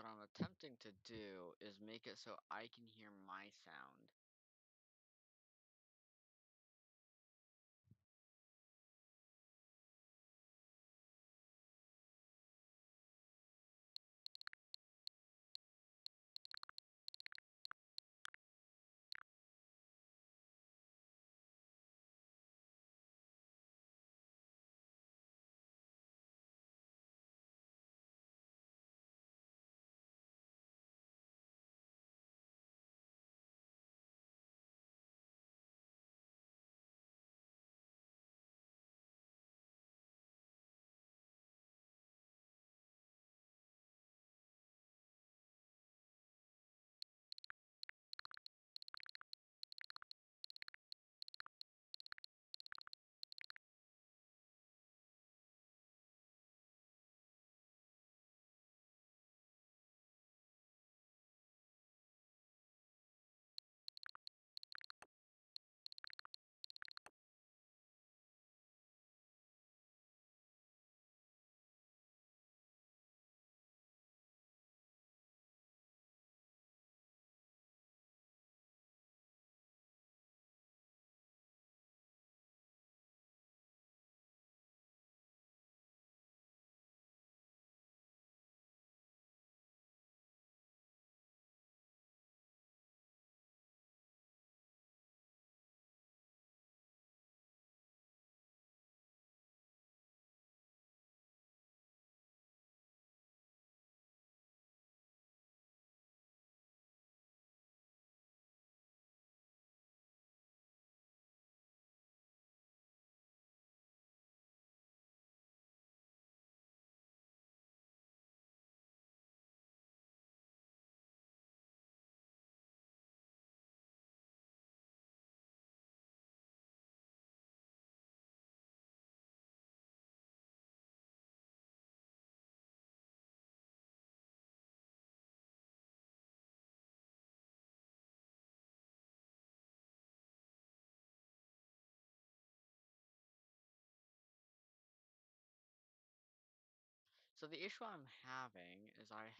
what I'm attempting to do is make it so I can hear my sound. So the issue I'm having is I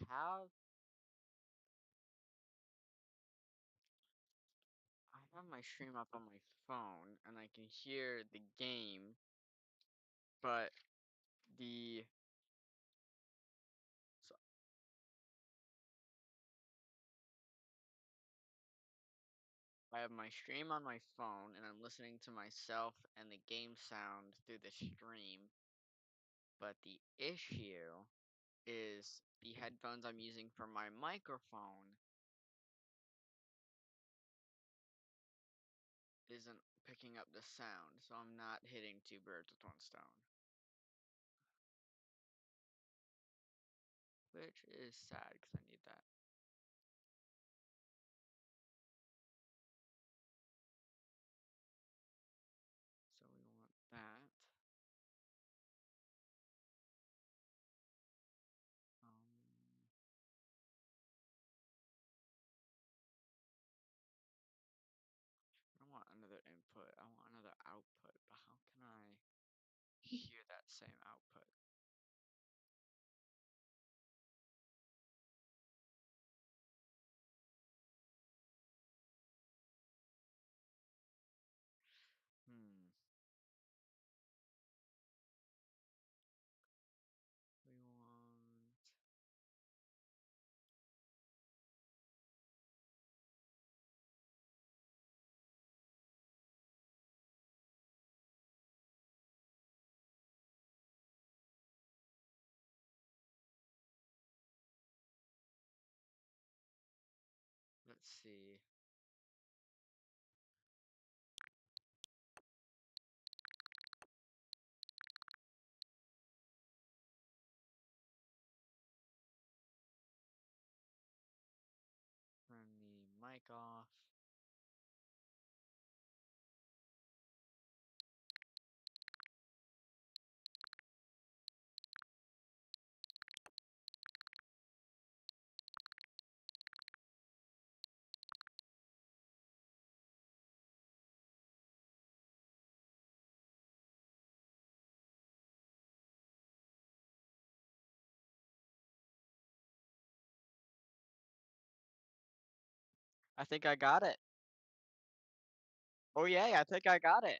have my stream up on my phone and I can hear the game, but the so I have my stream on my phone and I'm listening to myself and the game sound through the stream, but the issue is the headphones I'm using for my microphone isn't picking up the sound, so I'm not hitting two birds with one stone, which is sad because I need that. So we want that. Um, I don't want another input. I want another output, but how can I hear that same output? Hmm. We want. Let's see. Turn the mic off. I think I got it. Oh, yay, I think I got it.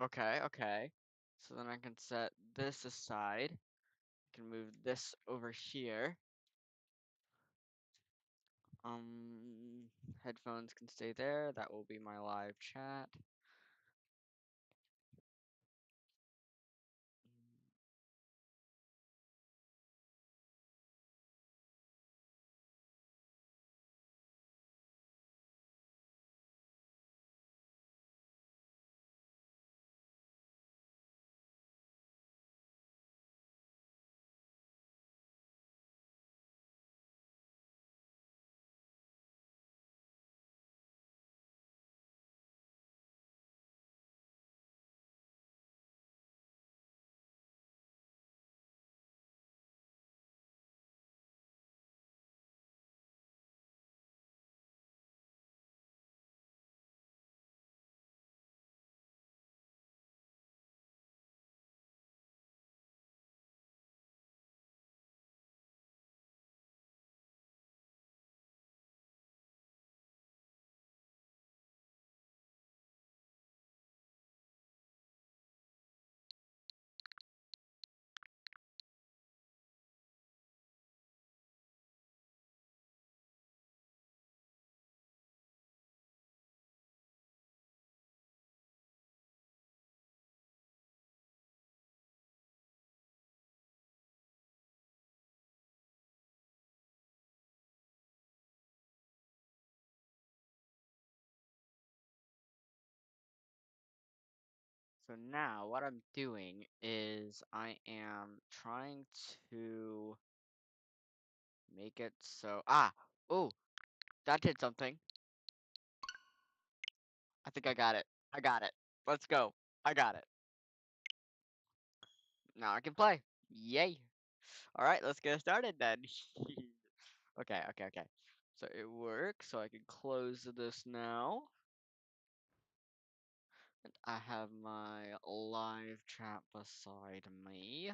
Okay, okay. So then I can set this aside. I can move this over here. Um, Headphones can stay there. That will be my live chat. So now what I'm doing is I am trying to make it so oh, that did something. I think I got it. I got it. Let's go. I got it. Now I can play. Yay. All right, let's get started then. Okay, okay, okay. So it works. So I can close this now. And I have my live chat beside me.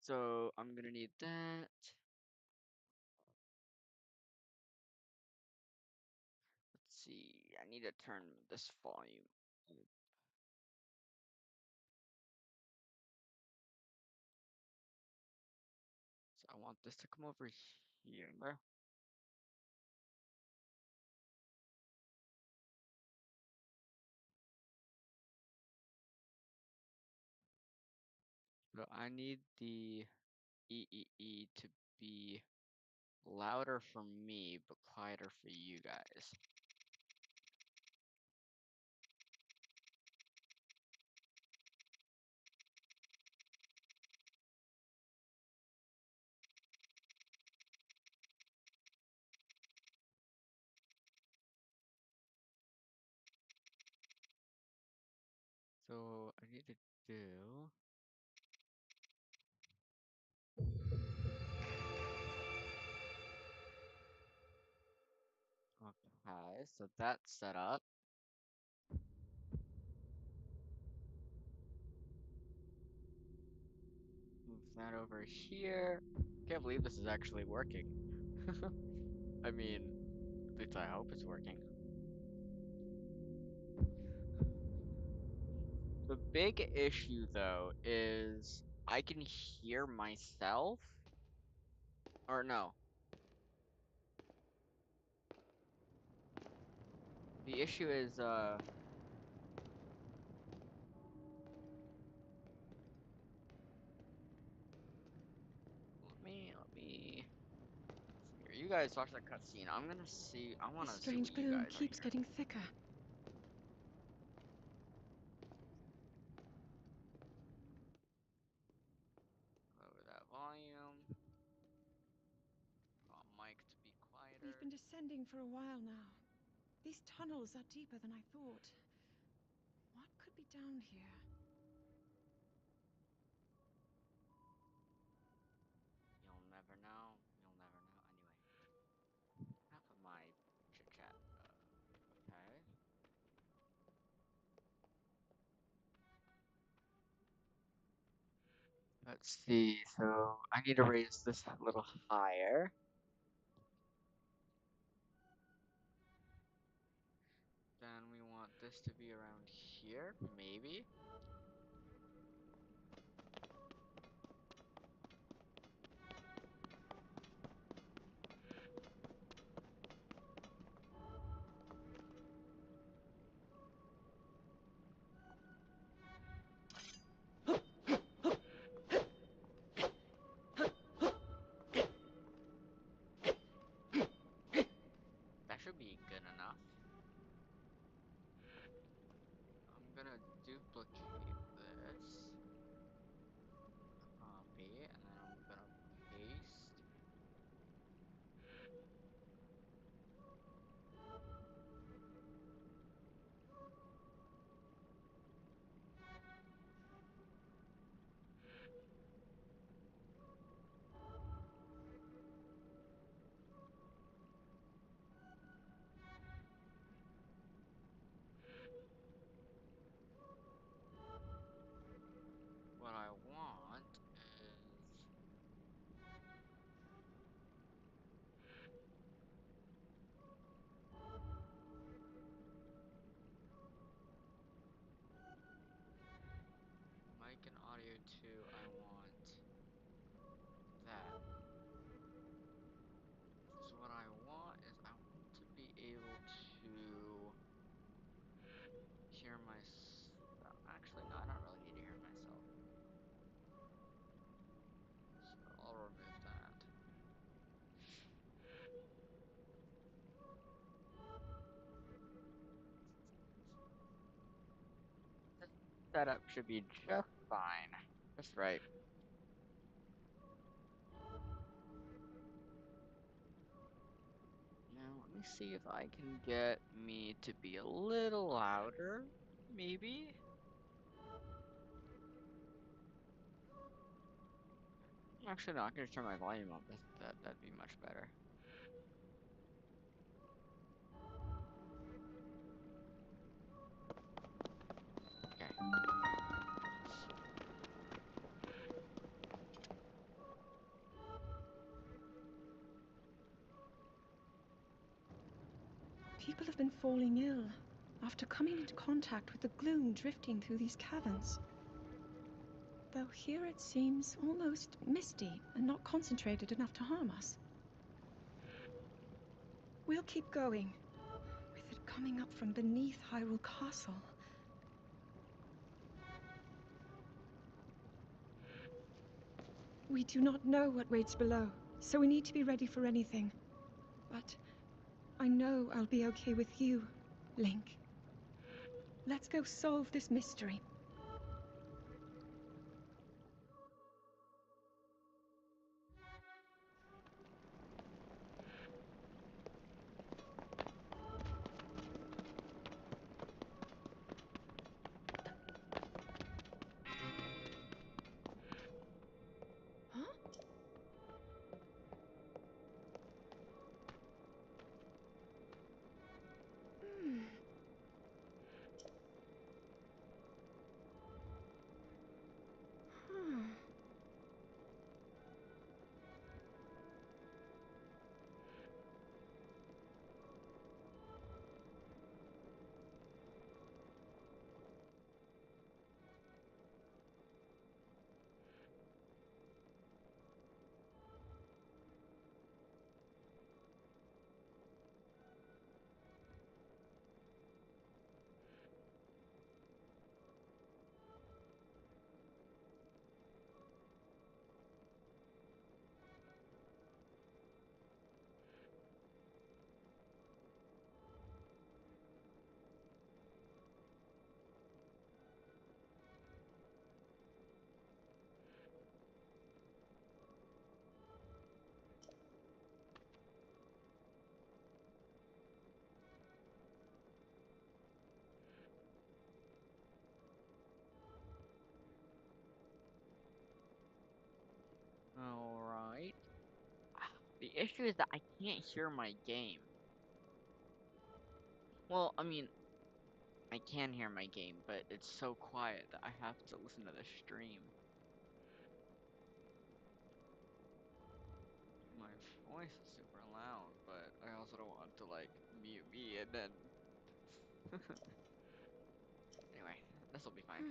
So I'm gonna need that. Let's see. I need to turn this volume up. So I want this to come over here. So I need the EEE to be louder for me, but quieter for you guys. So I need to do. Okay, so that's set up. Move that over here. Can't believe this is actually working. I mean, at least I hope it's working. The big issue though is I can hear myself. Or no. The issue is let me here. You guys watch that cutscene. I'm gonna see. I This wanna see what strange you gloom guys are keeps hearing. getting thicker. Lower that volume. I want mic to be We've quieter. been descending for a while now. These tunnels are deeper than I thought. What could be down here? You'll never know. You'll never know. Anyway, enough of my chit chat. Okay. Let's see. So I need to raise this a little higher. Then we want this to be around here, maybe. That should be good enough. I'm gonna duplicate this, copy, and then I'm gonna paste. What I want is mic and audio too. I want that. So what I want is I want to be able to hear myself. Actually, no, I don't really need to hear myself. So I'll remove that. This setup should be just fine. Just right. Now, let me see if I can get me to be a little louder, maybe? Actually, no, I can just turn my volume up. That'd be much better. Okay. People have been falling ill after coming into contact with the gloom drifting through these caverns. Though here it seems almost misty and not concentrated enough to harm us. We'll keep going, with it coming up from beneath Hyrule Castle. We do not know what waits below, so we need to be ready for anything. But I know I'll be okay with you, Link. Let's go solve this mystery. Huh? Hmm. Huh. Alright. The issue is that I can't hear my game. Well, I mean, I can hear my game, but it's so quiet that I have to listen to the stream. also don't want to like mute me and then. Anyway, this will be fine.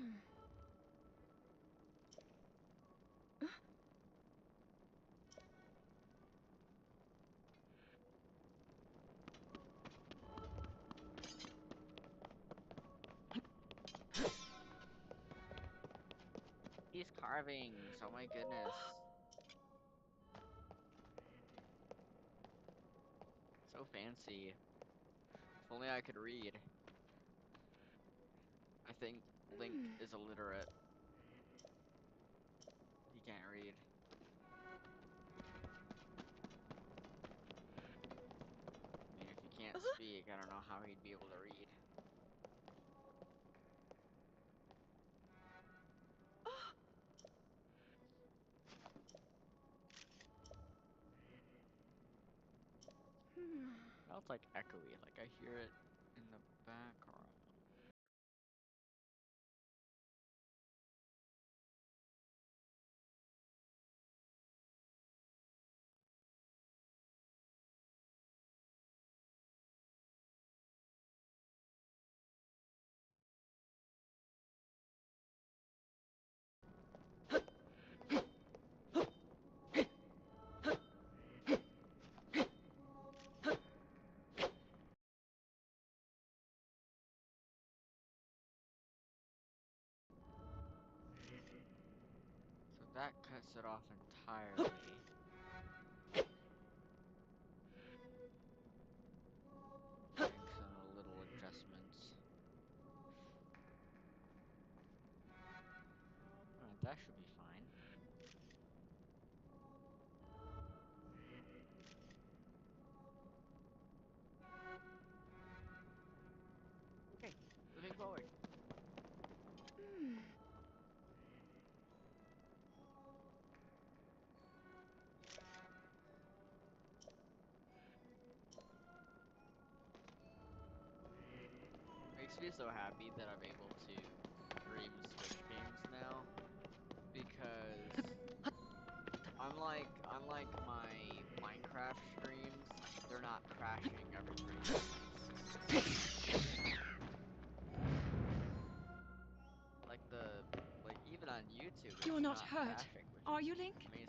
These carvings, oh my goodness. So fancy. If only I could read. I think Link is illiterate. He can't read. I mean, if he can't speak, I don't know how he'd be able to read. Now it's like echoey, like I hear it in the background. So that cuts it off entirely. Make some little adjustments. Alright, that should be fine. Okay, moving forward. Makes me so happy that I'm able to stream Switch games now, because unlike my Minecraft streams, they're not crashing every 3 seconds. Like even on YouTube, You are it's not not hurt, crashing, which are is you, Link? amazing.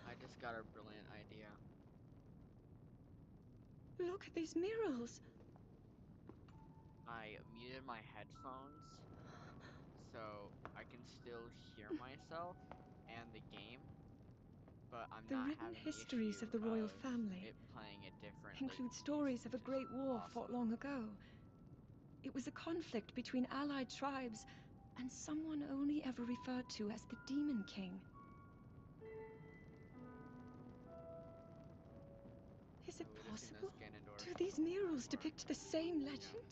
I just got a brilliant idea. Look at these murals. I muted my headphones so I can still hear myself and the game, but I'm The not written having the histories issue of the royal of family it playing at different include latencies, stories of a which is great war fought awesome. long ago. It was a conflict between allied tribes and someone only ever referred to as the Demon King. Is I it would assume possible? that's Ganondorf. Do these murals Or, depict the same yeah. legend?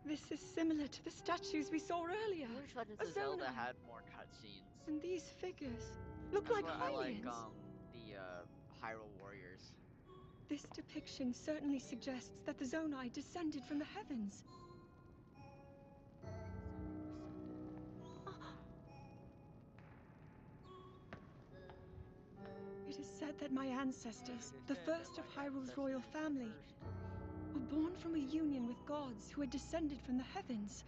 This is similar to the statues we saw earlier. I wish Legends of Zelda Azona. had more cutscenes. And these figures look That's like why I like Hylians. the Hyrule Warriors. This depiction certainly suggests that the Zonai descended from the heavens. It is said that my ancestors, the first of Hyrule's royal family, were born from a union with gods who had descended from the heavens.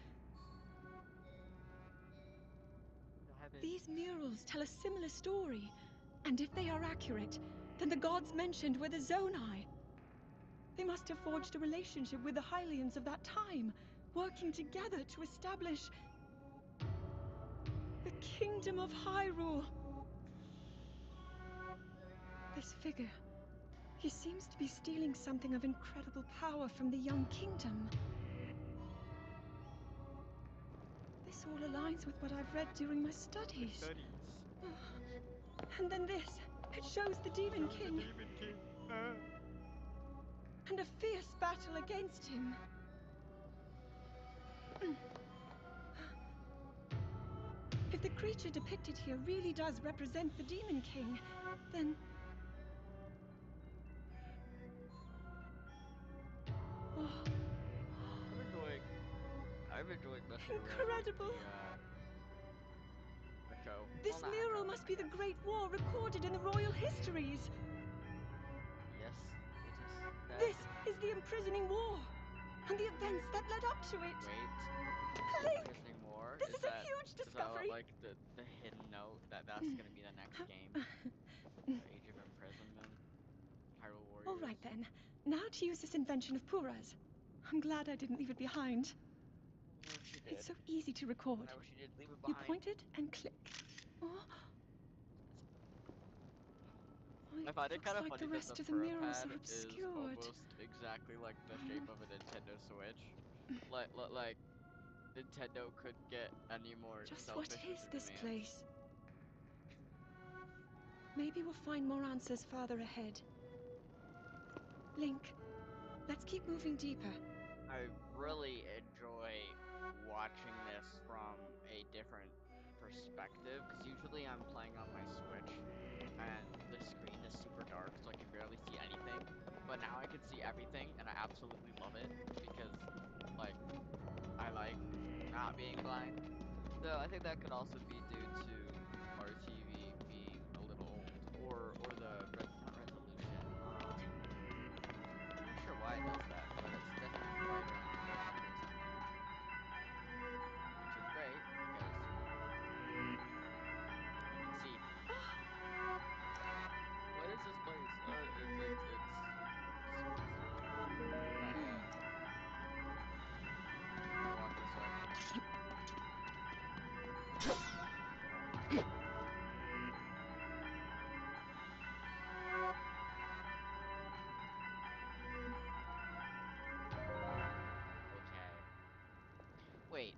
These murals tell a similar story, and if they are accurate, then the gods mentioned were the Zonai. They must have forged a relationship with the Hylians of that time, working together to establish the Kingdom of Hyrule. This figure, he seems to be stealing something of incredible power from the young kingdom. This all aligns with what I've read during my studies. And then this, it shows the Demon King. And a fierce battle against him. If the creature depicted here really does represent the Demon King, then I've enjoyed messing around with Incredible! the echo. Well, This not mural echo. must be the Great War recorded in the royal histories. Yes, it is This said. is the imprisoning war and the events that led up to it. Wait, the Link! imprisoning war? This is a huge Is that discovery. like the hidden note that's gonna be the next game? The Age of Imprisonment, Hyrule All right Warriors. then. Now to use this invention of Pura's. I'm glad I didn't leave it behind. I wish you It's did. so easy to record. I wish you did leave it You behind. point it and click. Oh, I it find it kind looks of like funny the that the rest of the Pro murals are Pad is obscured. almost exactly like the shape Oh, of a Nintendo Switch. Like Nintendo couldn't get any more just what selfish with is their this demands. place? Maybe we'll find more answers farther ahead. Link, let's keep moving deeper. I really enjoy watching this from a different perspective because usually I'm playing on my Switch and the screen is super dark so I can barely see anything. But now I can see everything and I absolutely love it because like I like not being blind. So I think that could also be due to our TV being a little old or the not resolution. I'm not sure why it does that, but it's definitely brighter for some reason, which is great because I can see. What is this place? Oh, it's impressive. Not yet. I'm gonna walk this way. Okay. Wait,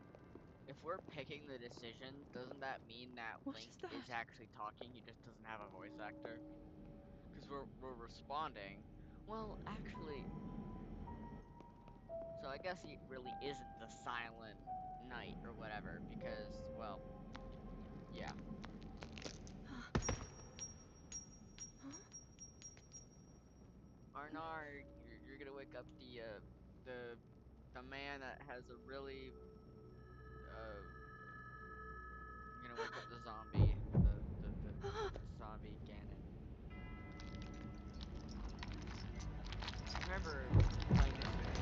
if we're picking the decision, doesn't that mean that What Link is is that? actually talking? He just doesn't have a voice actor? Because we're responding. Well, actually, so I guess he really isn't the silent knight or whatever because, well, yeah. Huh? Arnar, you're gonna wake up the the man that has a really you're gonna wake up the zombie, the zombie Ganon. I remember playing this on my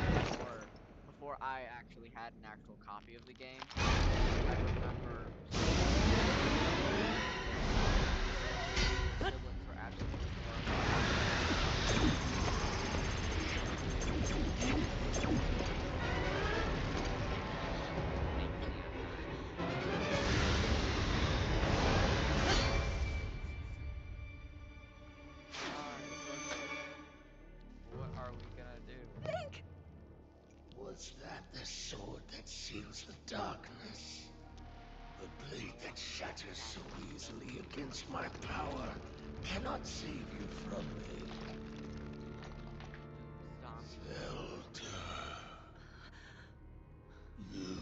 Switch before I actually had an actual copy of the game. I remember seeing my siblings were absolutely horrified thankfully, it alerted me. Arnar, it's okay. What are we gonna do? Link! Was that the sword that seals the darkness? The blade that shatters so easily against my power cannot save you from me. Zombie. Zelda, you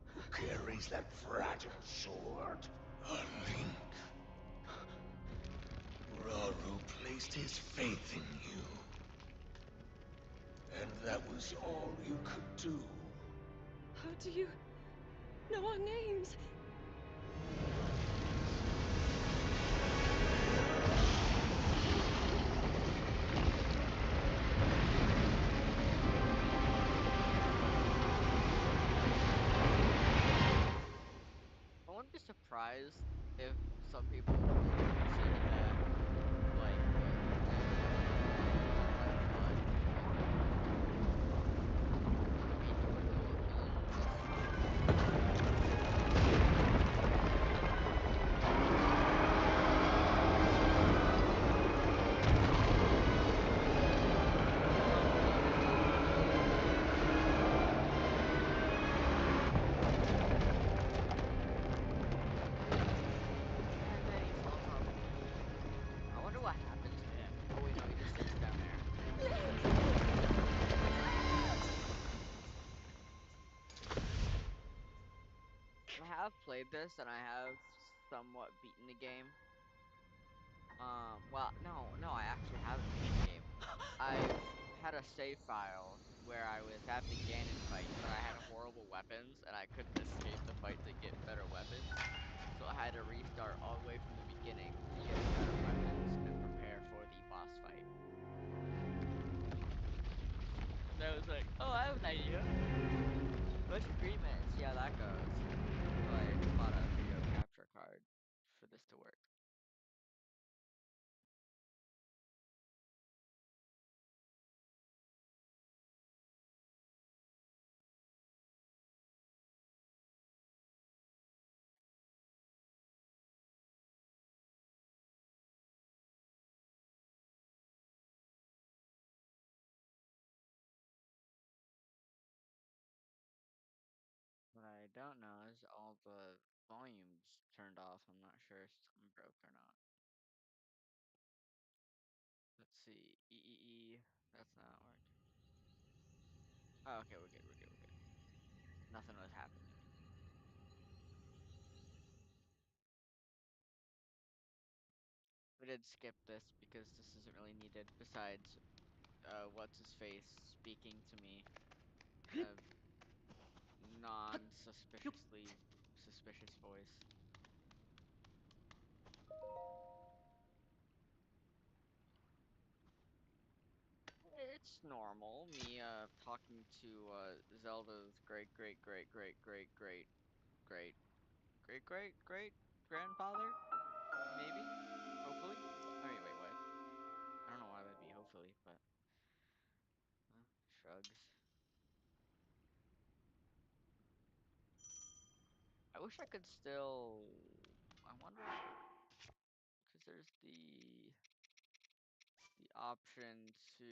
who carries that fragile sword, a link. Raru placed his faith in you, and that was all you could do. How do you know our names? I wouldn't be surprised if some people will consider that like like blood because I mean you wouldn't know what blood is. Some blood. And then he falls off the cliff. I wonder what happened to him. Oh wait, no, he just sits down there. I have played this and I have somewhat beaten the game. Well, no, I actually haven't beaten the game. I've had had a save file where I was at the Ganon fight, but I had horrible weapons and I couldn't escape the fight to get better weapons. So I had to restart all the way from the beginning to get better weapons and prepare for the boss fight. And I was like, oh, I have an idea. Let's stream it and see how that goes. So I bought a video capture card for this to work. What I don't know is all the volumes turned off. I'm not sure if something broke or not. Let's see. That's not working. Oh, okay, we're good, we're good, we're good. Nothing was happening. We did skip this because this isn't really needed. Besides, what's his face speaking to me in a non-suspiciously suspicious voice. It's normal. Me talking to Zelda's great grandfather, maybe, hopefully. I mean, wait, what? I don't know why that'd be hopefully, but shrugs. I wish I could still. I wonder, because there's the option to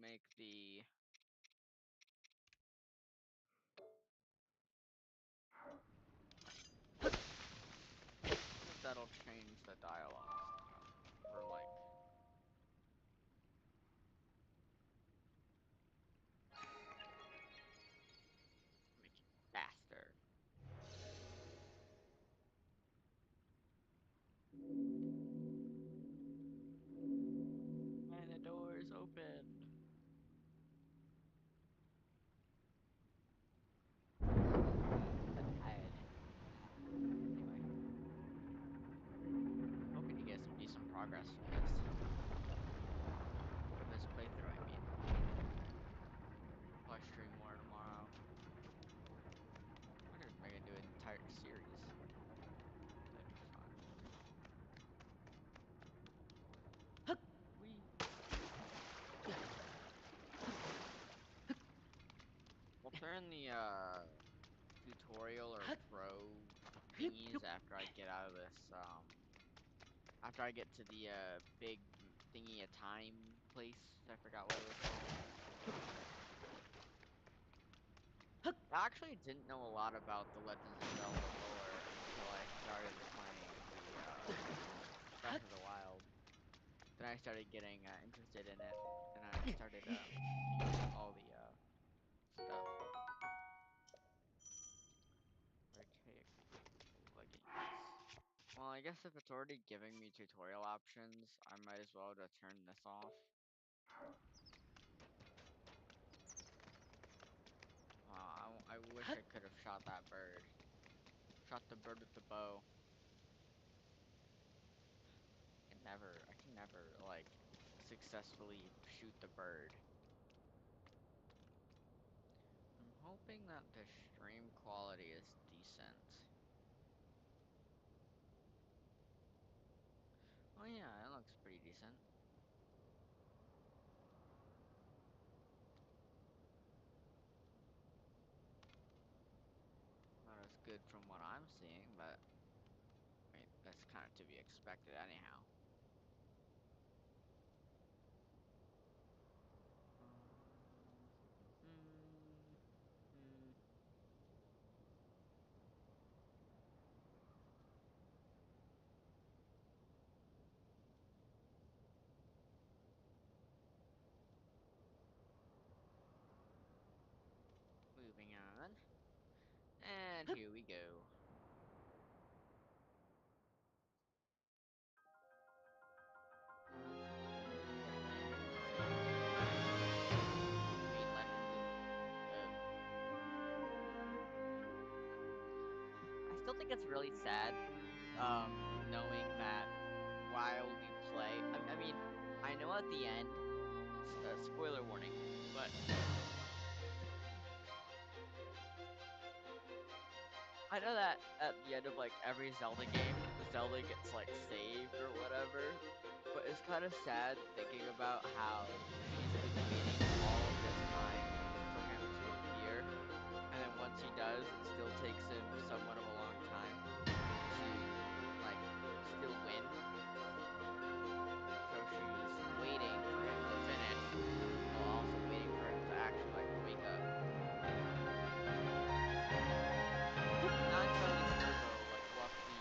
make the. I wonder if that'll change the dialogue style, or like make it faster. And the door is open. Bad. Anyway, hoping to get some decent progress from this playthrough. I mean, I'll stream more tomorrow. I wonder if I can do an entire series. That'd be fun. We. We'll turn the tutorial or pro thingies after I get out of this after I get to the big thingy a time place. I forgot what it was called. I actually didn't know a lot about the Legends of Zelda lore until I started playing the Breath of the Wild. Then I started getting interested in it, and I started looking into all the stuff. Archaic leggings. Well, I guess if it's already giving me tutorial options, I might as well just turn this off. I wish I could have shot that bird. Shot the bird with the bow. I can never, like, successfully shoot the bird. I'm hoping that the stream quality is decent. Oh yeah, it looks pretty decent. Not as good from what I'm seeing, but I mean, that's kind of to be expected anyhow. Hmm. Hmm. Moving on. And here we go. Let's see. think it's really sad, knowing that while you play, I mean, I know at the end, spoiler warning, but I know that at the end of like every Zelda game, Zelda gets like saved or whatever, but it's kind of sad thinking about how he's been waiting all of this time for him to appear, and then once he does, it still takes him somewhat of a long time to like still win. So she's waiting for him to finish while also waiting for him to actually like wake up. I'm not entirely sure though, like what the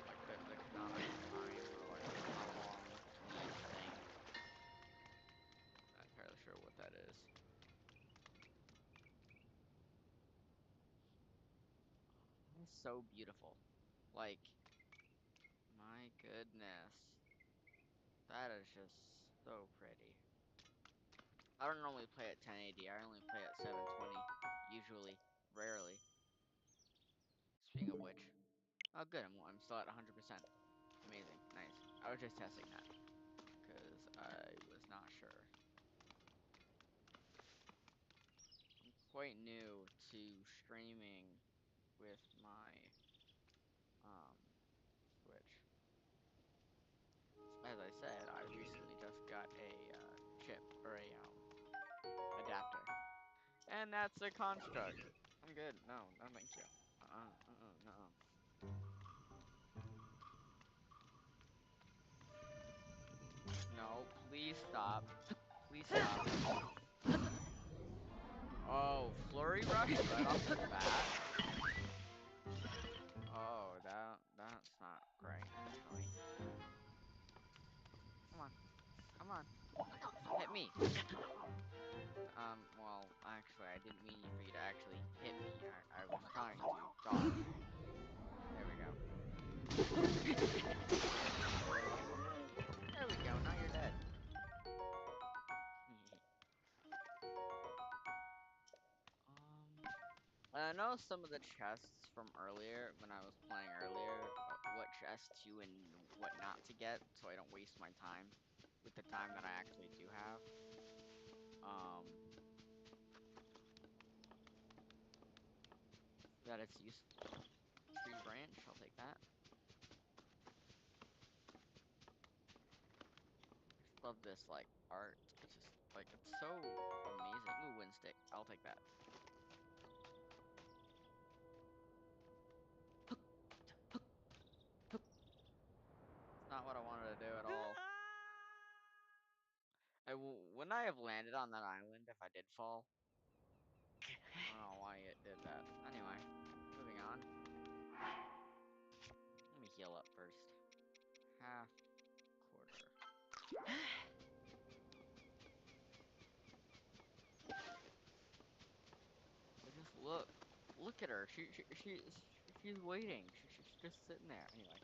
like the canonical time or like how long these things. Not entirely sure what that is. It's so beautiful. Like, my goodness. That is just so pretty. I don't normally play at 1080. I only play at 720. Usually. Rarely. Speaking of which. Oh, good. I'm still at 100%. Amazing. Nice. I was just testing that. Because I was not sure. I'm quite new to streaming with my, um, Switch. As I said, I recently just got a, chip, or a, adapter. And that's a construct. I'm good. No, no thank you. No. No, please stop. Please stop. Oh, Flurry Rush right off the bat? Oh, that's not great, actually. Come on. Come on. Hit me. Well, actually, I didn't mean for you to actually hit me. I was trying to dodge. There we go. There we go, now you're dead. Um, I know some of the chests from earlier, when I was playing earlier, what chest to and what not to get, so I don't waste my time with the time that I actually do have. Um, that it's useful. Tree branch, I'll take that. I just love this, like, art. It's just, like, it's so amazing. Ooh, wind stick. I'll take that. It's not what I wanted to do at all. Wouldn't I have landed on that island if I did fall? I don't know why it did that. Anyway, moving on. Let me heal up first. Half, quarter. But just look. Look at her. She's waiting. She's just sitting there. Anyway.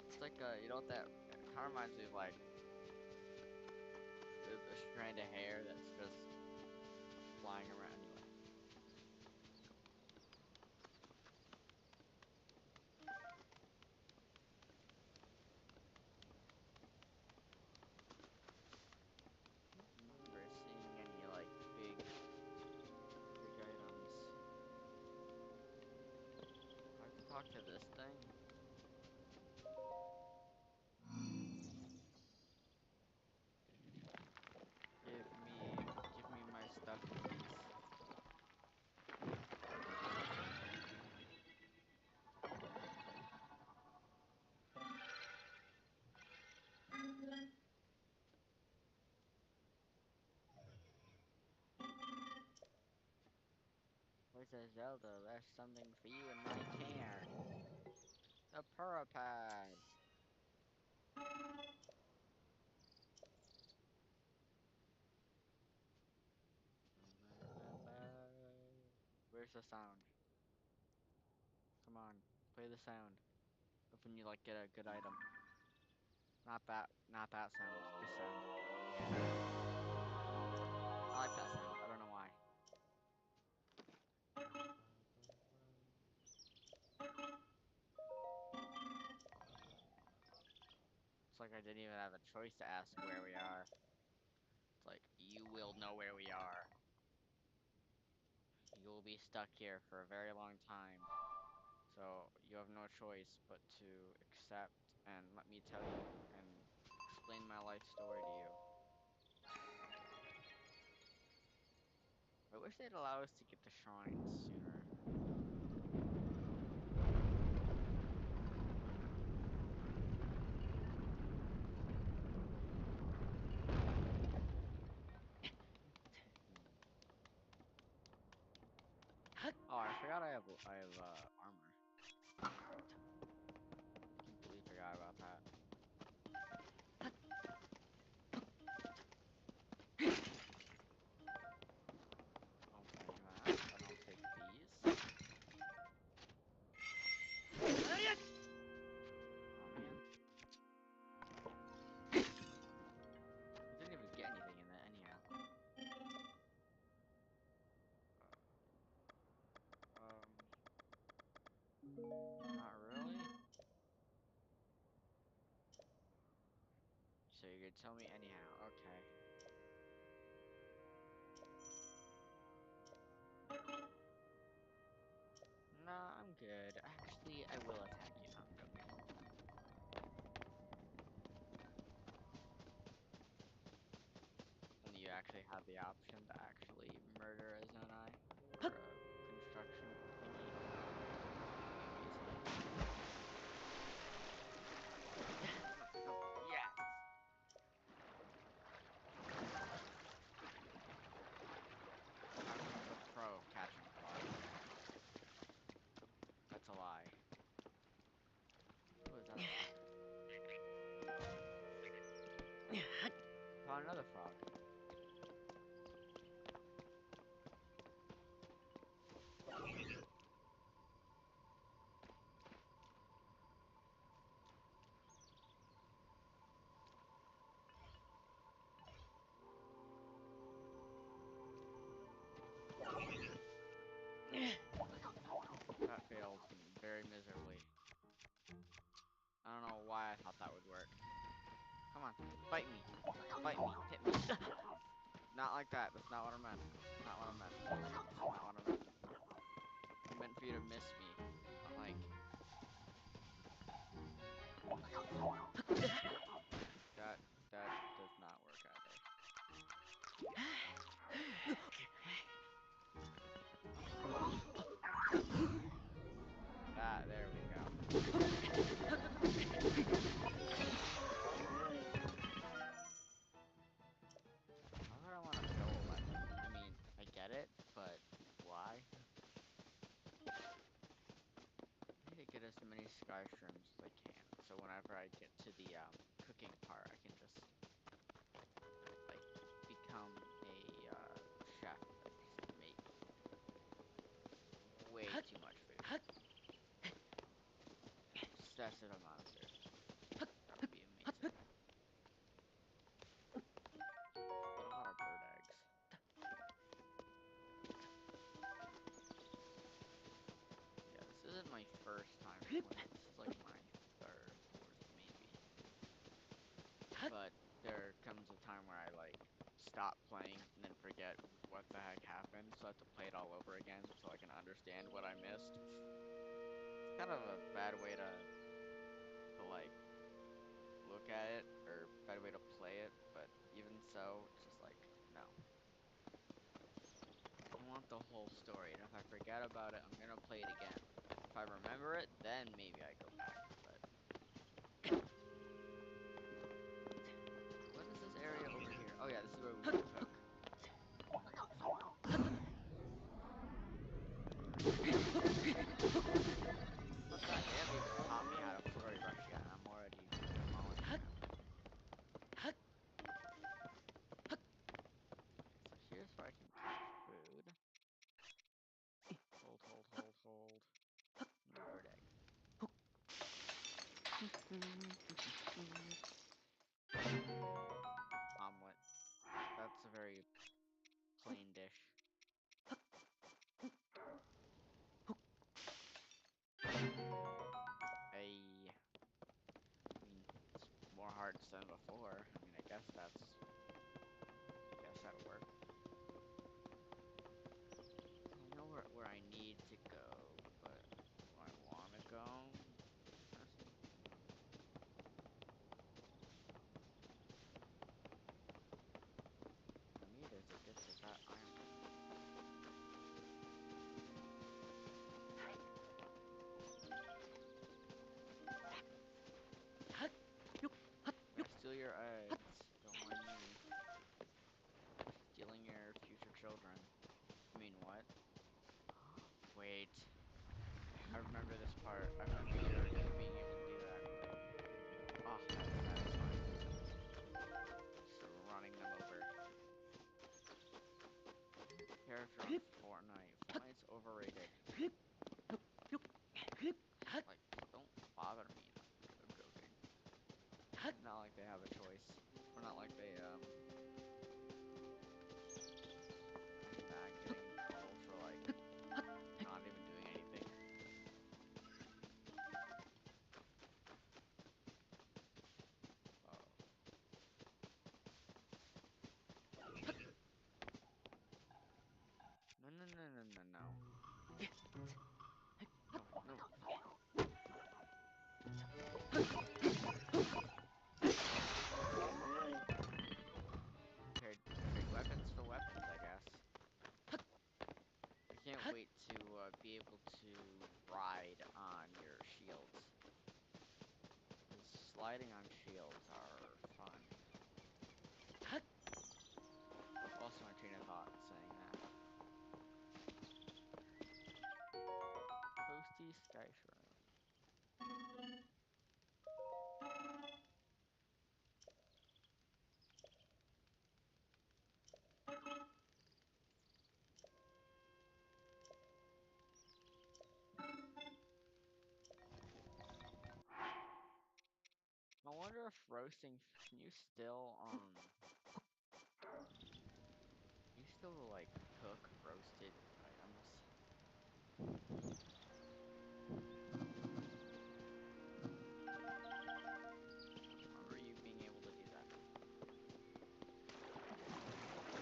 It's like, you know what that kind of reminds me of, like, a strand of hair that's just flying around. Anyway. I don't remember seeing any, like, big items. I have to talk to this thing. Give me my stuff, please. Where's a Zelda? There's something for you in my cairn. The Purapad. Where's the sound? Come on, play the sound of when you like get a good item. Not that sound. This sound. I like that sound. I don't know why. It's like I didn't even have a choice to ask where we are. It's like, you will know where we are. You will be stuck here for a very long time. So you have no choice but to accept and let me tell you and explain my life story to you. I wish they'd allow us to get the shrines sooner. Hmm. Oh, I forgot I have armor. Completely forgot about that. Don't take that. I don't take these. Oh man, I didn't even get anything in that anyhow. Um, not really. So you're gonna tell me anyhow? Okay. Nah, I'm good. Actually, I will attack you. No, I'm joking. And you actually have the option to actually murder a Zonai or a construction thingy. That'd be amazing. No, no, yes! I'm the pro of catching flies. That's a lie. What is that frog? Found another frog. That failed very miserably. I don't know why I thought that would work. Come on, bite me. Bite me. Hit me. Not like that. That's not what I meant. That's not what I meant. That's not what I meant. I meant for you to miss me. Unlike that. That does not work either. That. There we go. Why would I want to fill a weapon? I mean, I get it, but why? I need to get as many sky shrooms as I can, so whenever I get to the cooking part, I can just like become a chef and just make way too much food. Excessive amount of food. That would be amazing. Get a lot of bird eggs. Yeah, this isn't my first time playing. This is like my third, fourth, maybe. But there comes a time where I like stop playing and then forget what the heck happened, so I have to play it all over again so I can understand what I missed. It's kind of a bad way to like look at it, or bad way to play it, but even so, it's just like, no. I want the whole story, and if I forget about it, I'm gonna play it again. If I remember it, then maybe I go back, but what is this area over here? Oh yeah, this is where we would cook. God they haven't even taught me how to flurry rush yet, and I'm already demolishing them. Okay, so here's where I can cook food. Hold, hold, hold, hold. Bird egg. parts than before. I mean, I guess that worked. I know where I need to go, but do I want to go? I need is to get to that island. I'm gonna steal your eggs. Don't mind me. Stealing your future children. I mean, what? Wait. I remember this part. I remember you being able to do that. Oh, that's satisfying. Just running them over. Character on Fortnite. Fortnite's overrated. Like, don't bother me. Like, I'm joking. It's not like they have a choice. Or not like they, not getting in trouble for, like, not even doing anything. Oh. No, no, no, no, no, no. No, no. Trade weapons for weapons, I guess. I can't wait to be able to ride on your shields. 'Cause sliding on shields are fun. Lost my train of thought saying that. Toasty Sky Shrine. I wonder if roasting. Can you still like cook roasted items? Remember you being able to do that?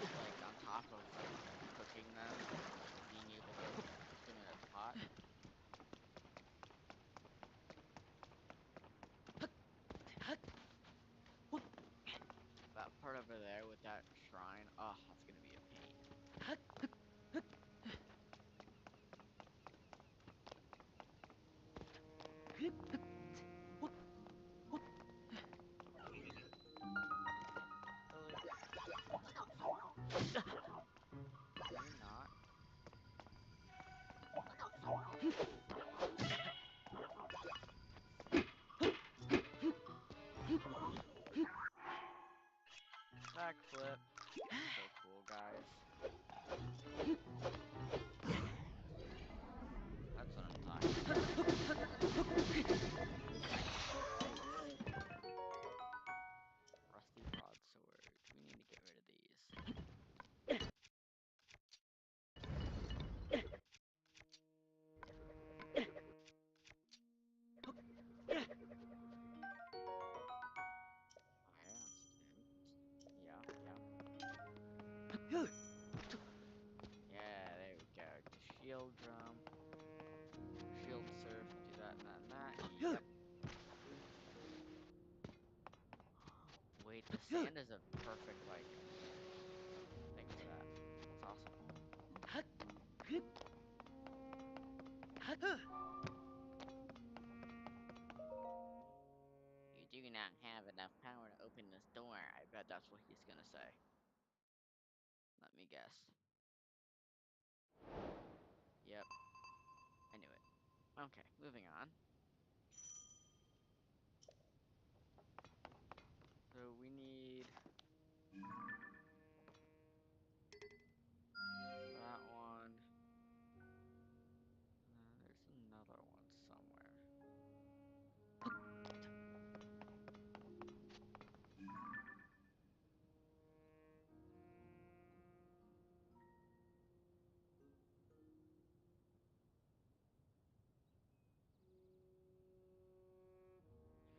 Like on top of cooking them, being able to cook them in a pot. That part over there with that shrine, oh, that's gonna be a pain. Really? Can you not? Backflip. So cool, guys. That's what I'm talking about. Rusty broadsword. We need to get rid of these. Okay, that's him. Yeah, yeah. Yeah, there we go. To shield drum. Shield surf, do that and that and that. Yep. Wait, the sand is a perfect, like, thing for that. That's awesome. You do not have enough power to open this door. I bet that's what he's gonna say. Let me guess. Yep, I knew it. Okay, moving on. So we need that one. There's another one somewhere.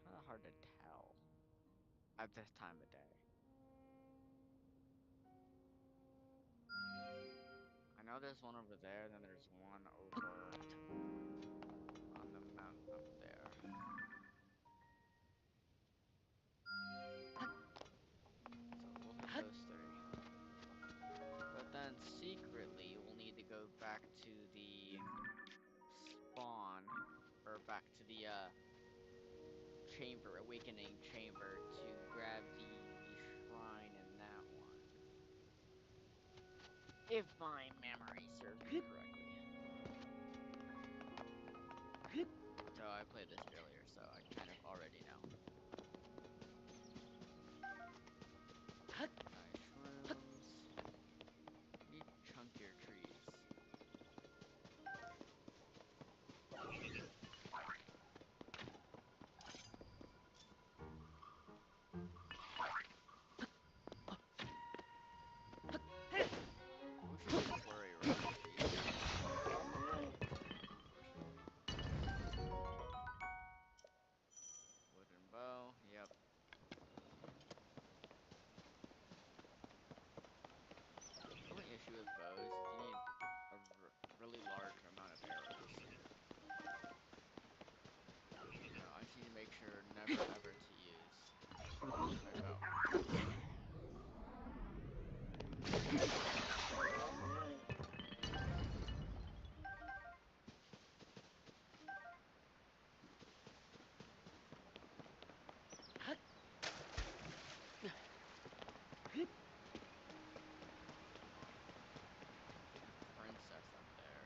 Kind of hard to tell. at this time of day. I know there's one over there, then there's one over on the mountain up there. So we'll hit those three. But then secretly, we'll need to go back to the spawn, or back to the chamber, awakening chamber, to grab the shrine in that one. If my memory serves me correctly. So I played this earlier, so I kind of already know. Nice shrooms. Need chunkier trees. We should get a flurry of trees down. Wooden bow, yep. The only issue with bows is you need a really large amount of arrows. So I just need to make sure never ever to use my bow. Princess up there.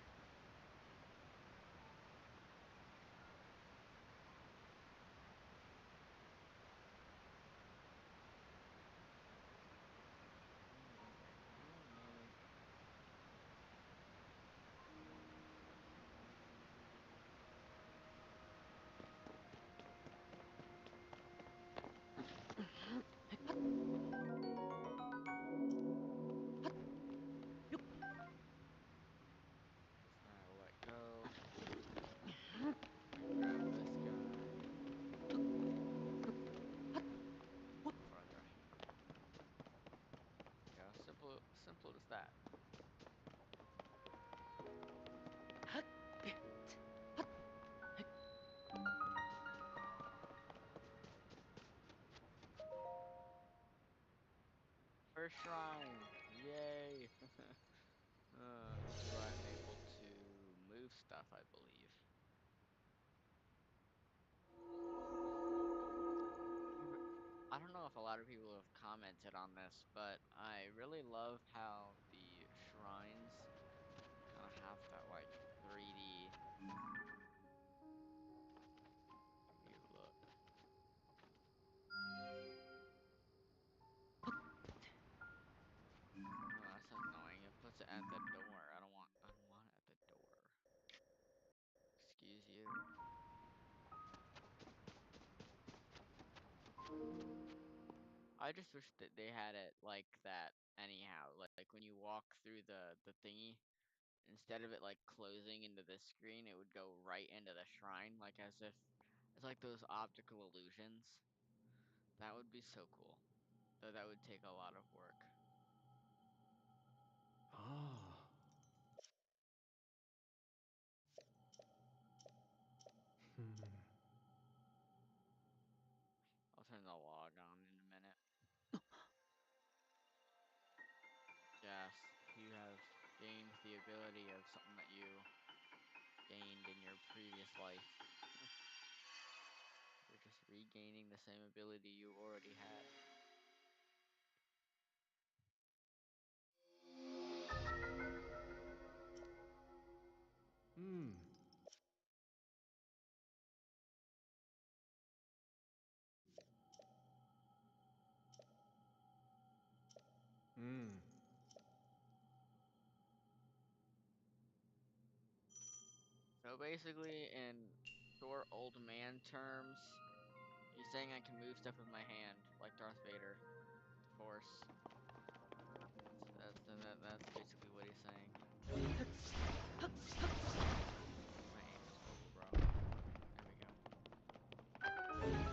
Just gonna let go. Grab this guy. Farther. Yeah, simple as that. First shrine! Yay! Ooh, I'm able to move stuff, I believe. I don't know if a lot of people have commented on this, but I really love how the shrines kind of have that like 3D view look. Oh, that's annoying. It puts it at the door. I don't want it at the door. Excuse you. I just wish that they had it like that anyhow. Like when you walk through the thingy, instead of it like closing into the screen, it would go right into the shrine, like as if it's like those optical illusions. That would be so cool. Though that would take a lot of work. Ah. I'll turn the log on in a minute. Yes, you have gained the ability of something that you gained in your previous life. You're just regaining the same ability you already had. Hmm. Hmm. So basically, in short old man terms, he's saying I can move stuff with my hand, like Darth Vader, with the Force. That's basically what he's saying. My aim is horrible, bro. There we go.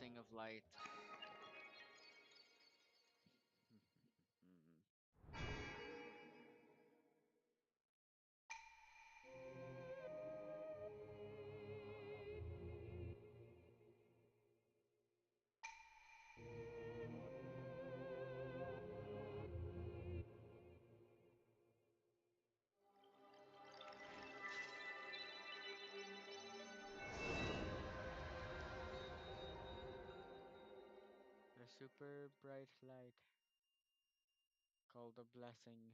blessing of light. The super bright light called a blessing.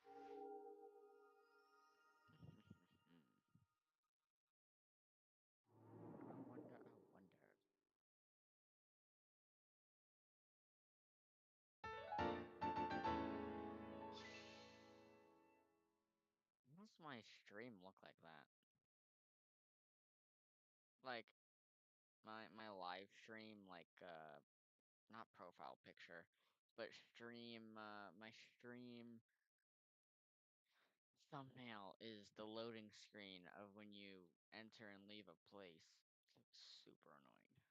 I wonder. Why does my stream look like that? Like my live stream, like not profile picture, but stream. My stream thumbnail is the loading screen of when you enter and leave a place. It's super annoying.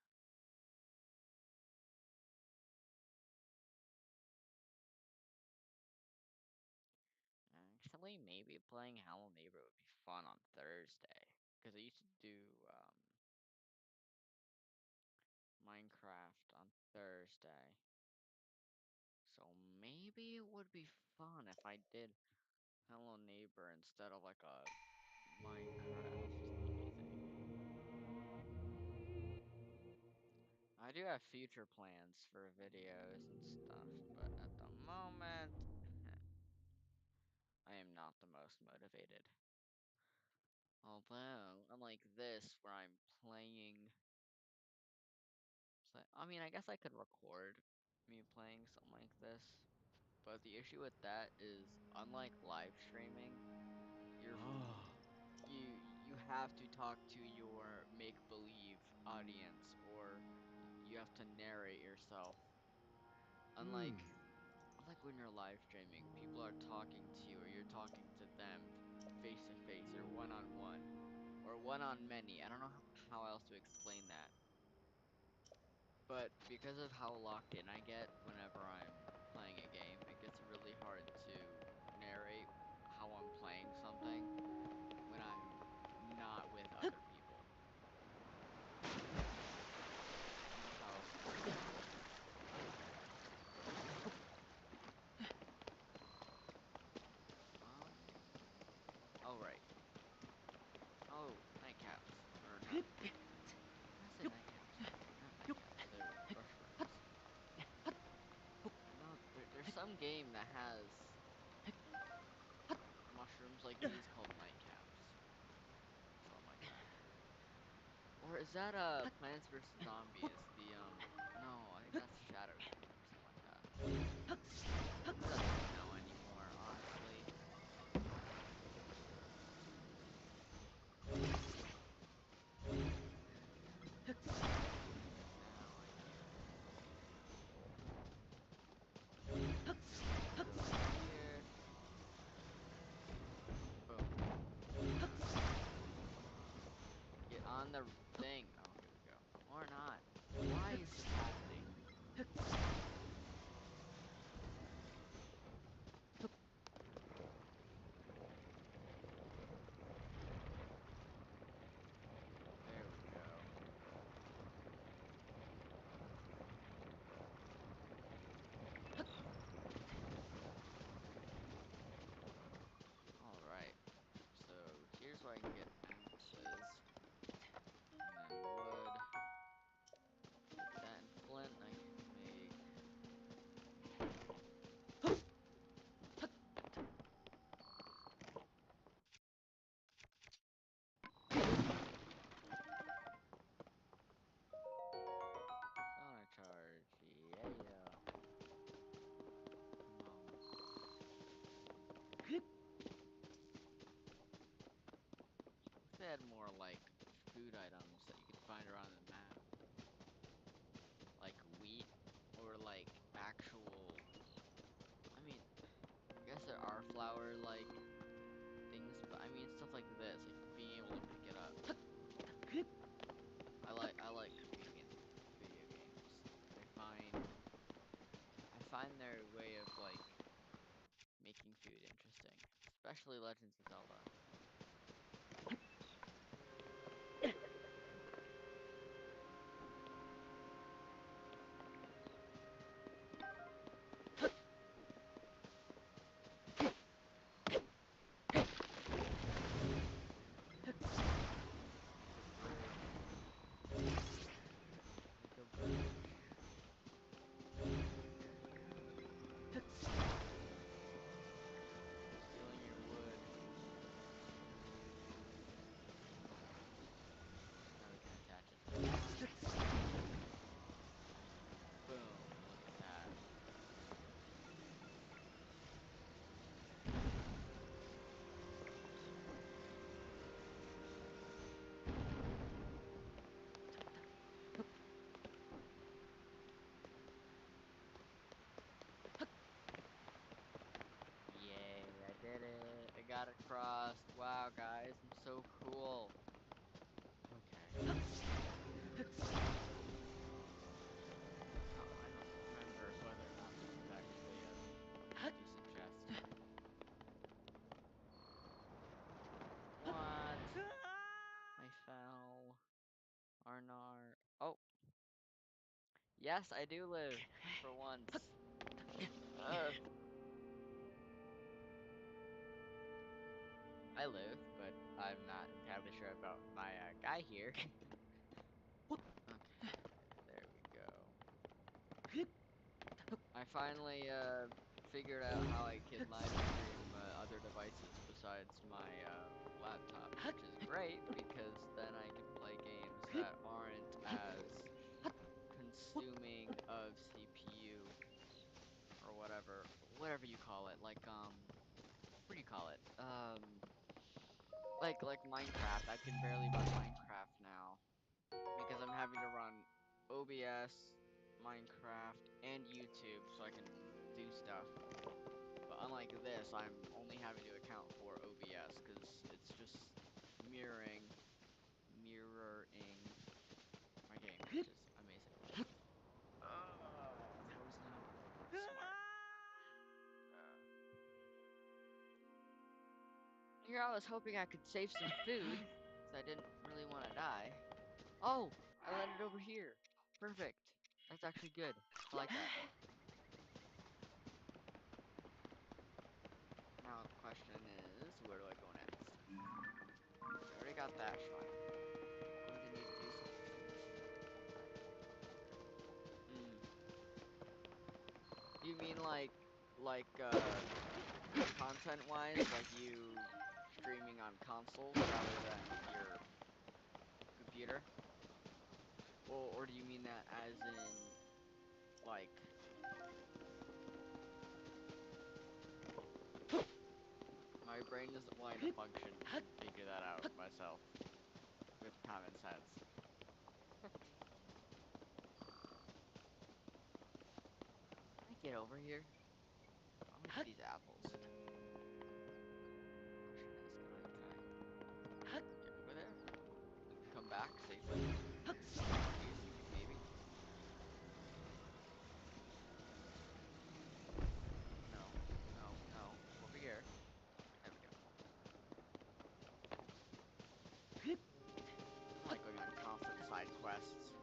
Actually, maybe playing Hello Neighbor would be fun on Thursday. Because I used to do Minecraft on Thursday. So maybe it would be fun if I did Hello Neighbor instead of like a Minecraft thingy thing. I do have future plans for videos and stuff, but at the moment, I am not the most motivated. Although, unlike this, where I'm playing. So, I mean, I guess I could record me playing something like this, but the issue with that is, unlike live streaming, you're you have to talk to your make-believe audience, or you have to narrate yourself. Unlike when you're live streaming, people are talking to you, or you're talking to them face to face, or one on one, or one on many. I don't know how else to explain that. But because of how locked in I get whenever I'm playing a game, it gets really hard to narrate how I'm playing something when I'm not with other people. I don't know how else to explain this. Um, oh right. Oh, nightcaps. Or not. I say nightcaps. They're not nightcaps. They're mushrooms. No, there's some game that has mushrooms like these called nightcaps. Something like that. Or is that Plants vs Zombies? No, I think that's Shadow Stream or something like that. Who doesn't know anymore, honestly? Now I do. Go here. Boom. Get on the thing. Oh, here we go. Or not. Why is this happening? There we go. Alright. So here's where I can get axes. And then wood. Get that in flint. I can make. Sauna charge. Yeah. Come on. Wish they had more like food items that you could find around the map, like wheat or like actual. I mean, I guess there are flour like things, but I mean stuff like this, like being able to pick it up. I like cooking especially Legends of Zelda. Make a bridge. Make a bridge. Stealing your wood. Now we can attach it to the barn. Boom, look at that. Yay, I did it. I got across. Wow, guys, I'm so cool. Okay. Oh, I don't remember whether or not this is actually a decent chest. What? I fell. Arnar. Oh, yes, I do live. For once. Ugh. I live, but I'm not entirely sure about my guy here. Okay, there we go. I finally figured out how I can live stream other devices besides my laptop, which is great because then I can play games that aren't as consuming of CPU or whatever you call it. Like what do you call it? Like Minecraft. I can barely run Minecraft now because I'm having to run OBS, Minecraft, and YouTube so I can do stuff. But unlike this, I'm only having to account for OBS because it's just mirroring my game, which is amazing. That was not smart. Here I was hoping I could save some food because I didn't really want to die. Oh, I landed over here. Perfect. That's actually good. I like that. Now the question is, where do I go next? I already got that shrine. I'm going to need to do some other things. Hmm. You mean like content-wise, like you streaming on consoles rather than your computer? Or do you mean that as in like my brain isn't wanting to function to figure that out myself with common sense. Can I get over here? I want to get these apples. Question is, can I get over there and come back safely? Please, maybe. No, no, no. Over here. There we go. I like going on constant side quests. Just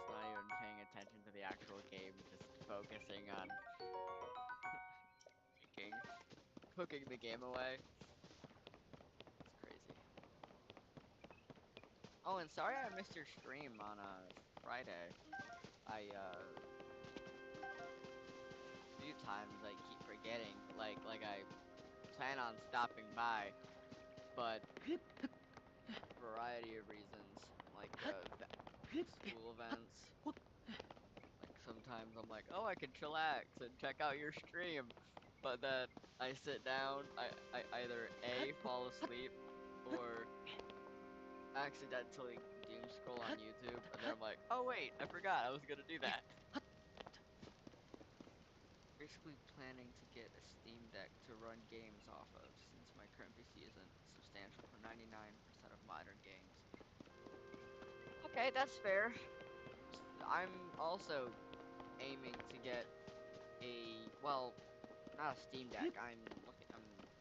not even paying attention to the actual game, just focusing on making, cooking the game away. It's crazy. Oh, and sorry I missed your stream on Friday. I a few times I keep forgetting. Like I plan on stopping by, but variety of reasons, like school events. Like sometimes I'm like, oh, I can chillax and check out your stream, but then I sit down, I either A, fall asleep, or accidentally doom scroll on YouTube, and then I'm like, oh wait, I forgot I was gonna do that. Basically planning to get a Steam Deck to run games off of, since my current PC isn't substantial for 99% of modern games. Okay, that's fair. I'm also aiming to get a, well, not a Steam Deck. I'm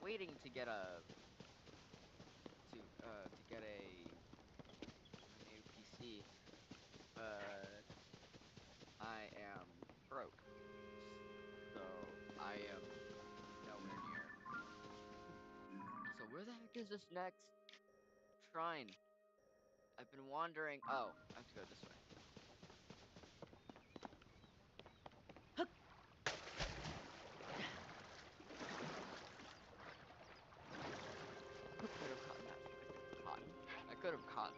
waiting to get to get a new PC, but I am broke, so I am nowhere near. Also, where the heck is this next shrine? I've been wandering. Oh, I have to go this way. I could have caught that. Cotton. I could have caught.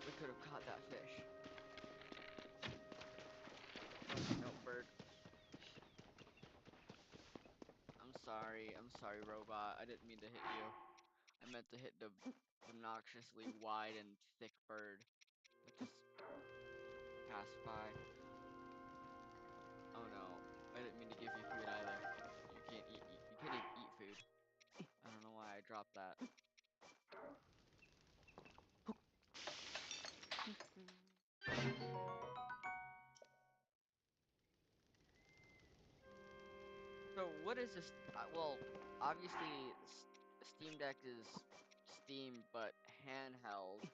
We could have caught that fish. No bird. I'm sorry. I'm sorry, robot. I didn't mean to hit you. I meant to hit the obnoxiously wide and thick bird that just passed by. Oh no. I didn't mean to give you food either. You can't eat. You can't even eat food. I don't know why I dropped that. So what is this? Well, obviously Steam Deck is Steam, but handheld.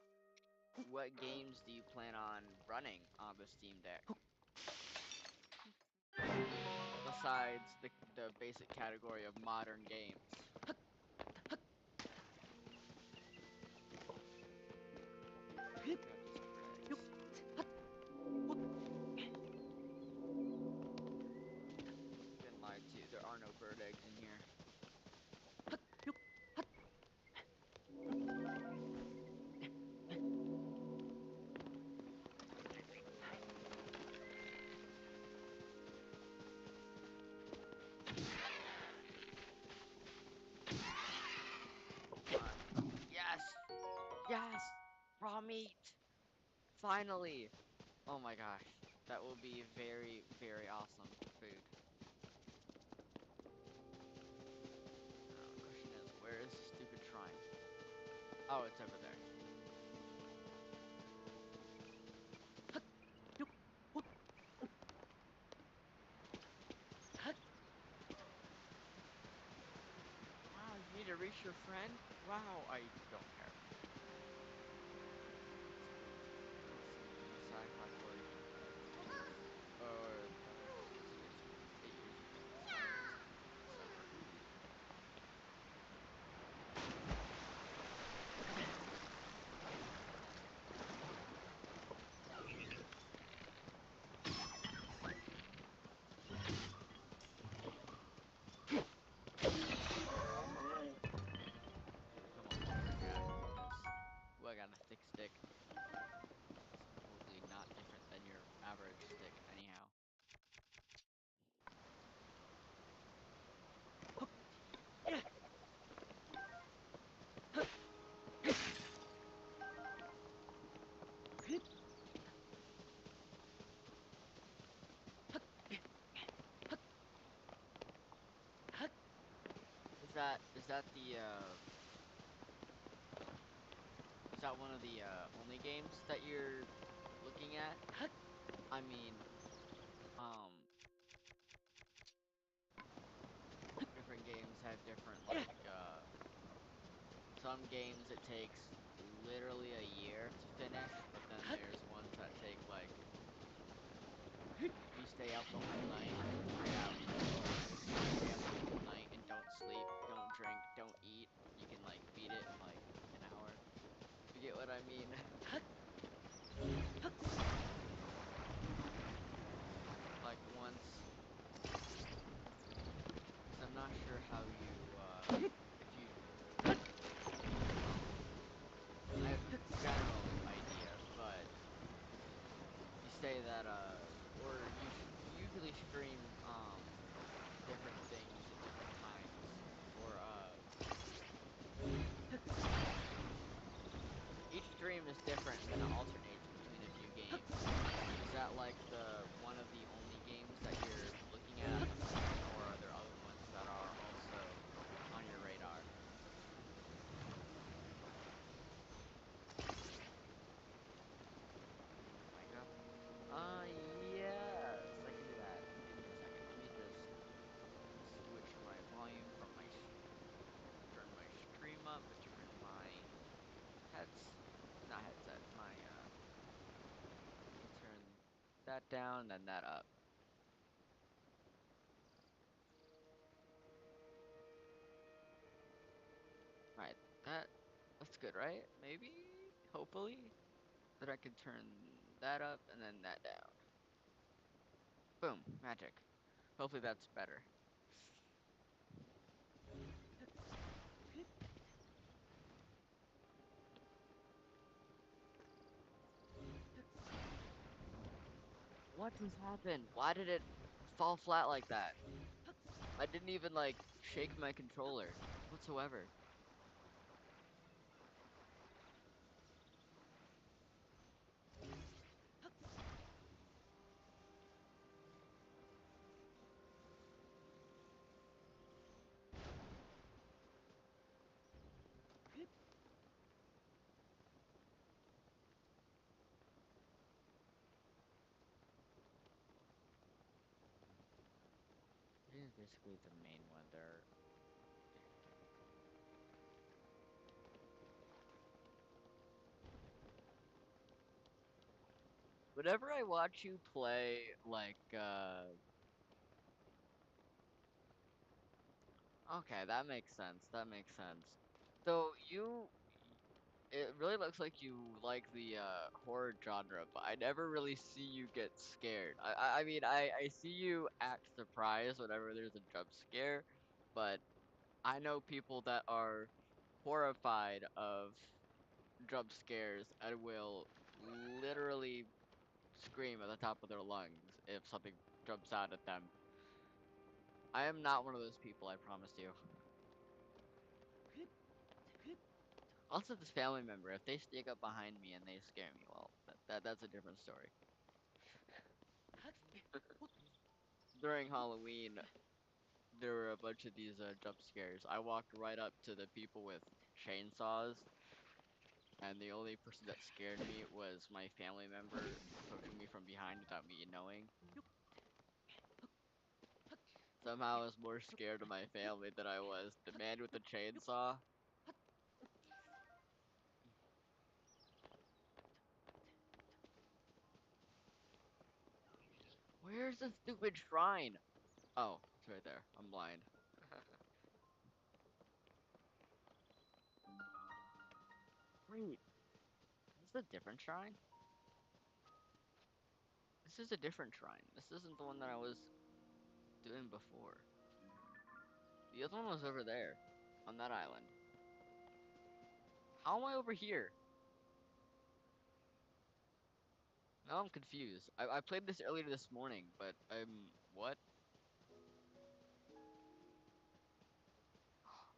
What games do you plan on running on the Steam Deck? Besides the basic category of modern games. Got Easter eggs. Been lied to. There are no bird eggs in here. Come on. Yes! Yes! Raw meat! Finally! Oh my gosh. That will be very, very awesome food. Now, question is, where is the stupid shrine? Oh, it's over there. Wow, you need to reach your friend? Wow, I don't care. Let's see, sci-fi horror game titles. What's the next one? 8 years ago. Silent Summer. Ooh. Come on, bird, get out of here with this. Ooh, I got a thick stick. It's probably not different than your average stick, anyhow. TOTK. Is that the is that one of the only games that you're looking at? I mean, um, different games have different some games it takes literally a year to finish, but then there's ones that take like if you stay up the whole night for 3 hours, stay up the whole night and don't sleep, don't drink, don't eat, you can like beat it in like an hour. You get what I mean? Like once, because I'm not sure how you if you I have general ideas, but you say that or you usually stream different things at different times, or each stream is different and then it alternates between a few games. that down, then that up. Right, that's good, right? Maybe, hopefully, that I can turn that up and then that down. Boom, magic. Hopefully that's better. What just happened? Why did it fall flat like that? I didn't even like shake my controller whatsoever. It is basically the main one there. Whenever I watch you play, like, okay, that makes sense. That makes sense. So it really looks like you like the horror genre, but I never really see you get scared. I mean, I see you act surprised whenever there's a jump scare, but I know people that are horrified of jump scares and will literally scream at the top of their lungs if something jumps out at them. I am not one of those people, I promise you. Also, this family member, if they sneak up behind me and they scare me, well, that's a different story. During Halloween, there were a bunch of these jump scares. I walked right up to the people with chainsaws, and the only person that scared me was my family member approaching me from behind without me knowing. Somehow I was more scared of my family than I was the man with the chainsaw. Where's the stupid shrine? Oh, it's right there. I'm blind. Wait, is this a different shrine? This is a different shrine. This isn't the one that I was doing before. The other one was over there, on that island. How am I over here? Now I'm confused. I played this earlier this morning, but what?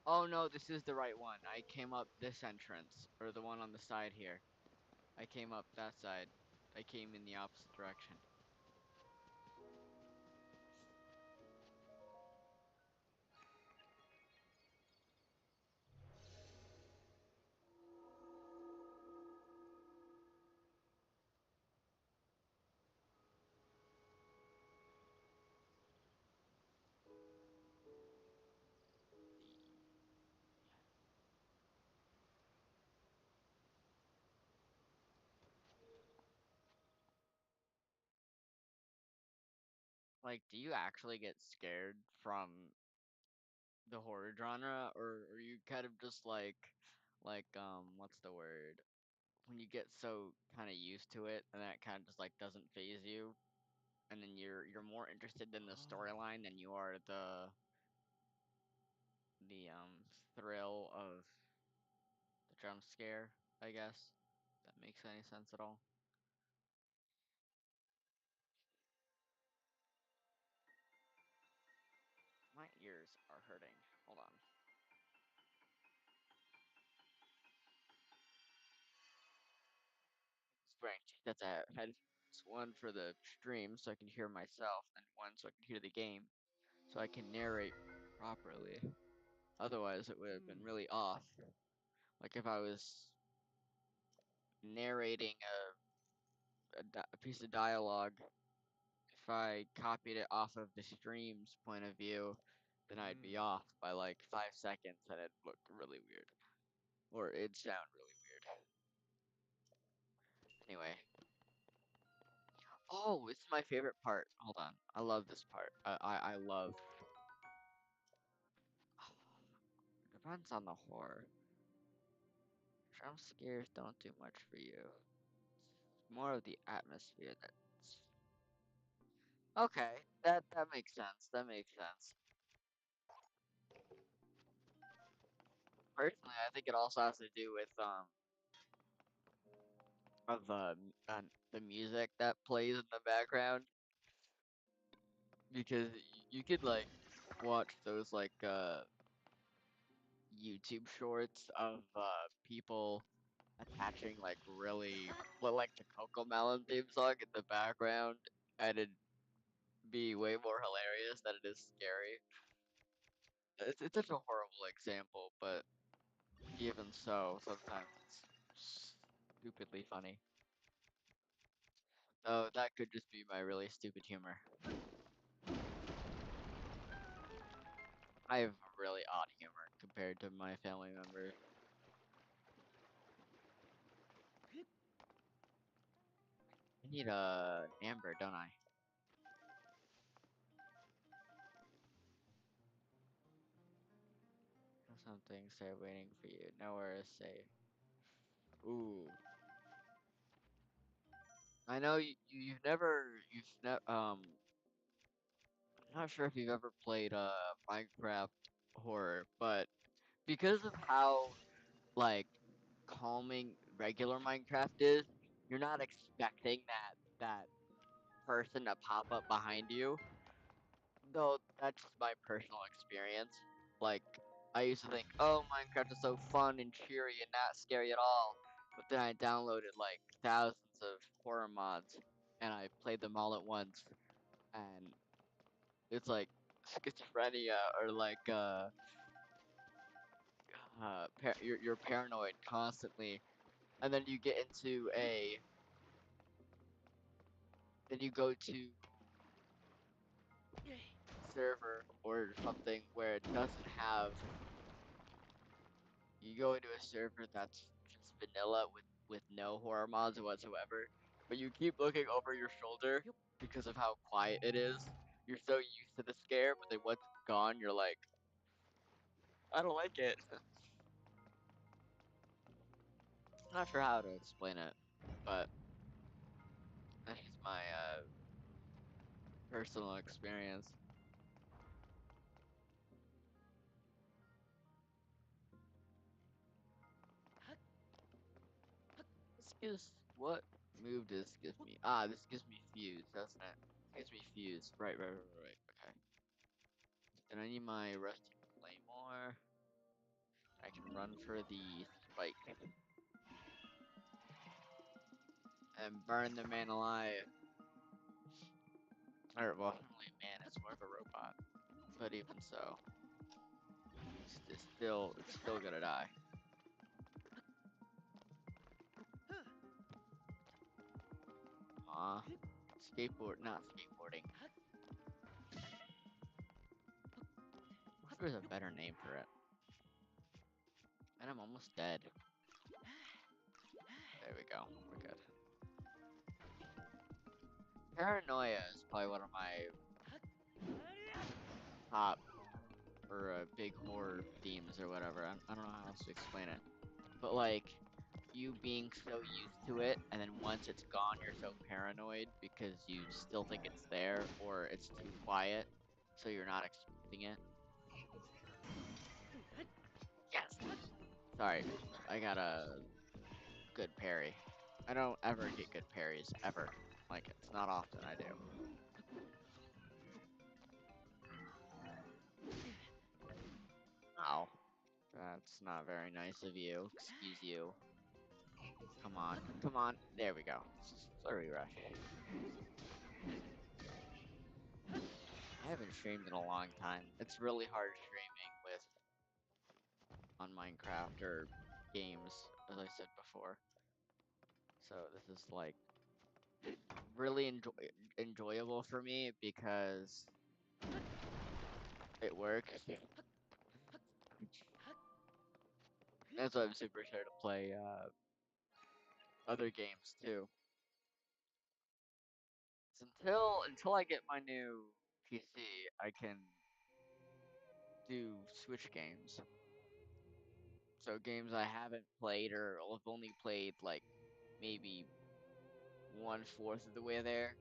Oh no, this is the right one. I came up this entrance, or the one on the side here. I came up that side. I came in the opposite direction. Like, do you actually get scared from the horror genre, or are you kind of just what's the word? When you get so kind of used to it, and that kind of just like doesn't phase you, and then you're more interested in the storyline than you are the thrill of the jump scare, I guess. If that makes any sense at all. My ears are hurting. Hold on. Spring. That's a headphones. One for the stream so I can hear myself, and one so I can hear the game, so I can narrate properly. Otherwise, it would have been really off. Like if I was narrating a piece of dialogue, if I copied it off of the stream's point of view, then I'd be off by like 5 seconds, and it'd look really weird, or it'd sound really weird. Anyway, Oh, it's my favorite part. Hold on. I love this part. I love. Depends on the horror. Jump scares don't do much for you. It's more of the atmosphere that's. Okay, that makes sense. That makes sense. Personally, I think it also has to do with the music that plays in the background because you could like watch those like YouTube shorts of people attaching like really like the Coco Melon theme song in the background, and it'd be way more hilarious than it is scary. It's such a horrible example, but even so, sometimes it's stupidly funny. So that could just be my really stupid humor. I have really odd humor compared to my family members. I need a amber, don't I? Something say waiting for you. Nowhere is safe. Ooh. I know I'm not sure if you've ever played Minecraft horror, but because of how like calming regular Minecraft is, you're not expecting that person to pop up behind you. Though that's just my personal experience. Like I used to think, oh, Minecraft is so fun and cheery and not scary at all. But then I downloaded like thousands of horror mods and I played them all at once and it's like schizophrenia or like you're paranoid constantly, and then you get into a then you go to a server or something where it doesn't have you go into a server that's just vanilla with no horror mods whatsoever, but you keep looking over your shoulder because of how quiet it is. You're so used to the scare, but then once it's gone, you're like, I don't like it. I'm not sure how to explain it, but that's just my personal experience. This gives what move does this give me? Ah, this gives me fuse, doesn't it? Gives me fuse. Right. Okay. Then I need my rusty claymore. I can run for the spike and burn the man alive. Or well, not really a man. It's more of a robot. But even so, it's still gonna die. Aw, not skateboarding. What was a better name for it? And I'm almost dead. There we go. We're good. Paranoia is probably one of my top or big horror themes or whatever. I don't know how else to explain it. But like you being so used to it, and then once it's gone, you're so paranoid because you still think it's there or it's too quiet, so you're not expecting it. Yes. Sorry, I got a good parry. I don't ever get good parries ever. Like it's not often I do. Ow. That's not very nice of you. Excuse you. Come on. Come on. There we go. Flurry rush. I haven't streamed in a long time. It's really hard streaming with on Minecraft or games, as I said before. So this is like really enjoyable for me because it works. That's why I'm super sure to play other games too. until I get my new PC, I can do Switch games. So games I haven't played or have only played like maybe 1/4 of the way there,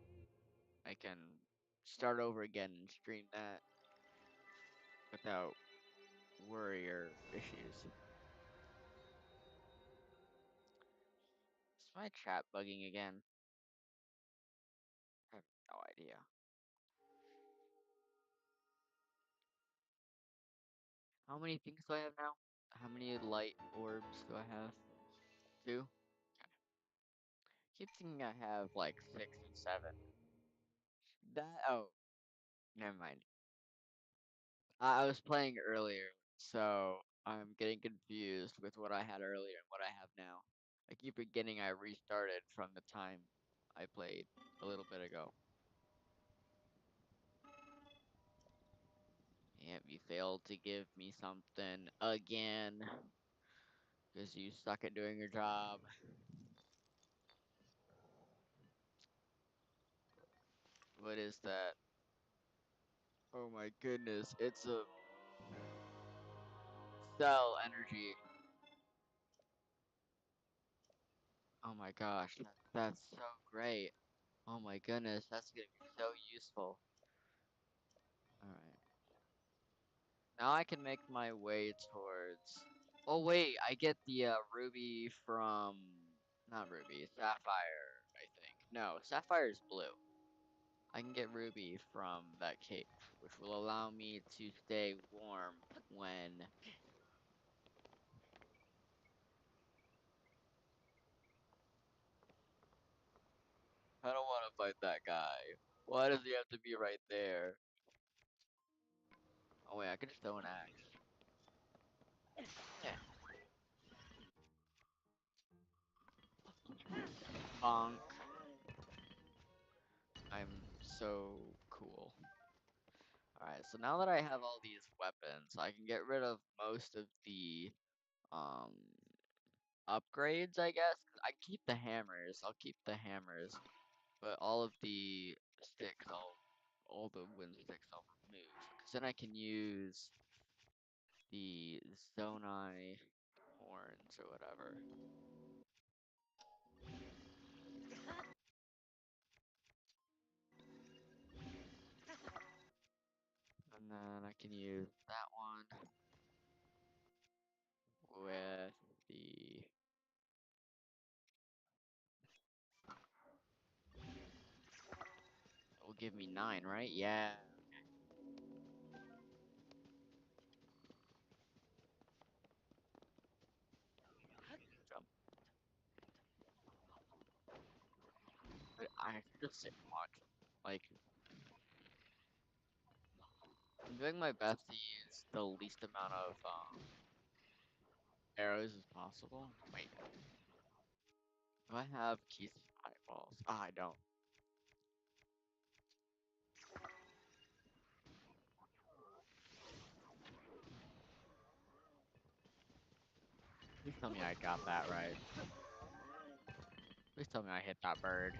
I can start over again and stream that without worry or issues. Is my chat bugging again? I have no idea. How many things do I have now? How many light orbs do I have? 2? Keep thinking I have like 6 and 7. Oh, never mind. I was playing earlier, so I'm getting confused with what I had earlier and what I have now. I keep forgetting I restarted from the time I played a little bit ago. Yep, you failed to give me something again because you suck at doing your job. What is that? Oh my goodness, it's a cell energy. Oh my gosh, that's so great. Oh my goodness, that's gonna be so useful. Alright. Now I can make my way towards. Oh wait, I get the ruby from not ruby, sapphire, I think. No, sapphire is blue. I can get ruby from that cave, which will allow me to stay warm when I don't want to fight that guy. Why does he have to be right there? Oh wait, I could just throw an axe. Yeah. Bonk. I'm so cool. Alright, so now that I have all these weapons, I can get rid of most of the um upgrades, I guess. I keep the hammers. I'll keep the hammers, but all of the sticks, all the wind sticks, I'll remove. Because then I can use the Zonai horns or whatever. And then I can use that one with the. It will give me 9, right? Yeah. Jump. But I should just sit and watch. Like, I'm doing my best to use the least amount of arrows as possible. Wait, do I have keys eyeballs? Ah, I don't. Please tell me I got that right. Please tell me I hit that bird.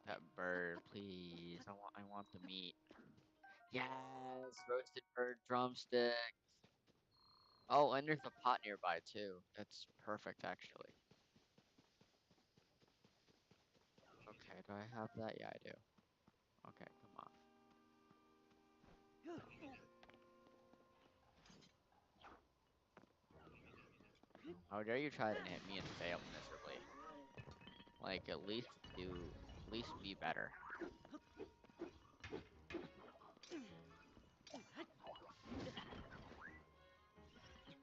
That bird, please. I want the meat. Yes, roasted bird drumstick. Oh, and there's a pot nearby too. That's perfect, actually. Okay, do I have that? Yeah, I do. Okay, come on. How dare you try to hit me and fail miserably? Like, at least be better.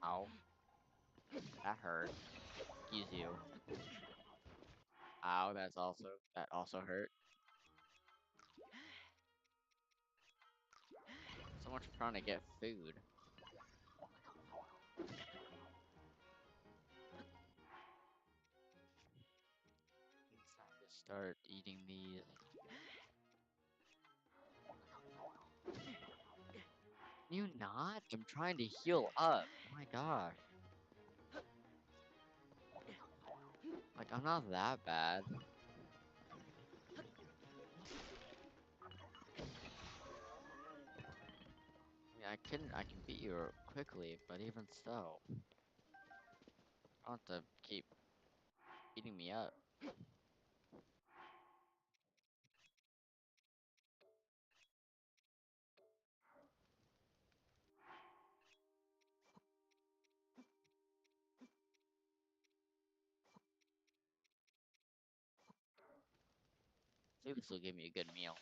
Ow, that hurt. Excuse you. Ow, that also hurt. So much trying to get food. It's time to start eating these. Can you not? I'm trying to heal up. Oh my gosh. Like, I'm not that bad. I can beat you quickly, but even so, I don't have to keep beating me up. Maybe this will give me a good meal.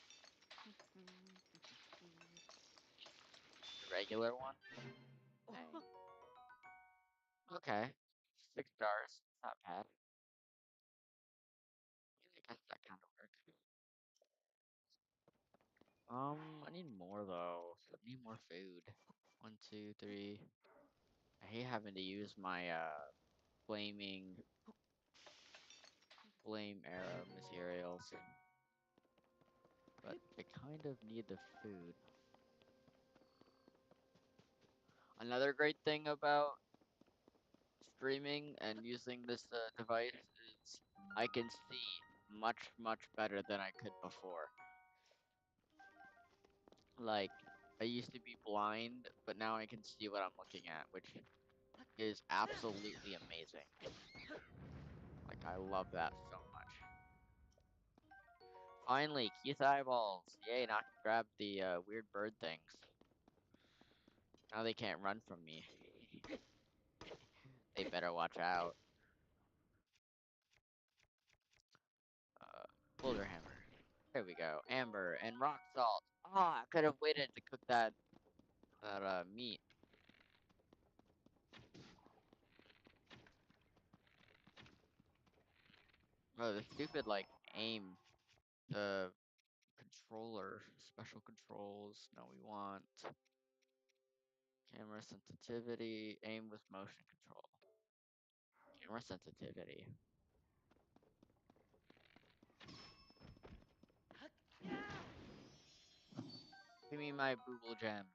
The regular one? Dang. Okay. 6 stars. Not bad. I guess that kind of works. I need more though. I need more food. 1, 2, 3. I hate having to use my flaming flame arrow materials, but I kind of need the food. Another great thing about streaming and using this device is I can see much better than I could before. Like, I used to be blind, but now I can see what I'm looking at, which is absolutely amazing. Like, I love that so much. Finally, Keith eyeballs! Yay, now I can grab the weird bird things. Now they can't run from me. They better watch out. Uh, Boulder hammer. There we go. Amber and rock salt. Oh, I could have waited to cook that meat. Oh, the stupid like aim. The controller special controls. No, we want camera sensitivity. Aim with motion control. Camera sensitivity. Give me my booble gem.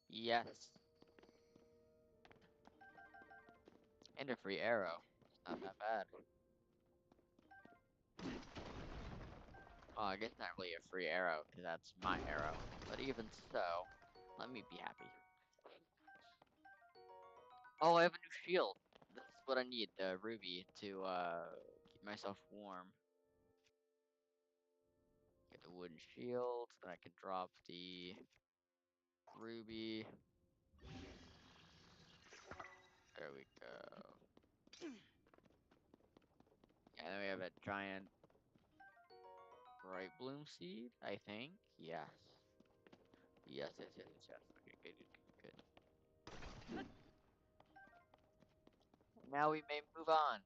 Yes, and a free arrow. It's not that bad. Well, I guess not really a free arrow, because that's my arrow. But even so, let me be happy. Oh, I have a new shield. This is what I need, the ruby, to keep myself warm. Get the wooden shield, then I can drop the ruby. There we go. And then we have a giant bright bloom seed, I think. Yes. Yes. Okay, good. Now we may move on.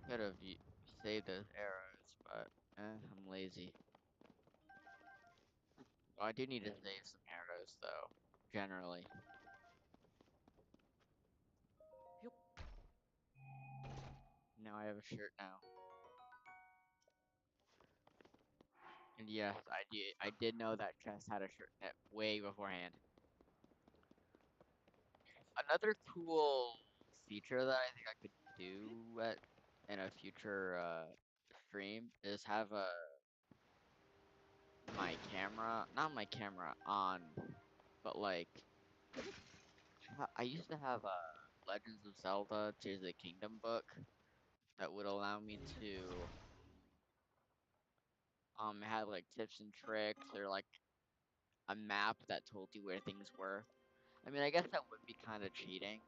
Could have saved those arrows, but I'm lazy. Oh, I do need to save some arrows though, generally. Now I have a shirt now. And yes, I did know that chest had a shirt net way beforehand. Another cool feature that I think I could do in a future stream is have not my camera on, but like I used to have a Legends of Zelda Tears of the Kingdom book that would allow me to have like tips and tricks or like a map that told you where things were. I mean, I guess that would be kind of cheating,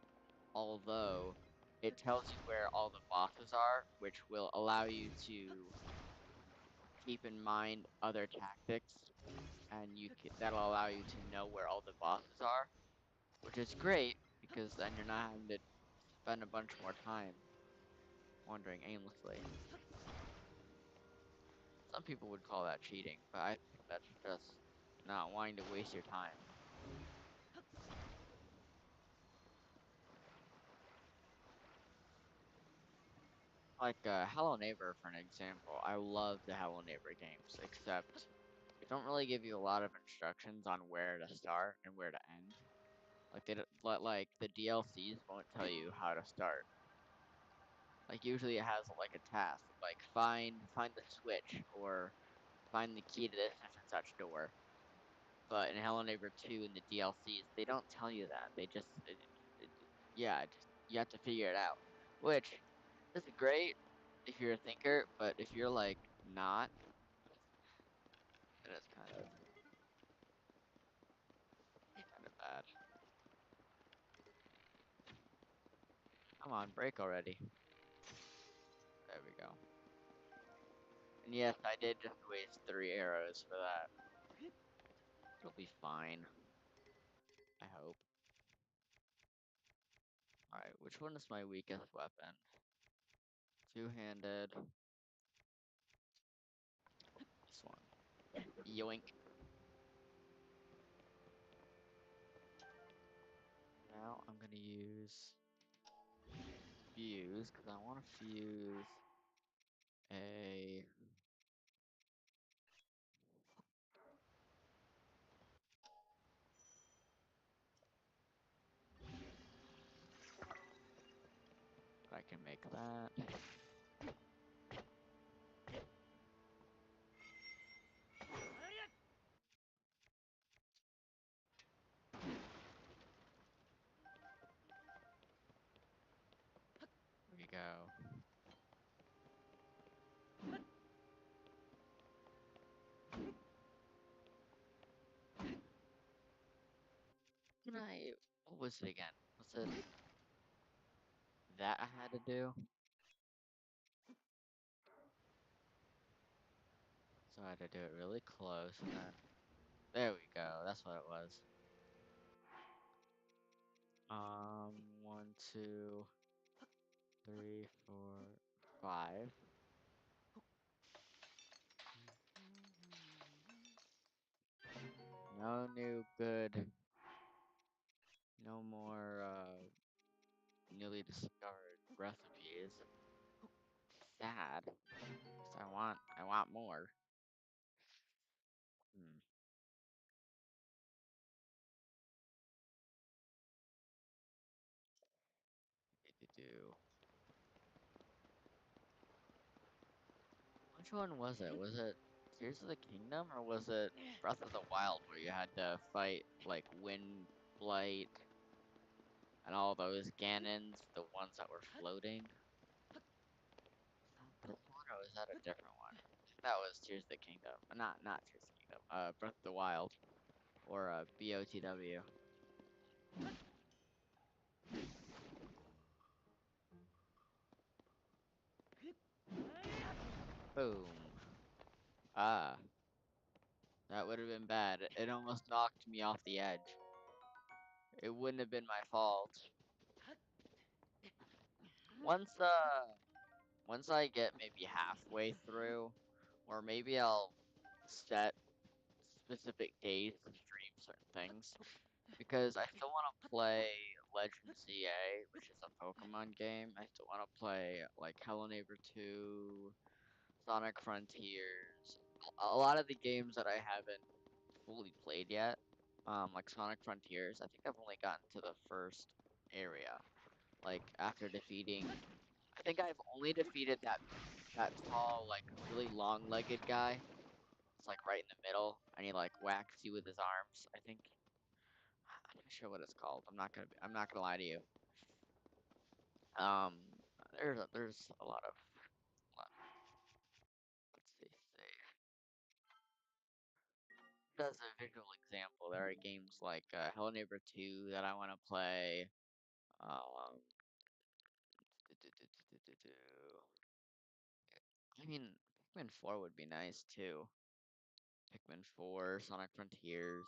although it tells you where all the bosses are, which will allow you to keep in mind other tactics, and that'll allow you to know where all the bosses are, which is great because then you're not having to spend a bunch more time wandering aimlessly. Some people would call that cheating, but I think that's just not wanting to waste your time. Like Hello Neighbor, for an example. I love the Hello Neighbor games, except they don't really give you a lot of instructions on where to start and where to end. Like like the DLCs won't tell you how to start. Like usually it has like a task, like find the switch or find the key to this such and such door. But in Hello Neighbor 2 in the DLCs, they don't tell you that. They just, yeah, just you have to figure it out. Which is great if you're a thinker, but if you're like not, then it's kind of bad. Come on, break already. There we go. And yes, I did just waste 3 arrows for that. It'll be fine. I hope. Alright, which one is my weakest weapon? Two-handed. This one. Yoink. Now I'm gonna use fuse, because I want to fuse a... I can make that. There we go. Can I... What was it again? Was it that I had to do? So I had to do it really close, and then... There we go, that's what it was. 1, 2, 3, 4, 5. No new good... No more, newly discovered recipes. Sad. 'Cause I want more. Hmm. Need to do. Which one was it? Was it Tears of the Kingdom or was it Breath of the Wild where you had to fight like Wind Blight and all those Ganons, the ones that were floating? Was that this one or was that a different one? I think that was Tears of the Kingdom. Not Tears of the Kingdom. Breath of the Wild or BOTW. Boom. Ah, that would have been bad. It almost knocked me off the edge. It wouldn't have been my fault. Once once I get maybe halfway through, or maybe I'll set specific days to stream certain things, because I still want to play Legend ZA, which is a Pokemon game. I still want to play like Hello Neighbor 2, Sonic Frontiers, a lot of the games that I haven't fully played yet, like Sonic Frontiers. I think I've only gotten to the first area, like after defeating. I think I've only defeated that tall, like really long-legged guy. It's like right in the middle, and he like whacks you with his arms. I think I'm not sure what it's called. I'm not gonna lie to you. Um, there's a lot of lot- let's see. As a visual example, there are games like Hello Neighbor 2 that I want to play. Um, I mean, Pikmin 4 would be nice too. Pikmin 4, Sonic Frontiers.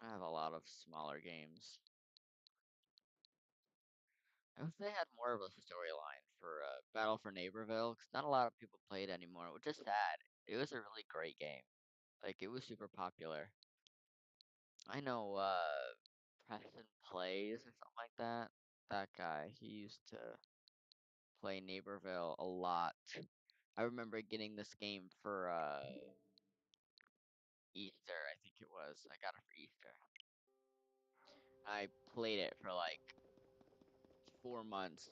I have a lot of smaller games. I wish they had more of a storyline for Battle for Neighborville, because not a lot of people play it anymore, which is sad. It was a really great game. Like, it was super popular. I know, Preston Plays or something like that. That guy, he used to play Neighborville a lot. I remember getting this game for, Easter, I think it was. I got it for Easter. I played it for like 4 months,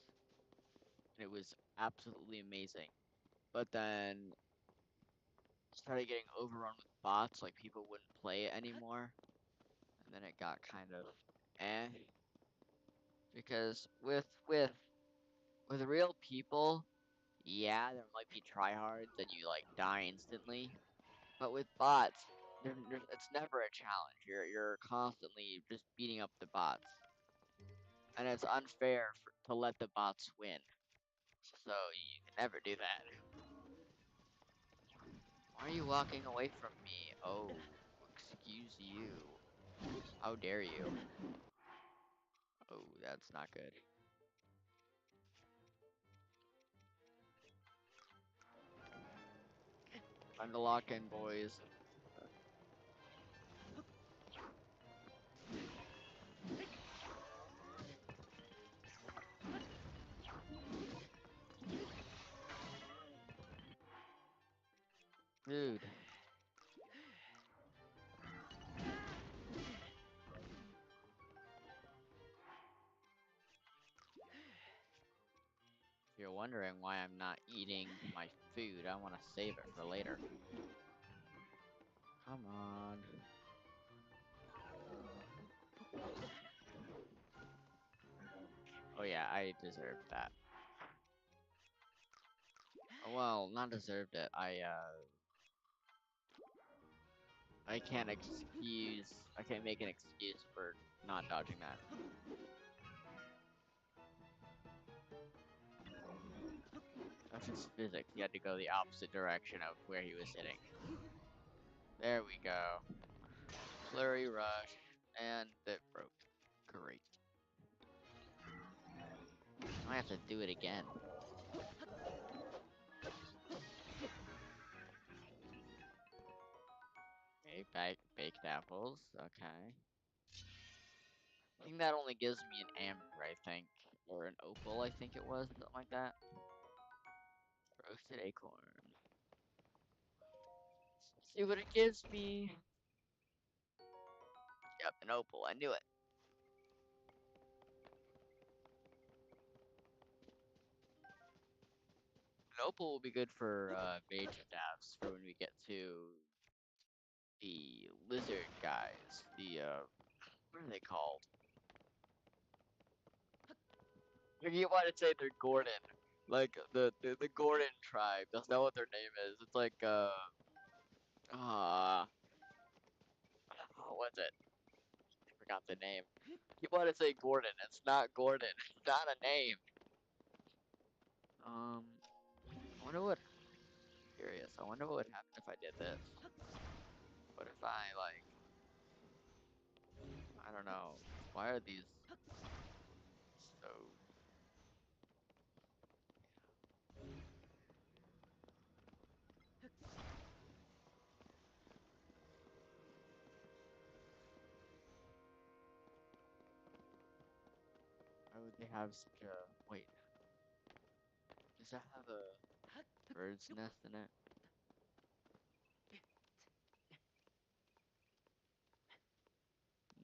and it was absolutely amazing. But then started getting overrun with bots, like people wouldn't play it anymore, and then it got kind of eh. Because with real people, yeah, there might be tryhards and you like die instantly, but with bots, it's never a challenge. You're constantly just beating up the bots, and it's unfair to let the bots win. So you can never do that. Why are you walking away from me? Oh, excuse you. How dare you? Oh, that's not good. Time to lock in, boys. Dude, if you're wondering why I'm not eating my food, I want to save it for later. Come on. Oh yeah, I deserved that. Oh, well, not deserved it. I can't make an excuse for not dodging that. That's just physics. He had to go the opposite direction of where he was hitting. There we go. Flurry rush, and it broke. Great. I have to do it again. Okay, baked apples. Okay. I think that only gives me an amber, I think. Or an opal, I think it was. Something like that. Roasted acorn. Let's see what it gives me. Yep, an opal. I knew it. An opal will be good for mage staffs for when we get to the lizard guys. What are they called? I forget why to say they're Gordon. Like the Gordon tribe. That's not what their name is. It's like ah what's it? I forgot the name. You want to say Gordon? It's not Gordon. It's not a name. Um, I wonder what. Curious. I wonder what would happen if I did this. What if I like? I don't know. Why are these so? Why would they have such a? Wait, does that have a bird's nest in it?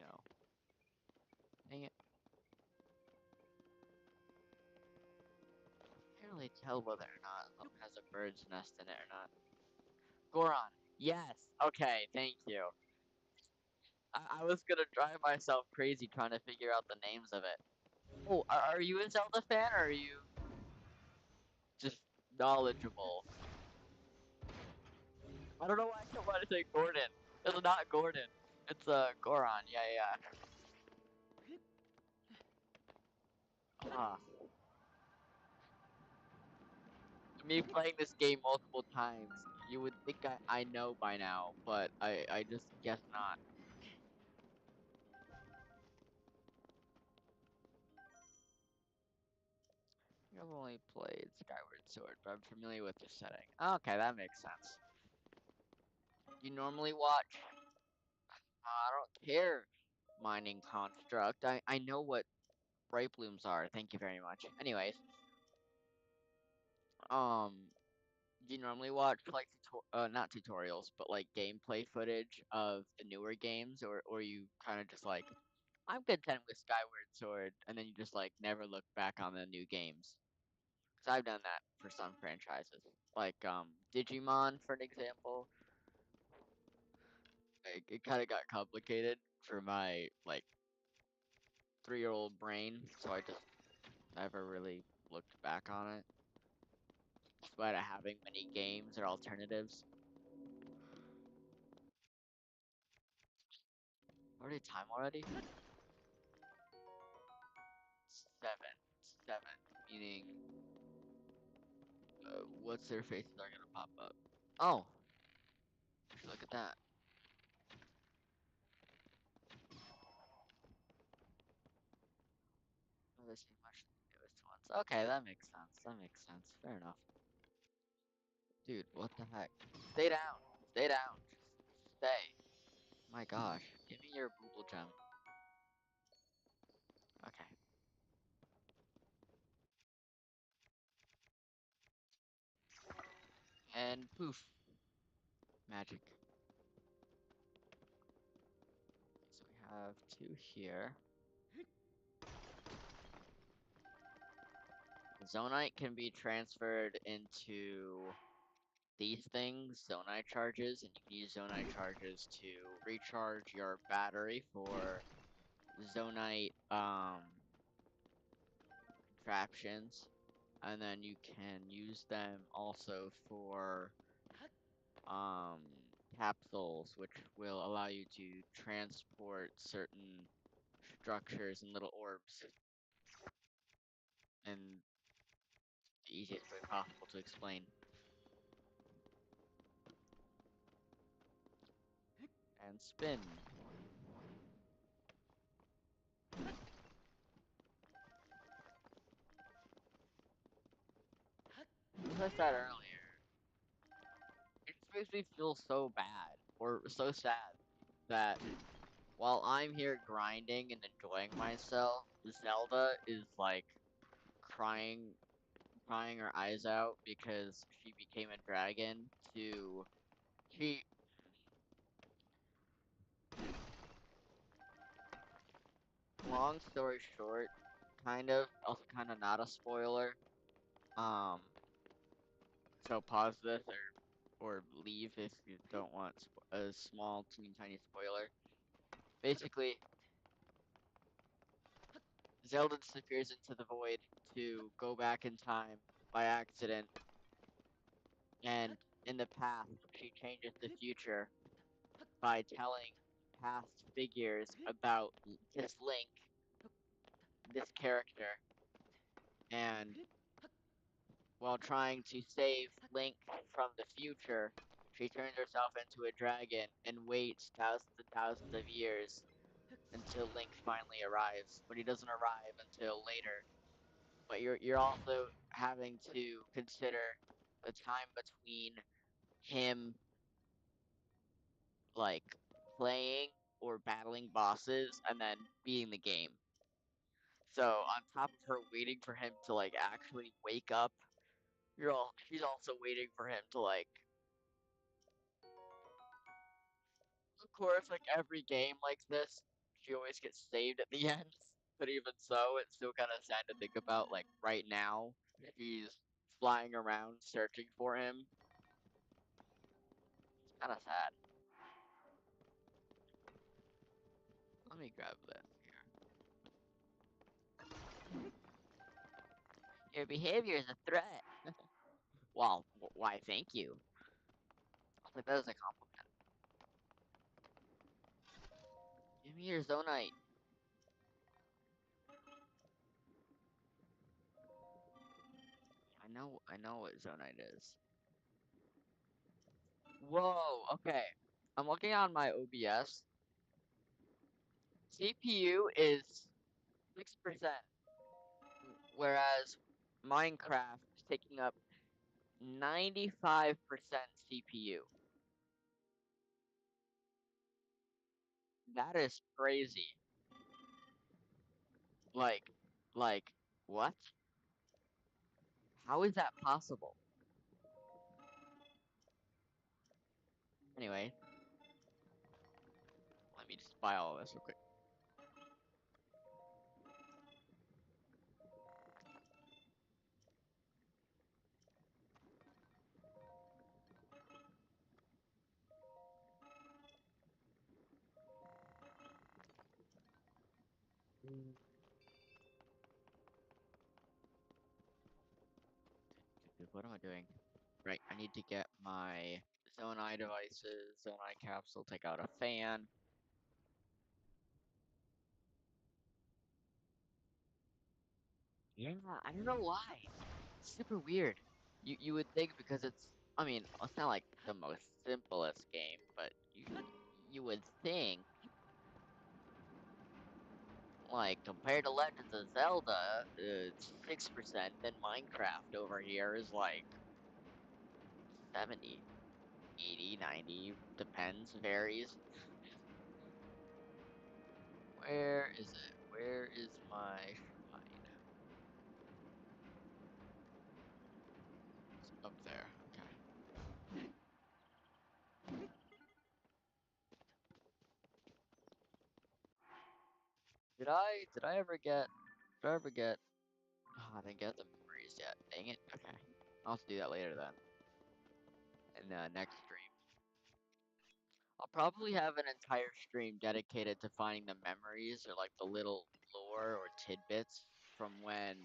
No. Dang it. Can't really tell whether or not something has a bird's nest in it or not. Goron. Yes. Okay. Thank you. I was gonna drive myself crazy trying to figure out the names of it. Oh, are you a Zelda fan or are you just knowledgeable? I don't know why I kept wanting to say Gordon. It's not Gordon. It's Goron. Yeah, yeah. Ah, me playing this game multiple times. You would think I know by now, but I just guess not. I've only played Skyward Sword, but I'm familiar with the setting. Okay, that makes sense. You normally watch? I don't care. Mining construct. I know what bright blooms are. Thank you very much. Anyways, um, do you normally watch like not tutorials, but like gameplay footage of the newer games, or you kind of just like I'm content with Skyward Sword, and then you just like never look back on the new games? So I've done that for some franchises, like Digimon, for an example. It kind of got complicated for my like 3-year-old brain, so I just never really looked back on it, despite it having many games or alternatives. Already time already? 7, meaning what's their faces are gonna pop up. Oh, look at that. Oh, this ain't much the newest ones. Okay, that makes sense. That makes sense. Fair enough. Dude, what the heck? Stay down. Stay down. Just stay. My gosh. Give me your booble gem. Okay. And poof. Magic. So we have 2 here. Zonite can be transferred into these things, Zonite charges, and you can use Zonite charges to recharge your battery for Zonite contraptions, and then you can use them also for um capsules, which will allow you to transport certain structures and little orbs in the easiest way possible to explain. And spin. As I said earlier, it just makes me feel so bad or so sad that while I'm here grinding and enjoying myself, Zelda is like crying crying her eyes out because she became a dragon to she long story short, kind of also kind of not a spoiler. Um so pause this or leave if you don't want a small teeny tiny spoiler. Basically, Zelda disappears into the void to go back in time by accident, and in the past, she changes the future by telling past figures about this Link, this character, and while trying to save Link from the future, she turns herself into a dragon and waits thousands and thousands of years until Link finally arrives, but he doesn't arrive until later. But you're also having to consider the time between him like playing or battling bosses and then beating the game. So on top of her waiting for him to like actually wake up, she's also waiting for him to like of course like every game like this, she always gets saved at the end. But even so, it's still kinda sad to think about like right now she's flying around searching for him. It's kinda sad. Let me grab this here. Your behavior is a threat. Well, why thank you. I'll take that as a compliment. Give me your Zonite. I know what Zonite is. Whoa, okay. I'm looking on my OBS. CPU is 6%, whereas Minecraft is taking up 95% CPU. That is crazy. Like, like, what? How is that possible? Anyway, let me just buy all of this real quick. What am I doing? Right, I need to get my Zonai devices, Zonai capsule, take out a fan. Yeah, I don't know why. It's super weird. You would think because I mean, it's not like the most simplest game, but you would think like compared to Legends of Zelda, it's 6%, then Minecraft over here is like 70, 80, 90, depends, varies. Where is it? Where is my shrine? It's up there. Okay. Did I ever get oh, I didn't get the memories yet. Dang it. Okay. I'll have to do that later then. In the next stream. I'll probably have an entire stream dedicated to finding the memories or like the little lore or tidbits from when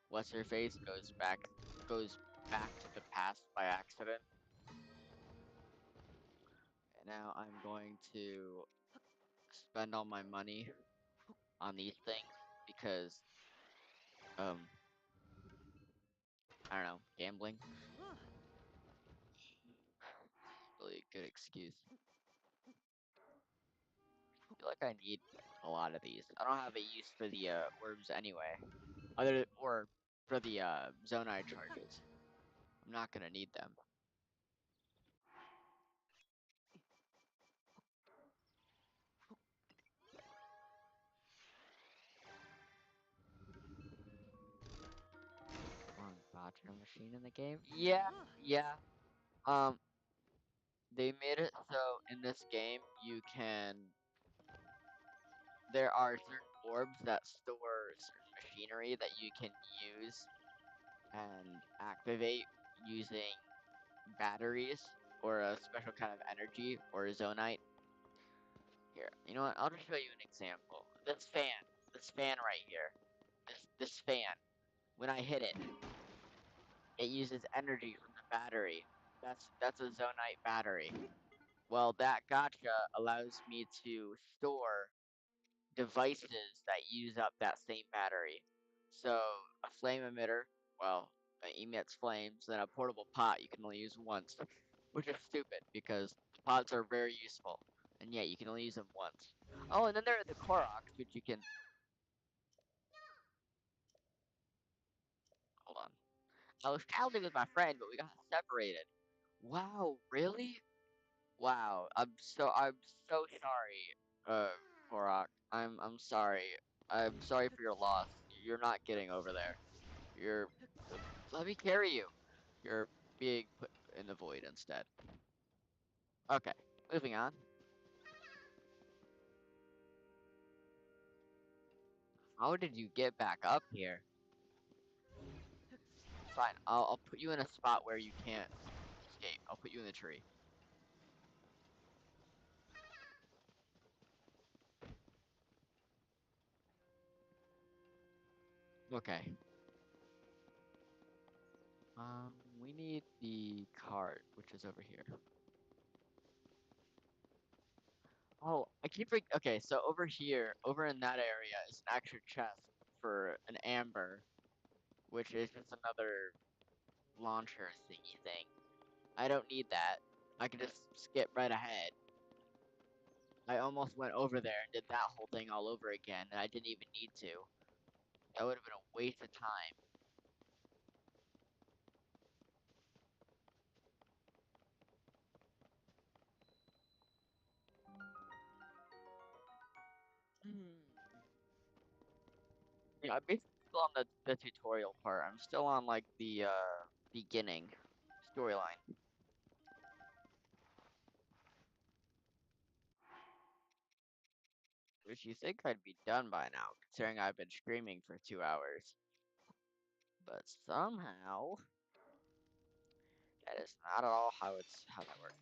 what's her face goes back to the past by accident. And now I'm going to spend all my money on these things because um I don't know, gambling. Really good excuse. I feel like I need a lot of these. I don't have a use for the orbs anyway. Or for the zonai charges. I'm not gonna need them. One gotcha machine in the game? Yeah, yeah. Um, they made it so in this game there are certain orbs that store certain machinery that you can use and activate using batteries or a special kind of energy or a zonite. Here, you know what? I'll just show you an example. This fan right here, this fan. When I hit it, it uses energy from the battery. That's a zonite battery. Well, that gotcha allows me to store devices that use up that same battery. So a flame emitter, well, it emits flames. Then a portable pot you can only use once, which is stupid because pots are very useful, and yet you can only use them once. Oh, and then there are the Koroks, which you can hold on. I was childing with my friend, but we got separated. Wow, really? Wow, I'm so sorry, Korok. I'm sorry. I'm sorry for your loss. You're not getting over there. You're let me carry you. You're being put in the void instead. Okay, moving on. How did you get back up here? Fine, I'll put you in a spot where you can't escape. I'll put you in the tree. Okay. We need the card, which is over here. Oh, I keep okay, so over here, over in that area is an extra chest for an amber, which is just another launcher thingy thing. I don't need that. I can just skip right ahead. I almost went over there and did that whole thing all over again, and I didn't even need to. That would have been a waste of time. Hmm. Yeah, I'm basically still on the tutorial part. I'm still on like the beginning storyline. Which you think I'd be done by now, considering I've been streaming for 2 hours. But somehow that is not at all how that works.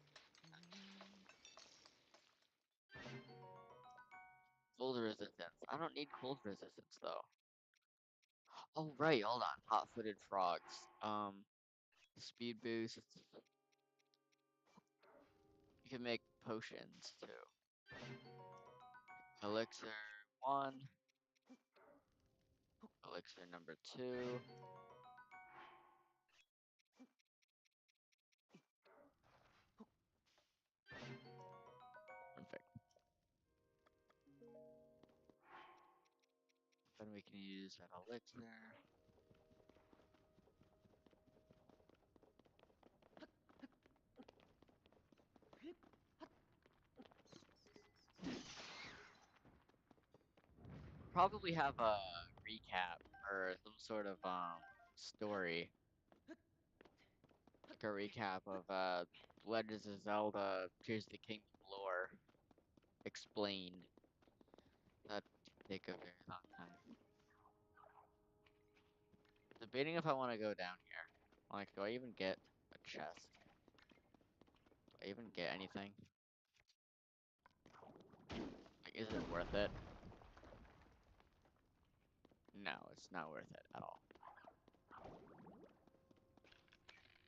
Cold resistance. I don't need cold resistance though. Oh right, hold on. Hot-footed frogs. Speed boost. You can make potions too. Elixir 1. Elixir number 2. Perfect. Then we can use that elixir. Probably have a recap or some sort of story. Like a recap of Legends of Zelda Tears of the Kingdom lore explained. That'd take a very long time. Debating if I want to go down here. Like, do I even get a chest? Do I even get anything? Like, is it worth it? No, it's not worth it at all.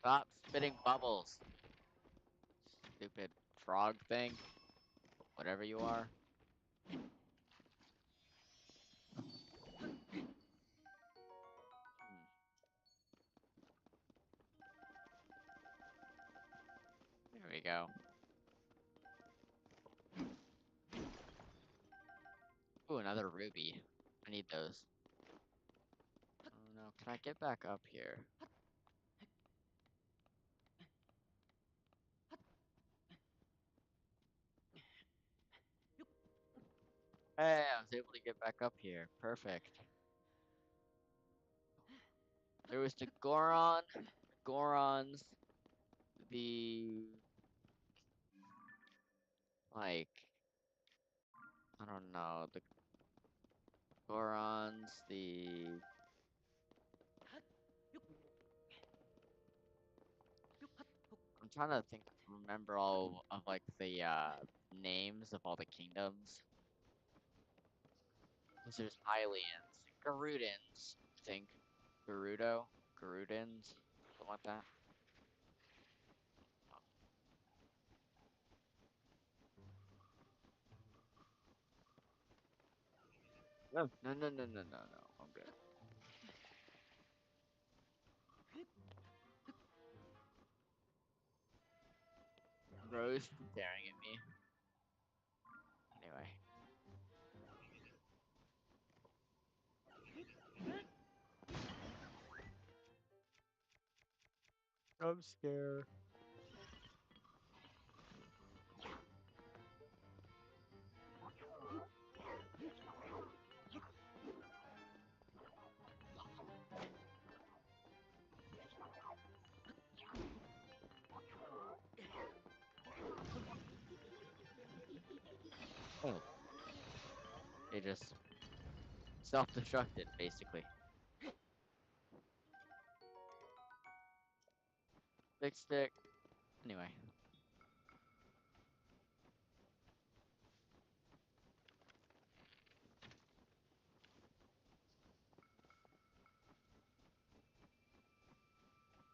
Stop spitting bubbles, stupid frog thing. Whatever you are. Hmm. There we go. Ooh, another ruby. I need those. Oh no, can I get back up here? Hey, I was able to get back up here. Perfect. There was the Goron, Gorons, the like I don't know, the Gorons, the I'm trying to remember all of like the names of all the kingdoms. Because there's Hylians, Garudins, I think. Gerudo, Garudins, something like that. No, no, no, no, no, no, no. I'm good. Rose staring at me. Anyway. I'm scared. Oh, it just self-destructed, basically. Big stick. Anyway.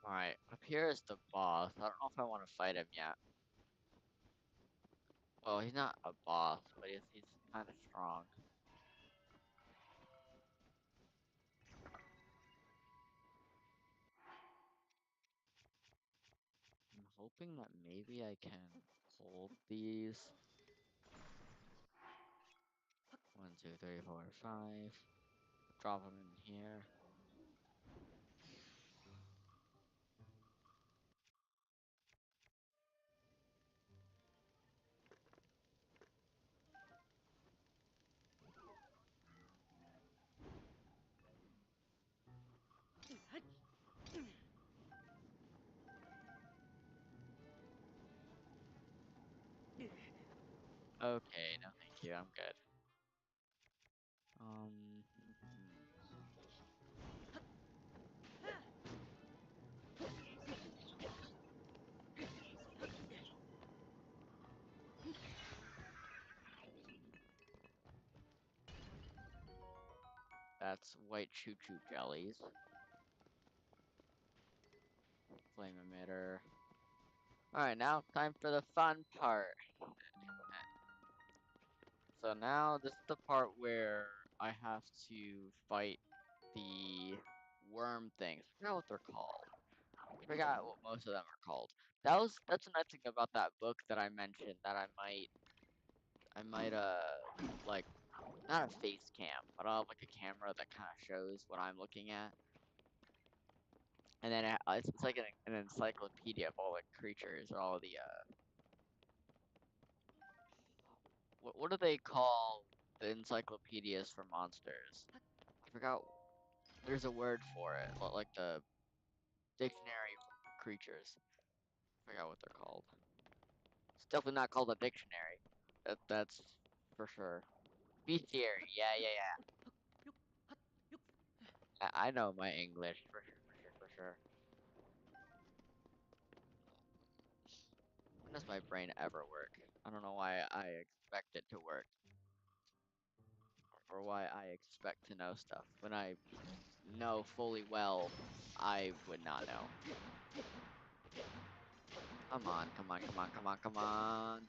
Alright, up here is the boss. I don't know if I want to fight him yet. Well, he's not a boss, but he's kind of strong. I'm hoping that maybe I can hold these. 1, 2, 3, 4, 5. Drop them in here. Okay, no thank you, I'm good. Um, That's white choo-choo jellies. Flame emitter. Alright, now time for the fun part. So now this is the part where I have to fight the worm things. I forgot what they're called. I forgot what most of them are called. That's another thing about that book that I mentioned that I might like not a face cam, but I'll have like a camera that kind of shows what I'm looking at. And then it's like an encyclopedia of all the creatures or all the what do they call the encyclopedias for monsters? I forgot. There's a word for it, like the dictionary for creatures. I forgot what they're called. It's definitely not called a dictionary. That's for sure. Bestiary. Yeah, yeah, yeah. I know my English for sure, for sure, for sure. When does my brain ever work? I don't know why I expect it to work, or why I expect to know stuff when I know fully well I would not know. Come on, come on, come on, come on, come on.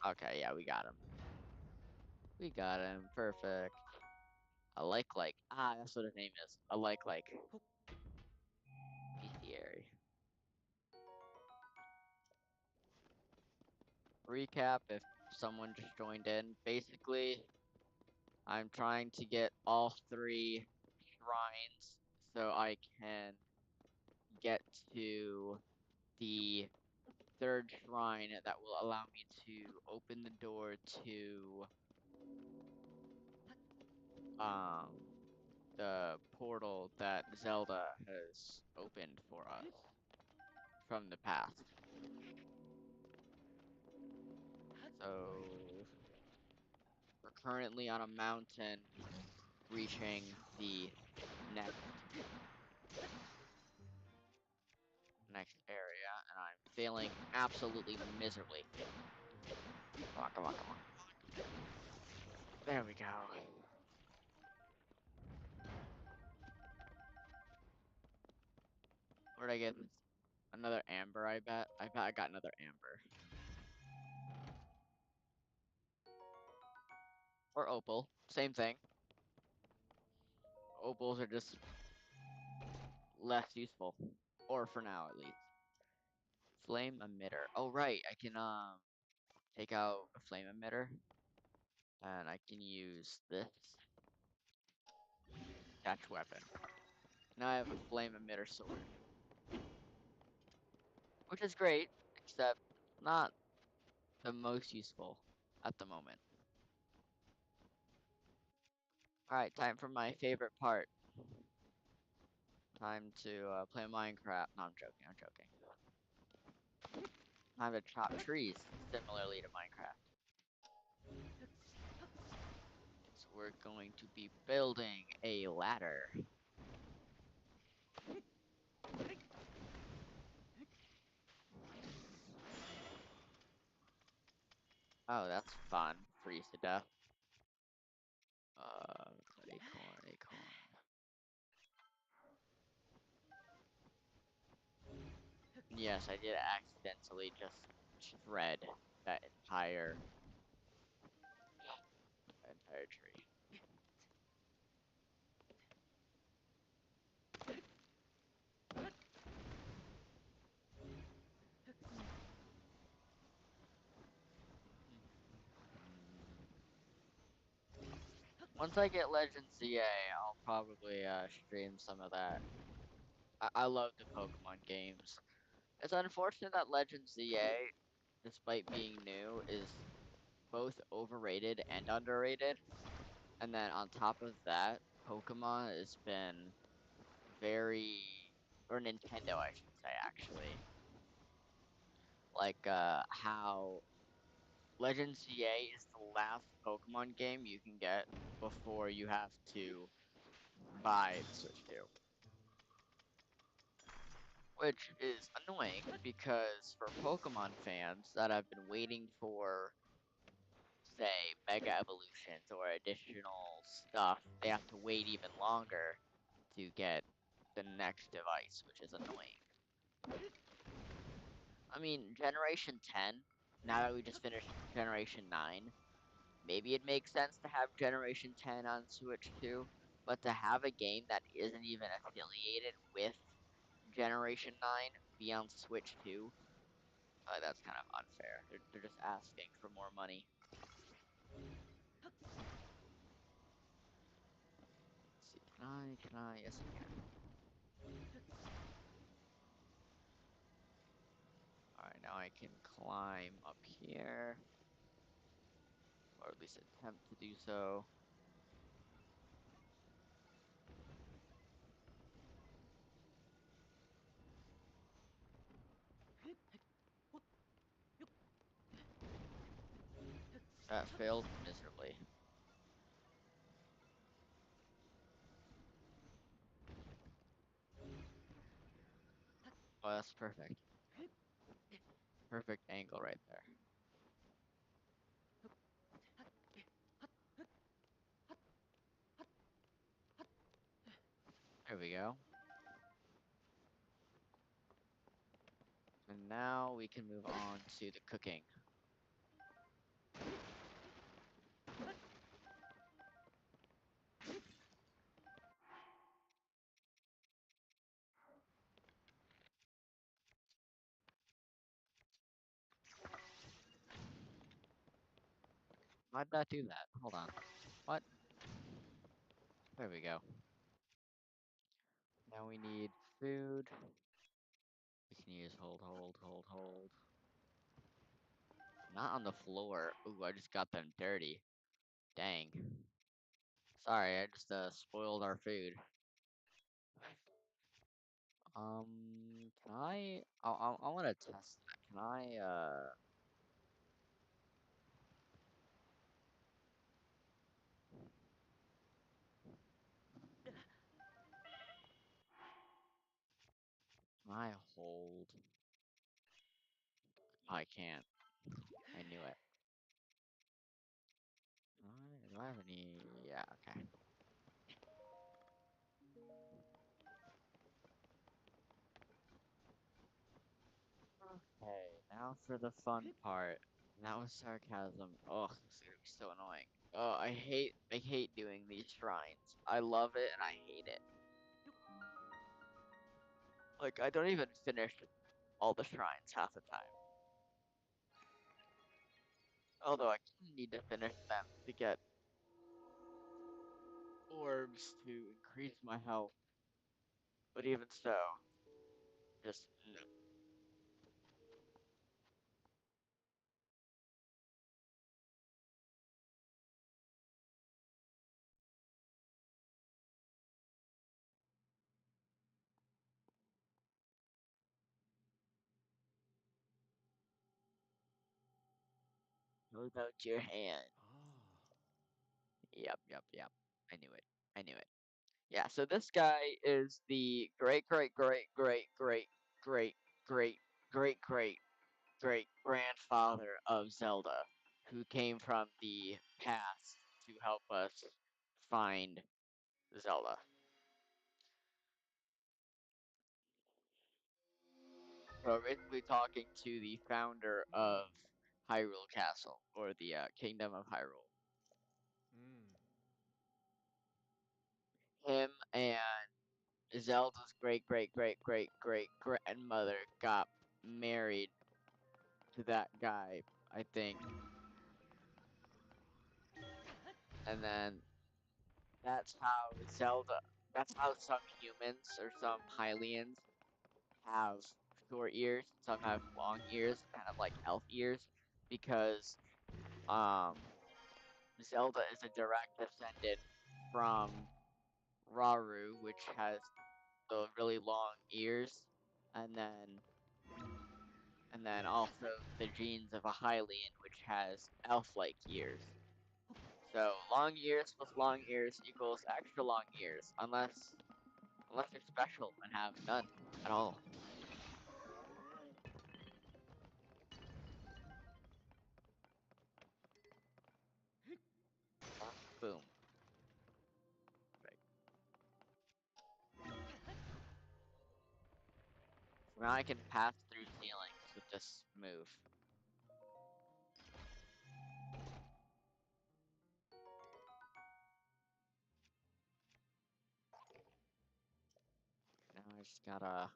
Okay, yeah, we got him. We got him. Perfect. I like. Ah, that's what his name is. I like. Bestiary. Recap if someone just joined in. Basically, I'm trying to get all 3 shrines so I can get to the 3rd shrine that will allow me to open the door to um the portal that Zelda has opened for us from the past. So we're currently on a mountain reaching the next area, and I'm failing absolutely miserably. Come on, come on, come on. There we go. Where'd I get this? Another amber, I bet. I bet I got another amber. Or opal. Same thing. Opals are just less useful. Or for now, at least. Flame emitter. Oh, right. I can, take out a flame emitter. And I can use this attach weapon. Now I have a flame emitter sword. Which is great, except not the most useful at the moment. Alright, time for my favorite part. Time to play Minecraft. No, I'm joking, I'm joking. Time to chop trees, similarly to Minecraft. So we're going to be building a ladder. Oh, that's fun. Freeze to death. Acorn, acorn. Yes, I did accidentally just shred that entire tree. Once I get Legend ZA, I'll probably stream some of that. I love the Pokemon games. It's unfortunate that Legend ZA, despite being new, is both overrated and underrated. And then on top of that, Pokemon has been very, or Nintendo, I should say, actually. Like, how Legend CA is the last Pokemon game you can get before you have to buy the Switch 2. which is annoying because for Pokemon fans that have been waiting for, say, Mega Evolutions or additional stuff, they have to wait even longer to get the next device, which is annoying. I mean, Generation 10, now that we just finished Generation 9, maybe it makes sense to have Generation 10 on Switch too, but to have a game that isn't even affiliated with Generation 9 be on Switch too, that's kind of unfair. They're just asking for more money. Let's see, can I? Yes, I can. Alright, now I can climb up here, or at least attempt to do so. That failed miserably. Oh, that's perfect. Perfect angle right there. There we go. And now we can move on to the cooking. Why'd that do that? Hold on. What? There we go. Now we need food. We can use hold. Not on the floor. Ooh, I just got them dirty. Dang. Sorry, I just spoiled our food. Can I want to test that. Can I hold? I can't. I knew it. Do I have any? Yeah, okay. Okay, now for the fun part. That was sarcasm. Ugh, this is gonna be so annoying. Oh, I hate doing these shrines. I love it and I hate it. Like, I don't even finish all the shrines half the time. Although I kinda need to finish them to get orbs to increase my health. But even so, just no. Hold out your hand. Ah. Yep. I knew it. I knew it. Yeah, so this guy is the great great great great grandfather of Zelda, who came from the past to help us find Zelda. So we're basically talking to the founder of Hyrule Castle, or the Kingdom of Hyrule. Mm. Him and Zelda's great grandmother got married to that guy, I think. And then that's how that's how some humans or some Hylians have short ears, some have long ears, kind of like elf ears, because um Zelda is a direct descendant from Rauru, which has the really long ears, and then also the genes of a Hylian, which has elf-like ears. So long ears plus long ears equals extra long ears, unless you're special and have none at all. Boom. Right. So now I can pass through ceilings with this move. Now I just gotta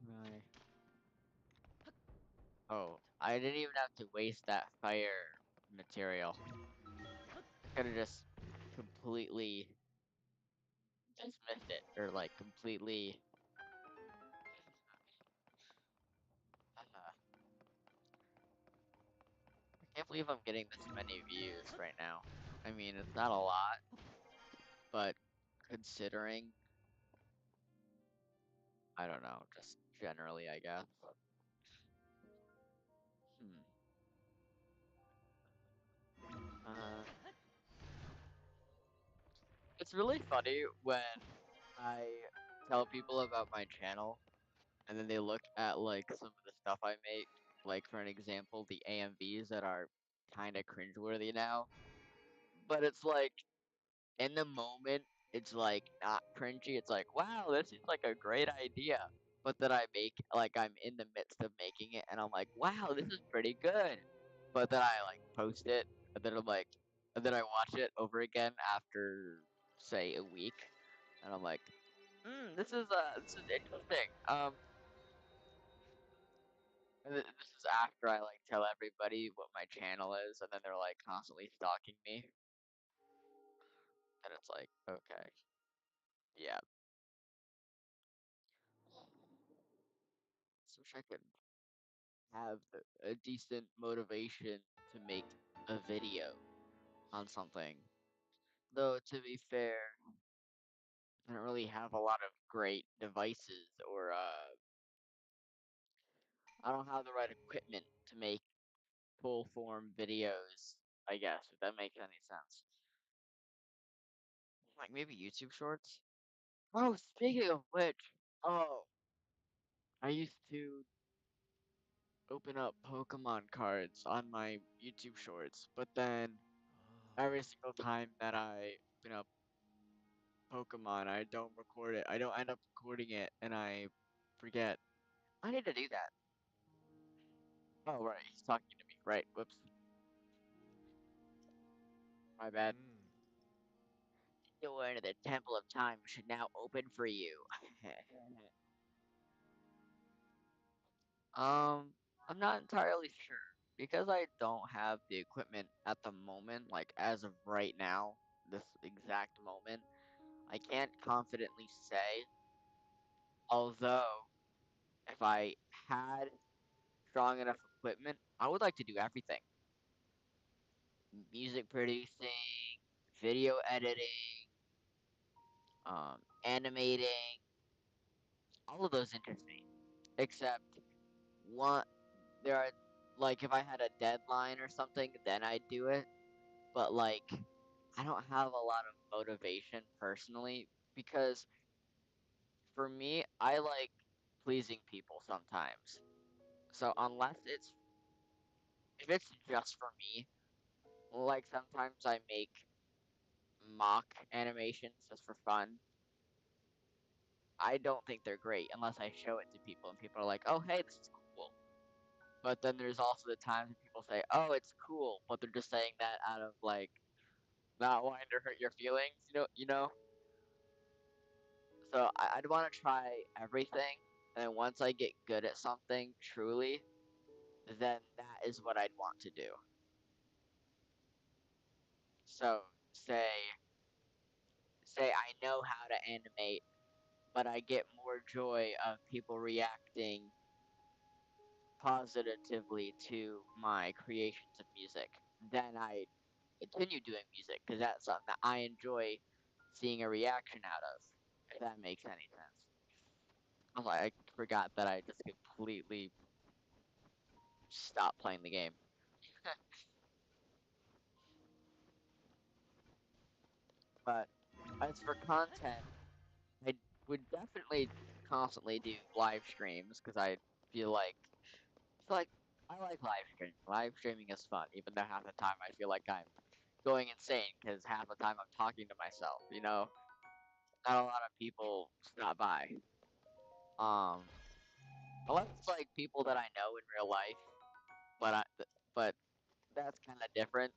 right. Oh, I didn't even have to waste that fire material. I could have just completely dismissed it, or like completely. I can't believe I'm getting this many views right now. I mean, it's not a lot, but considering, I don't know, just generally, I guess. Hmm. Uh, it's really funny when I tell people about my channel and then they look at like some of the stuff I make, like for an example, the AMVs that are kind of cringeworthy now. But it's like in the moment, it's like not cringy. It's like, wow, this seems like a great idea. But then I make like I'm in the midst of making it, and I'm like, wow, this is pretty good. But then I like post it, and then I'm like, and then I watch it over again after say a week, and I'm like, this is interesting. And this is after I like tell everybody what my channel is, and then they're like constantly stalking me, and it's like, okay, yeah. So wish I could have a decent motivation to make a video on something. Though to be fair, I don't really have a lot of great devices, or I don't have the right equipment to make full form videos. I guess if that makes any sense. Like maybe YouTube Shorts. Oh, speaking of which, oh, I used to open up Pokemon cards on my YouTube Shorts, but then every single time that I open up Pokemon, I don't record it. I don't end up recording it, and I forget. I need to do that. Oh, right, he's talking to me. Right, whoops, my bad. Mm. The door into the Temple of Time should now open for you. um, I'm not entirely sure because I don't have the equipment at the moment. Like as of right now, this exact moment, I can't confidently say. Although, if I had strong enough equipment, I would like to do everything: music producing, video editing, animating. All of those interest me. Except one, there are like if I had a deadline or something, then I'd do it. But like, I don't have a lot of motivation personally because for me, I like pleasing people sometimes. So unless it's if it's just for me, like sometimes I make mock animations just for fun. I don't think they're great unless I show it to people and people are like, "Oh, hey, this is cool." But then there's also the times when people say, "Oh, it's cool," but they're just saying that out of like not wanting to hurt your feelings, you know. So I'd want to try everything, and then once I get good at something truly, then that is what I'd want to do. So say say I know how to animate, but I get more joy of people reacting positively to my creations of music, then I continue doing music because that's something that I enjoy seeing a reaction out of. If that makes any sense. I'm like, I forgot that I just completely stopped playing the game. But as for content, I would definitely constantly do live streams because I feel like I like live streaming. Live streaming is fun, even though half the time I feel like I'm going insane because half the time I'm talking to myself. Not a lot of people stop by. Um, unless it's like people that I know in real life, but that's kind of different.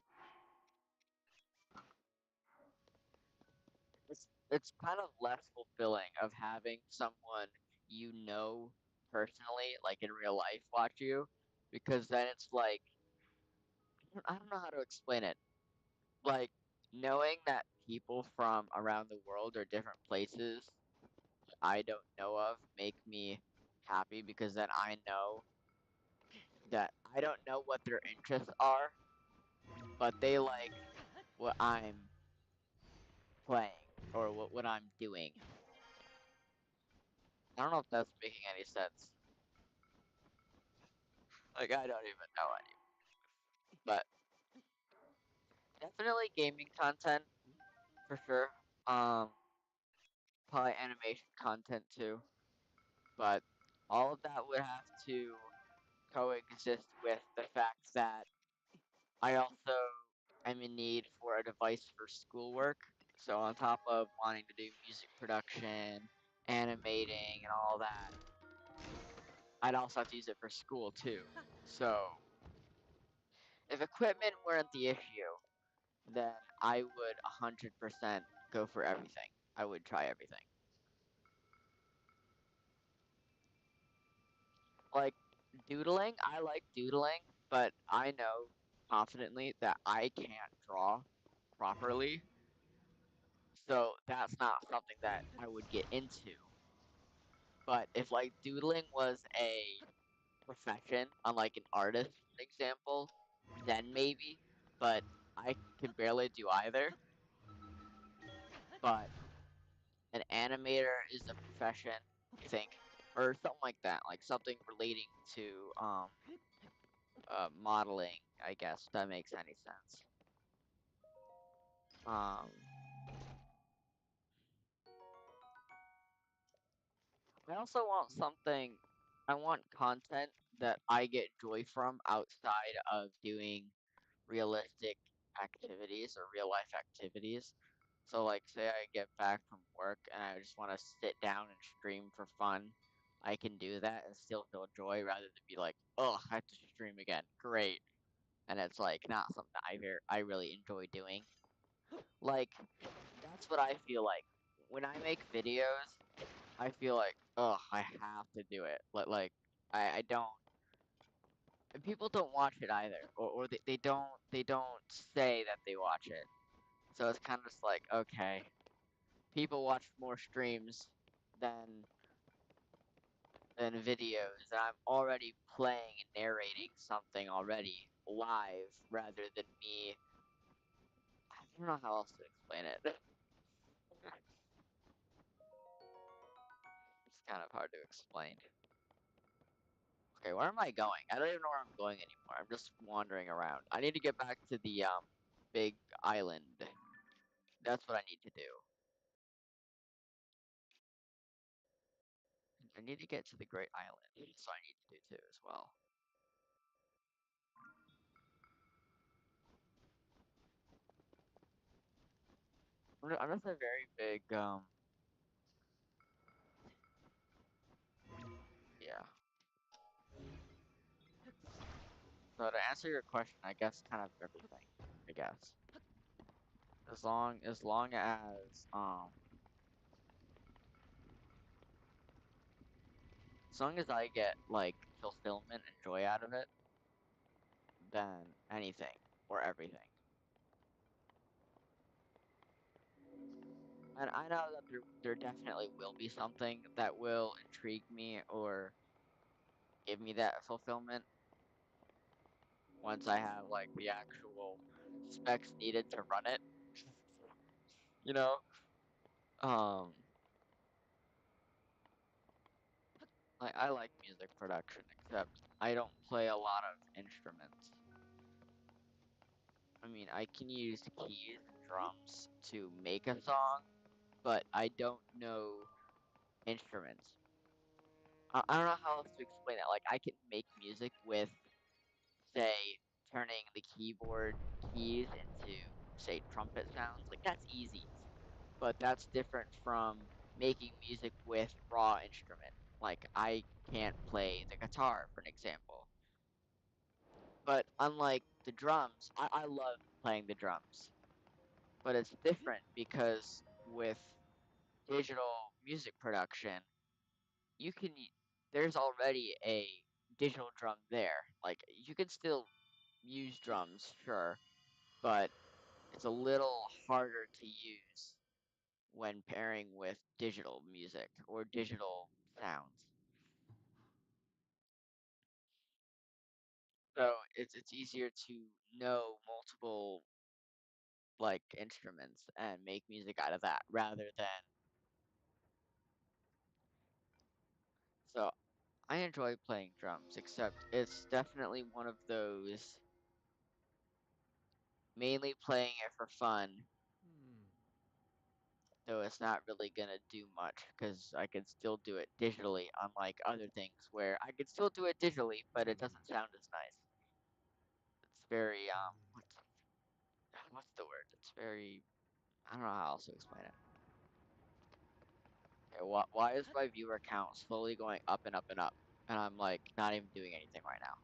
It's kind of less fulfilling of having someone you know personally, like in real life, watch you, because then it's like I don't know how to explain it. Like knowing that people from around the world or different places I don't know of make me happy because then I know that I don't know what their interests are, but they like what I'm playing or what I'm doing. I don't know if that's making any sense. Like I don't even know any, but definitely gaming content for sure. Um, Probably animation content too, but all of that would have to coexist with the fact that I also am in need for a device for schoolwork. So on top of wanting to do music production, animating, and all that, I'd also have to use it for school too. So if equipment weren't the issue, then I would 100% go for everything. I would try everything. Like doodling, I like doodling, but I know confidently that I can't draw properly. So that's not something that I would get into. But if like doodling was a profession, unlike an artist, for example, then maybe. But I can barely do either. But an animator is a profession, I think, or something like that, like something relating to modeling, I guess, if that makes any sense. Um, I also want something. I want content that I get joy from outside of doing realistic activities or real life activities. So, like, say I get back from work and I just want to sit down and stream for fun. I can do that and still feel joy rather than be like, oh, I have to stream again. Great. And it's like not something I really enjoy doing. Like, that's what I feel like. When I make videos, I feel like, oh, I have to do it. I don't, and people don't watch it either, or they don't say that they watch it. So it's kind of just like, okay, people watch more streams than than videos, and I'm already playing and narrating something already live rather than me. I don't know how else to explain it. It's kind of hard to explain. Okay, where am I going? I don't even know where I'm going anymore. I'm just wandering around. I need to get back to the big island. That's what I need to do. I need to get to the Great Island, so I need to do too as well. I'm just a very big yeah. So to answer your question, I guess kind of everything. I guess as long as I get like fulfillment and joy out of it, then anything or everything. And I know that there definitely will be something that will intrigue me or give me that fulfillment once I have like the actual specs needed to run it. You know, um, I like music production, except I don't play a lot of instruments. I mean, I can use keys and drums to make a song, but I don't know instruments. I don't know how else to explain it. Like I can make music with, say, turning the keyboard keys into, say, trumpet sounds. Like that's easy. But that's different from making music with raw instrument. Like I can't play the guitar, for an example. But unlike the drums, I love playing the drums. But it's different because with digital music production, you can there's already a digital drum there. Like you can still use drums, sure, but it's a little harder to use when pairing with digital music or digital sounds. So it's easier to know multiple like instruments and make music out of that rather than so I enjoy playing drums, except it's definitely one of those mainly playing it for fun, though it's not really gonna do much because I can still do it digitally, unlike other things where I can still do it digitally, but it doesn't sound as nice. It's very what's the word? It's very I don't know how else to explain it. Okay, why is my viewer count slowly going up and up and up, and I'm like not even doing anything right now?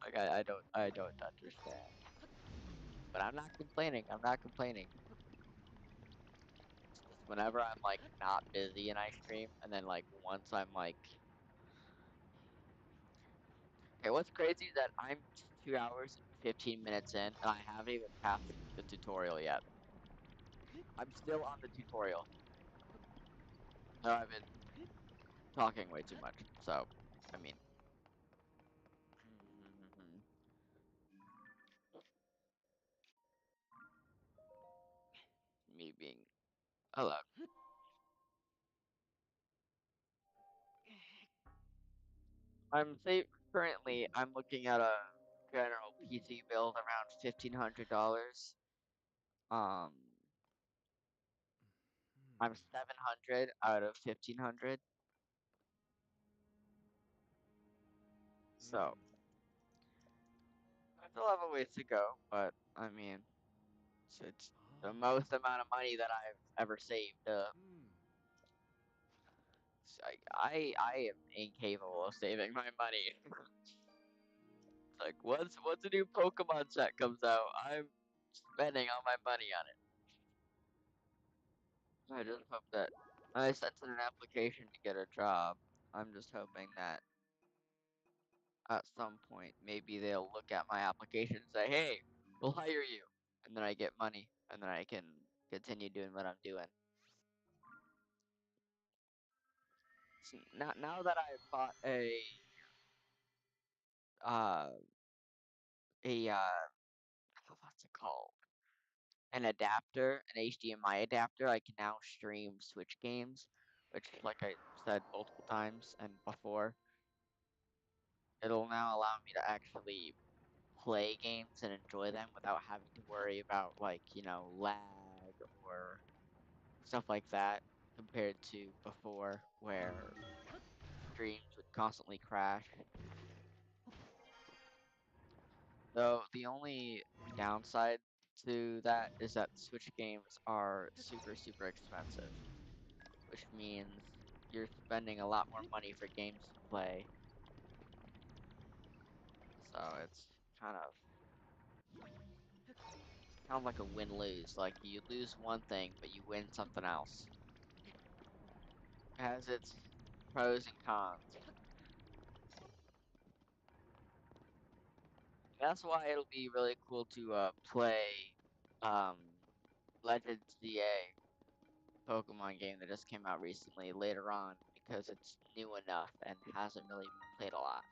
Like I don't understand. But I'm not complaining. I'm not complaining. It's just whenever I'm like not busy and I stream, and then like once I'm like, okay, what's crazy is that I'm 2 hours and 15 minutes in, and I haven't even passed the tutorial yet. I'm still on the tutorial. So I've been talking way too much. So, I mean, me being allowed. I'm say currently I'm looking at a general PC build around $1,500. Um, I'm 700 out of 1,500. So I still have a ways to go, but I mean, it's the most amount of money that I've ever saved. I am incapable of saving my money. It's like once a new Pokemon set comes out, I'm spending all my money on it. I just hope that I sent in an application to get a job. I'm just hoping that at some point maybe they'll look at my application and say, "Hey, we'll hire you," and then I get money, and then I can continue doing what I'm doing. See, now that I bought uh what's it called? An adapter, an HDMI adapter, I can now stream Switch games, which, like I said multiple times and before, it'll now allow me to actually play games and enjoy them without having to worry about like, lag or stuff like that compared to before where streams would constantly crash. Though the only downside to that is that Switch games are super, super expensive, which means you're spending a lot more money for games to play. So it's kind of kind of like a win-lose. Like you lose one thing, but you win something else. It has its pros and cons. That's why it'll be really cool to play um, Legends ZA Pokemon game that just came out recently later on because it's new enough and hasn't really been played a lot.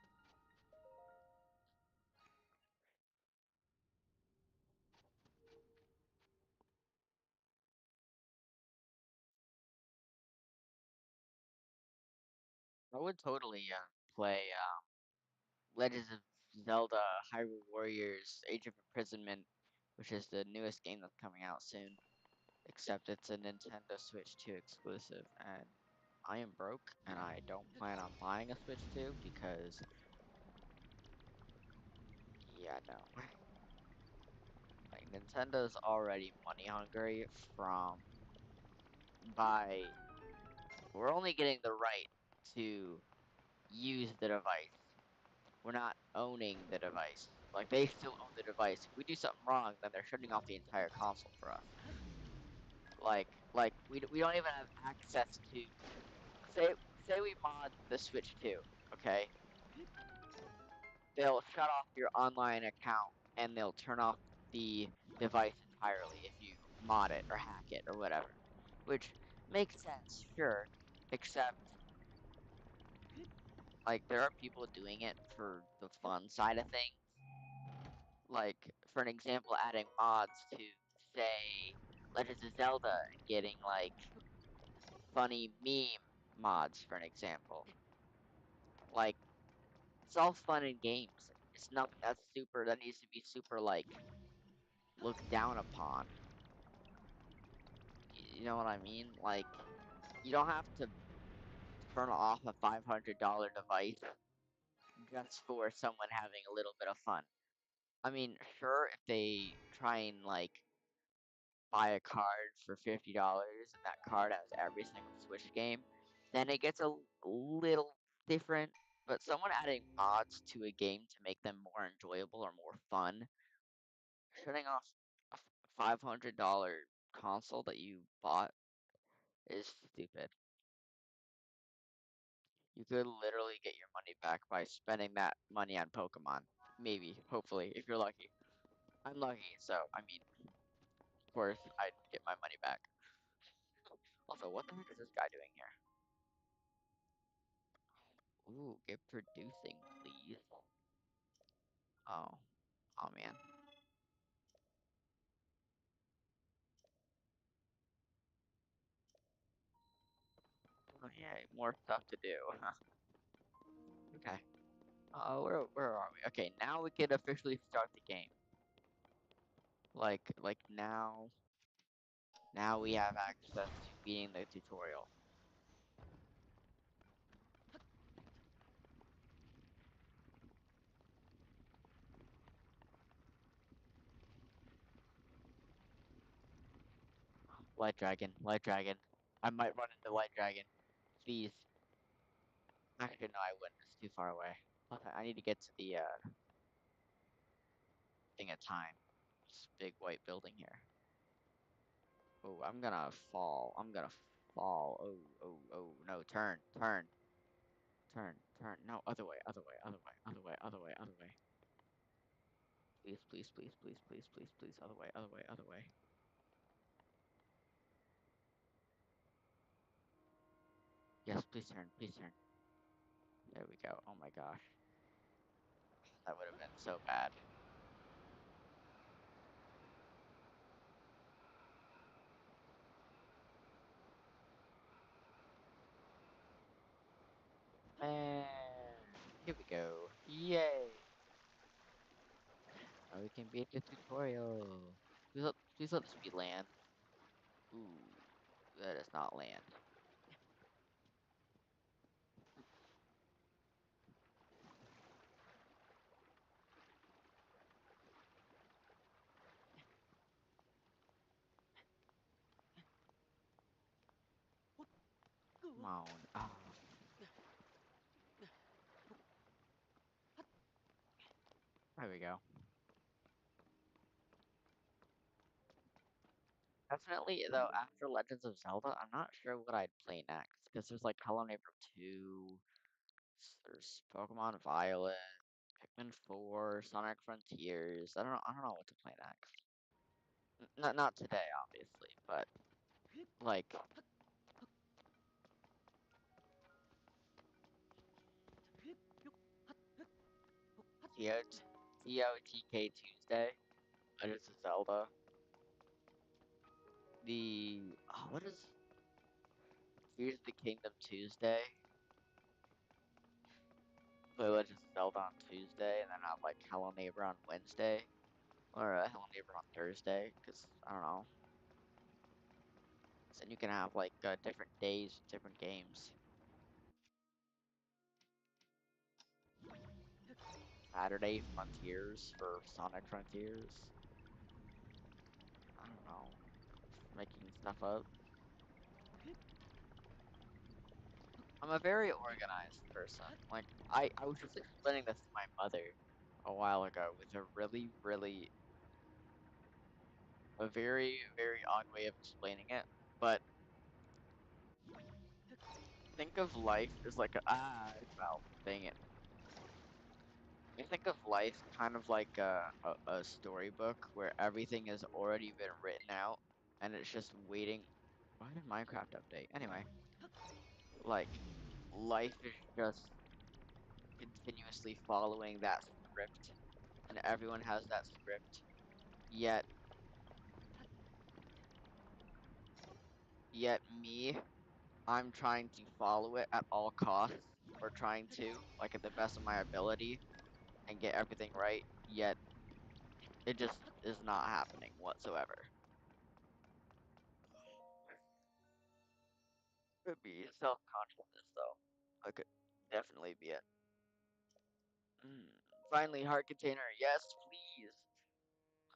I would totally play Legends of Zelda Hyrule Warriors Age of Imprisonment, which is the newest game that's coming out soon. Except it's a Nintendo Switch 2 exclusive, and I am broke and I don't plan on buying a Switch 2 because, yeah, no. Like, Nintendo's already money hungry from by we're only getting the right to use the device. We're not owning the device. Like, they still own the device. If we do something wrong, then they're shutting off the entire console for us. We don't even have access to say say we mod the Switch 2, okay? They'll shut off your online account and they'll turn off the device entirely if you mod it or hack it or whatever. Which makes sense, sure, except like there are people doing it for the fun side of things. Like for an example, adding mods to say Legends of Zelda and getting like funny meme mods for an example. Like it's all fun in games. It's nothing that needs to be super like looked down upon. You know what I mean? Like you don't have to turn off a $500 device just for someone having a little bit of fun. I mean, sure, if they try and like buy a card for $50 and that card has every single Switch game, then it gets a little different. But someone adding mods to a game to make them more enjoyable or more fun, shutting off a $500 console that you bought is stupid. You could literally get your money back by spending that money on Pokemon. Maybe, hopefully, if you're lucky. I'm lucky, so I mean, of course, I'd get my money back. Also, what the heck is this guy doing here? Ooh, get producing, please. Oh, oh man. Oh yeah, more stuff to do. Okay. Where are we? Okay, now we can officially start the game. Like now we have access to beating the tutorial. Light dragon, light dragon. I might run into light dragon. Please. Actually, no, I wouldn't. It's too far away. Okay, I need to get to the thing of time. This big white building here. Oh, I'm gonna fall. I'm gonna fall. Oh, no, turn. No, other way, other way, other way, other way, other way, other way. Please, other way, other way, other way. Yes, please turn. There we go. Oh my gosh. That would have been so bad. And here we go. Yay! Now we can beat the tutorial. Please let this be land. Ooh, that is not land. Come on. Ah, there we go. Definitely, though, after Legends of Zelda, I'm not sure what I'd play next. Because there's like Hello Neighbor 2, there's Pokemon Violet, Pikmin 4, Sonic Frontiers. I don't know what to play next. Not today, obviously, but like TOTK Tuesday, Legends of Zelda. What is Here's the Kingdom Tuesday. Play Legends of Zelda on Tuesday, and then have like Hello Neighbor on Wednesday, or Hello Neighbor on Thursday. Cause I don't know. and you can have like different days, different games. Saturday Frontiers for Sonic Frontiers. I don't know, making stuff up. I'm a very organized person. Like I was just explaining this to my mother a while ago with a a very odd way of explaining it. But think of life as like I fell. Dang it. I think of life kind of like a storybook where everything has already been written out and it's just waiting. Why did Minecraft update? Anyway, like life is just continuously following that script and everyone has that script. Yet yet me, I'm trying to follow it at all costs or trying to like at the best of my ability and get everything right. Yet it just is not happening whatsoever. Could be self-consciousness, though. That could definitely be it. Mm. Finally, heart container. Yes, please.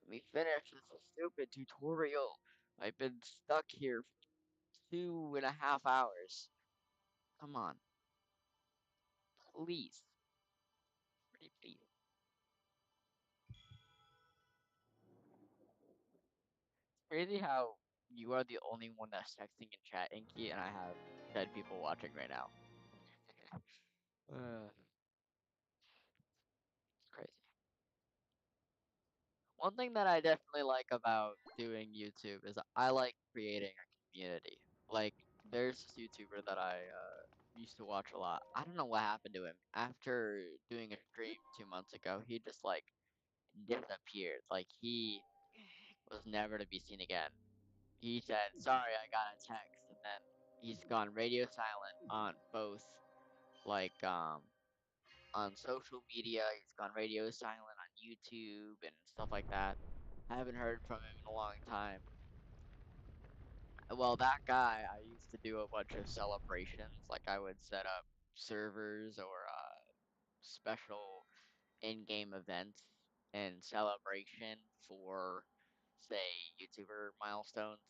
Let me finish this stupid tutorial. I've been stuck here for 2.5 hours. Come on, please. Pretty please. Crazy how you are the only one that's texting in chat, Inky, and I have 10 people watching right now. It's crazy. One thing that I definitely like about doing YouTube is I like creating a community. Like, there's this YouTuber that I used to watch a lot. I don't know what happened to him. After doing a stream 2 months ago, he just like disappeared. Like, he was never to be seen again. He said, "Sorry, I got a text," and then he's gone radio silent on both, like, on social media. He's gone radio silent on YouTube and stuff like that. I haven't heard from him in a long time. Well, that guy, I used to do a bunch of celebrations. Like I would set up servers or special in-game events in celebration for, say, YouTuber milestones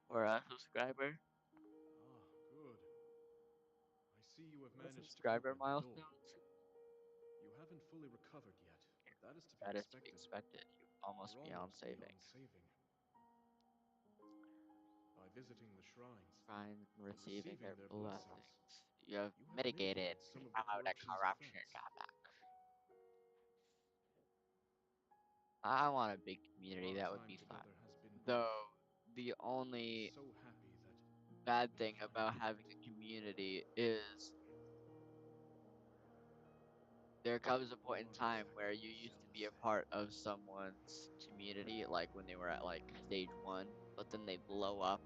or a subscriber Ah, good. I see you have or managed to subscriber open the door. milestones. You haven't fully recovered yet. That is to be That is to be expected. expected. You almost You're beyond almost saving. beyond saving. By visiting the shrines Shrines and and receiving receiving their their blessings, blessings. You have you have mitigated mitigated some of the how the corruption's corruption effects. got back. I want a big community, Our that would time be fun. together has been brief. Though the I'm only so happy that bad we thing about finally met. having a community is there comes a point in time Marvelous. where you used to Zelda be a said. part of someone's community, like when they were at like stage one, but then they blow up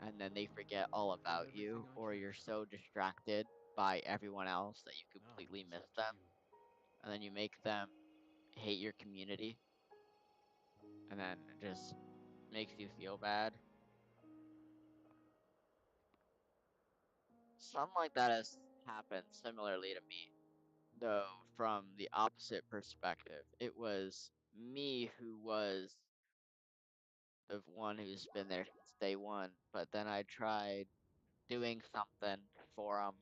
and then they forget all I did about everything you, I or can. you're so distracted by everyone else that you Now completely it's miss up to them, you. and then you make them hate your community, and then it just makes you feel bad. Something like that has happened similarly to me, though from the opposite perspective. It was me who was the one who's been there since day one, but then I tried doing something for them,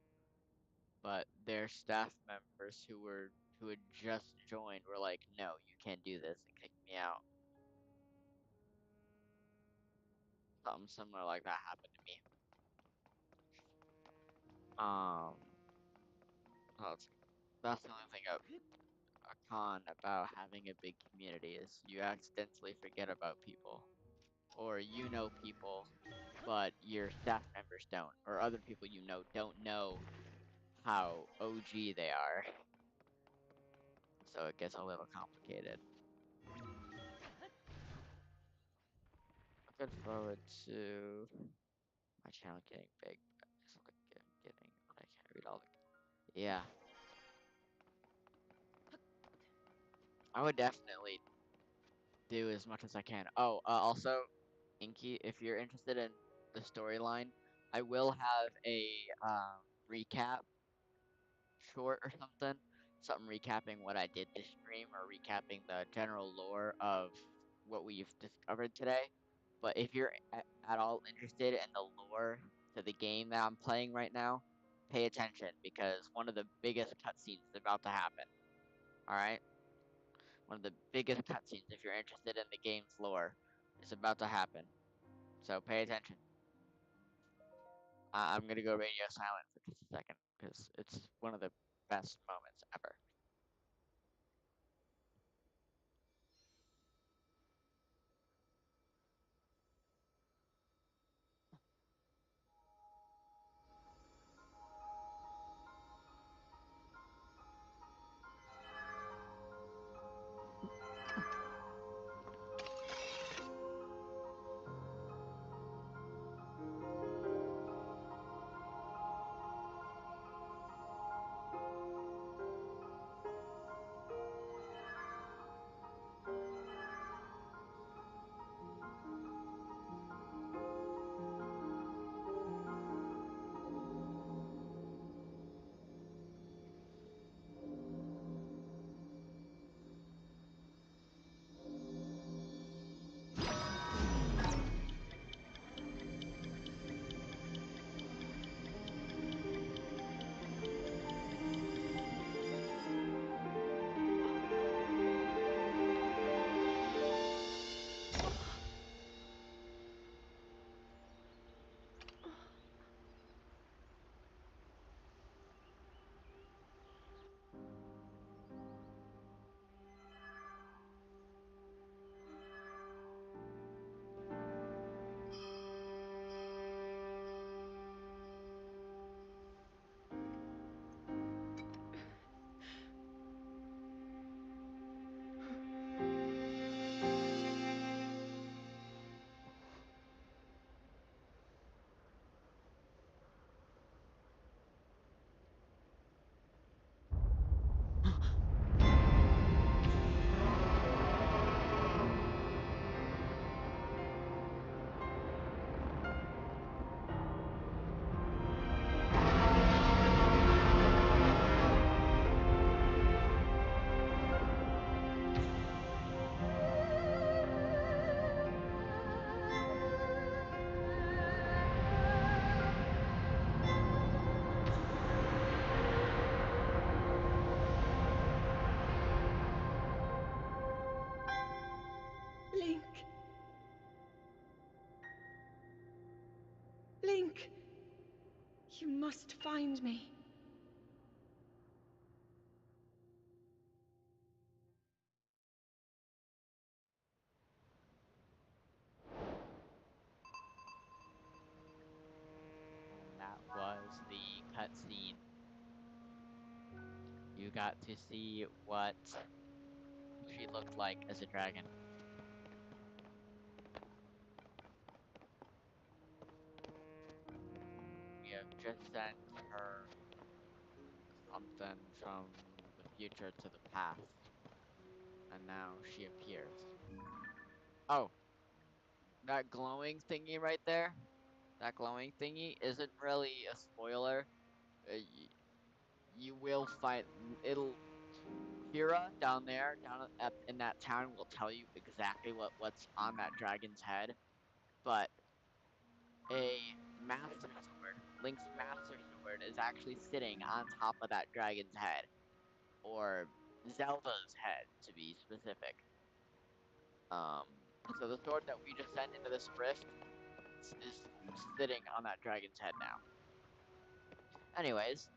but their staff members who had just joined were like, "No, you can't do this," and kicked me out. Something similar like that happened to me. Um, that's that's the only thing a con about having a big community is you accidentally forget about people, or you know people, but your staff members don't, or other people you know don't know how OG they are. So it gets a little complicated. Looking forward to my channel getting big, but just like getting, I can't read all the. Yeah, I would definitely do as much as I can. Oh, also, Inky, if you're interested in the storyline, I will have a recap short or something recapping what I did this stream or recapping the general lore of what we've discovered today. But if you're at all interested in the lore to the game that I'm playing right now, pay attention because one of the biggest cutscenes is about to happen. All right, one of the biggest cutscenes, if you're interested in the game's lore, is about to happen. So pay attention. I'm gonna go radio silent for just a second because it's one of the best moments ever. Link! Link! You must find me. And that was the cutscene. You got to see what she looked like as a dragon. We have just sent her something from the future to the past. And now she appears. Oh, that glowing thingy right there? That glowing thingy isn't really a spoiler. You will find it'll Kira down there, in that town, will tell you exactly what's on that dragon's head. But a Master Sword, Link's Master Sword, is actually sitting on top of that dragon's head, or Zelda's head to be specific. Um, so the sword that we just sent into this rift is sitting on that dragon's head now. Anyways,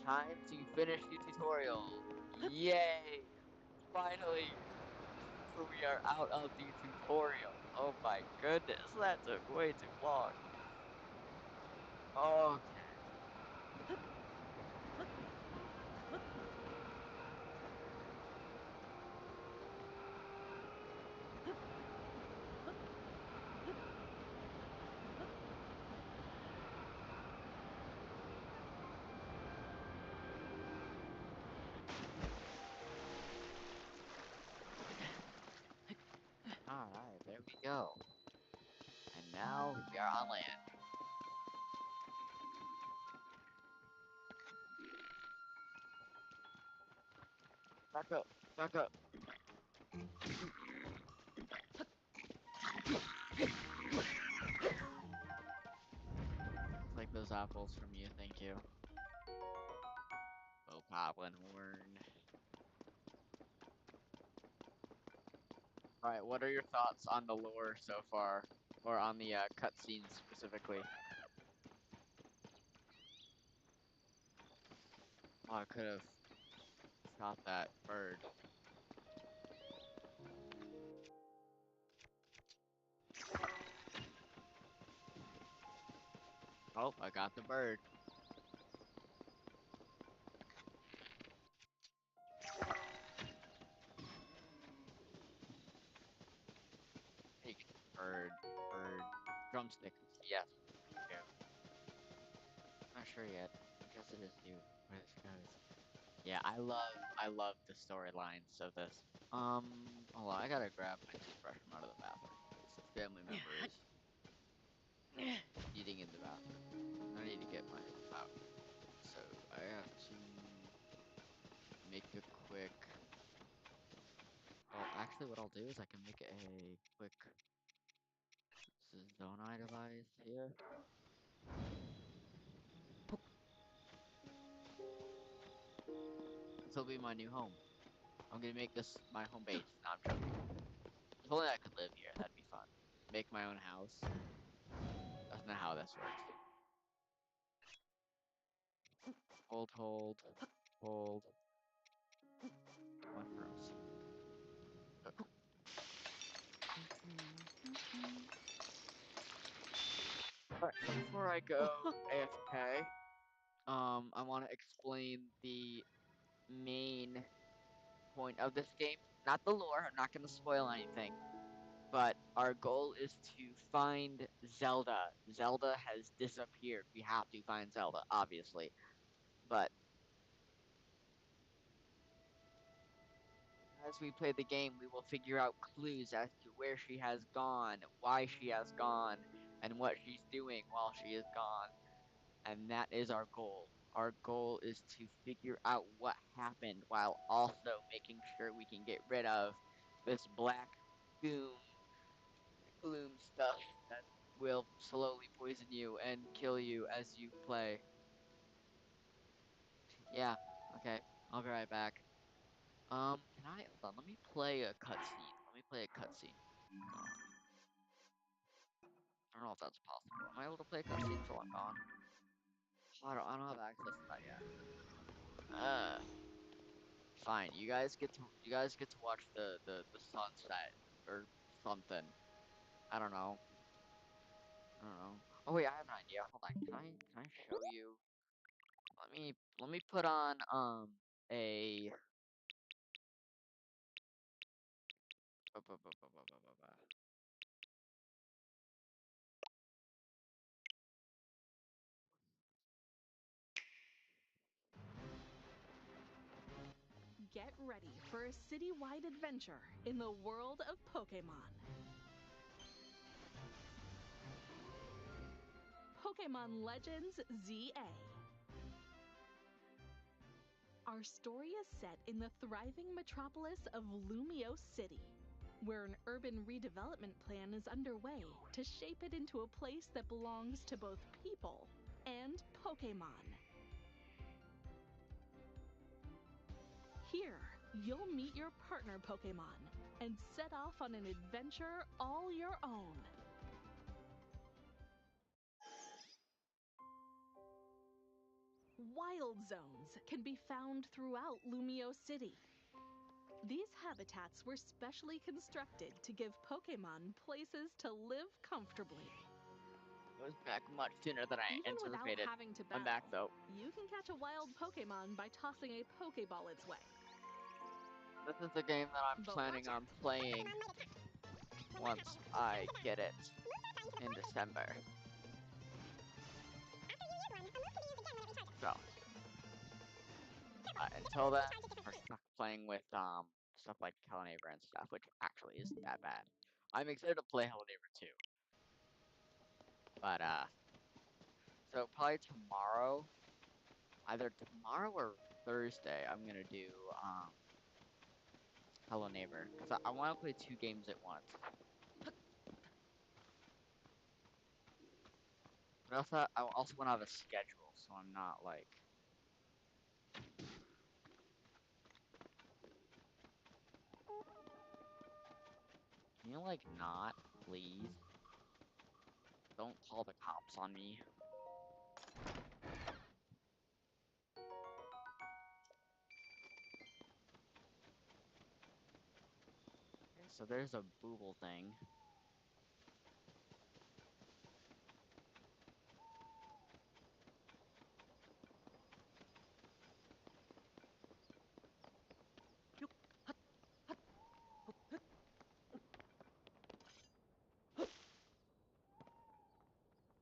time to finish the tutorial. Yay! Finally! We are out of the tutorial. Oh my goodness, that took way too long. Okay. Alright. there we go. And now we are on land. Back up, back up. Like those apples from you, thank you. Oh, goblin horn. Alright, what are your thoughts on the lore so far? Or on the cutscenes specifically? Oh, I could have shot that bird. Oh, I got the bird. Take bird, bird, drumstick. Yes, thank you. Not sure yet. I guess it is you. Where this goes. Yeah, I love the storylines of this. Hold on, I gotta grab my toothbrush from out of the bathroom because a family member is eating in the bathroom. I need to get mine out. So I have to make a quick. Well, actually, what I'll do is I can make a quick Zonai device here. This will be my new home. I'm gonna make this my home base. No, I'm joking. If only I could live here, that'd be fun. Make my own house. That's not how this works. Hold, hold, hold. Mushrooms. Alright, so before I go AFK, I want to explain the main point of this game. Not the lore, I'm not going to spoil anything. But our goal is to find Zelda. Zelda has disappeared. We have to find Zelda, obviously. But as we play the game, we will figure out clues as to where she has gone, why she has gone, and what she's doing while she is gone. And that is our goal. Our goal is to figure out what happened while also making sure we can get rid of this black goom gloom stuff that will slowly poison you and kill you as you play. Yeah, okay. I'll be right back. Can I hold on, let me play a cutscene. Let me play a cutscene. I don't know if that's possible. Am I able to play a cutscene while I'm gone? I don't have access to that yet. Fine. You guys get to watch the sunset or something. I don't know. I don't know. Oh wait, I have an idea. Hold on. Can I show you? Let me put on a Get ready for a city-wide adventure in the world of Pokemon. Pokemon Legends ZA. Our story is set in the thriving metropolis of Lumio City, where an urban redevelopment plan is underway to shape it into a place that belongs to both people and Pokemon. Here, you'll meet your partner Pokemon and set off on an adventure all your own. Wild zones can be found throughout Lumio City. These habitats were specially constructed to give Pokemon places to live comfortably. it was back much sooner than I Even without anticipated. having to I'm battle, back though. you can catch a wild Pokemon by tossing a Pokeball its way. This is the game that I'm But planning watch out! on playing once I get it in December. So, until then, we're stuck playing with stuff like Calanever and stuff, which actually isn't that bad. I'm excited to play Hello Neighbor 2. But so probably tomorrow, either tomorrow or Thursday, I'm gonna do Hello Neighbor because I want to play 2 games at once. But I also want to have a schedule, so I'm not like. Can you like not, please? Don't call the cops on me. Okay, so there's a booble thing.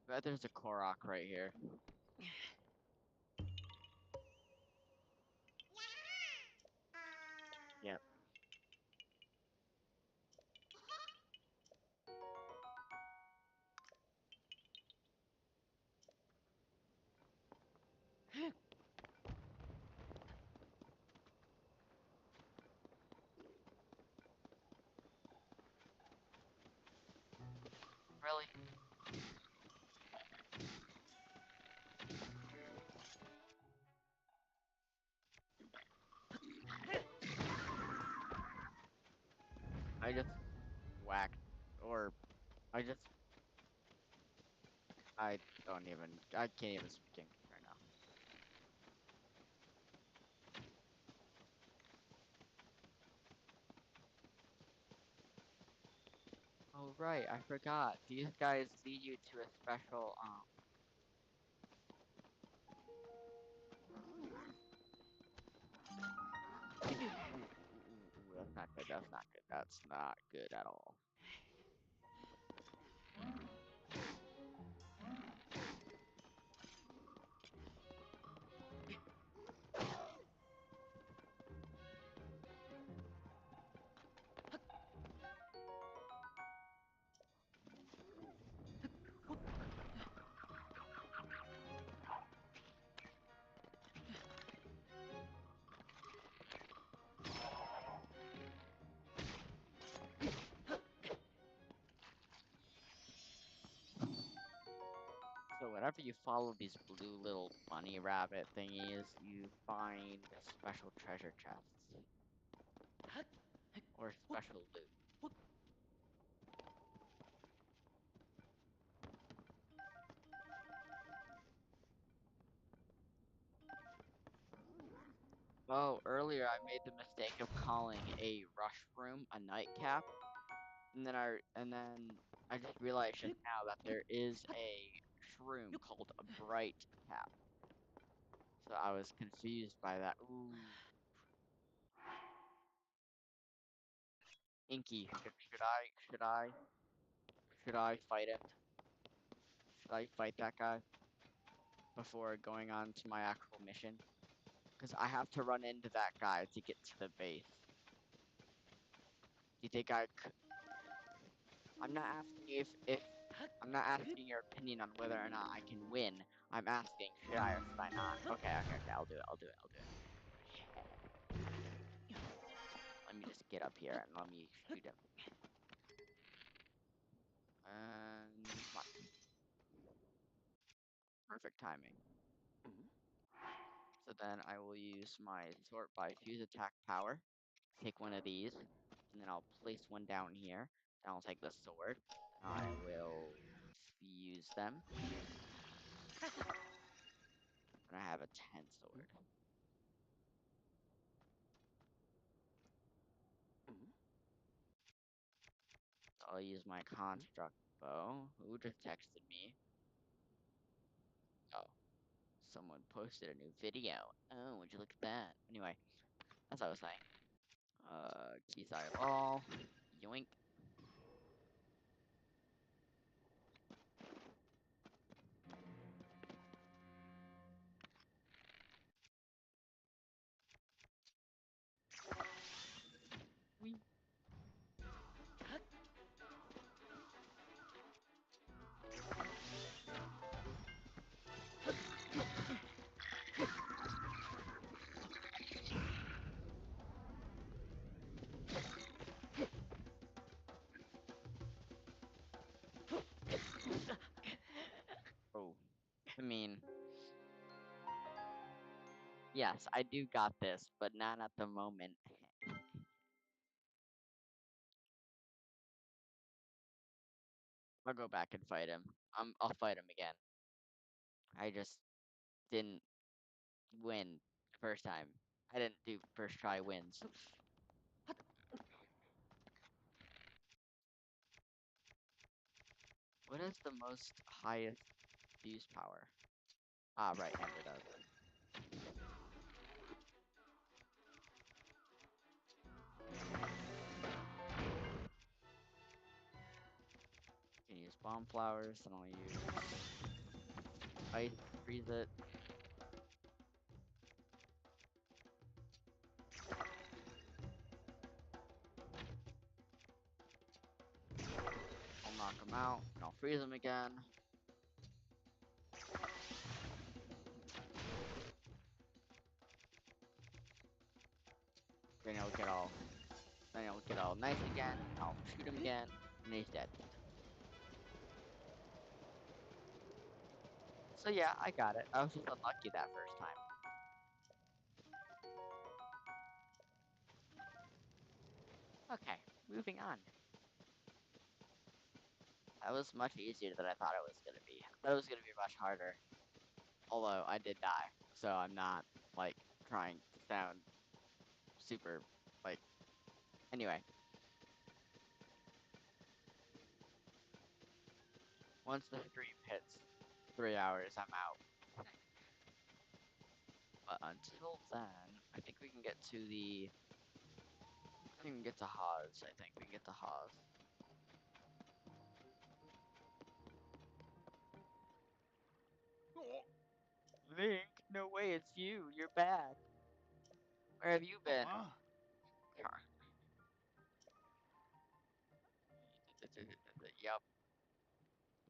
Bet there's a Korok right here. Yep. Really? I just whacked, or I just, I I can't even speak English right now. Oh right, I forgot. These guys lead you to a special ooh, that's not good. That's not good. That's not good at all. So whenever you follow these blue little bunny rabbit thingies, you find special treasure chests or special loot. Oh, earlier I made the mistake of calling a rush room a nightcap, and then I just realized just now that there is a shroom called a bright cap. So I was confused by that. Ooh, Inky, should I fight him? Should I fight that guy before going on to my actual mission? Because I have to run into that guy to get to the base. Do you think I'm not asking you if I'm not asking your opinion on whether or not I can win. I'm asking should I or should I not? Okay. I'll do it. I'll do it. Let me just get up here and let me shoot him. And come on. Perfect timing. So then I will use my sort by fuse attack power. Take one of these, and then I'll place one down here. Then I'll take the sword, and I will fuse them, and I have a 10 sword. So I'll use my construct bow. Who just texted me? Oh, someone posted a new video. Oh, would you look at that? Anyway, as I was saying, Keyside ball, yoink. Wee. Yes, I do got this, but not at the moment. I'll go back and fight him. I'll fight him again. I just didn't win first time. I didn't do first try wins. What is the most highest use power? Ah, right, Ember does. Can use bomb flowers, and I'll use ice to freeze it. I'll knock him out, and I'll freeze him again. Then he'll get all nice again. I'll shoot him again, and he's dead. So yeah, I got it. I was just unlucky that first time. Okay, moving on. That was much easier than I thought it was gonna be. I thought it was gonna be much harder. Although I did die, so I'm not like trying to sound super like. Anyway, once the stream hits 3 hours, I'm out. But until then, I think we can get to the. I think we can get to Haas. I think we can get to Haas. Oh, Link, no way, it's you. You're bad. Where have you been? huh? Yup.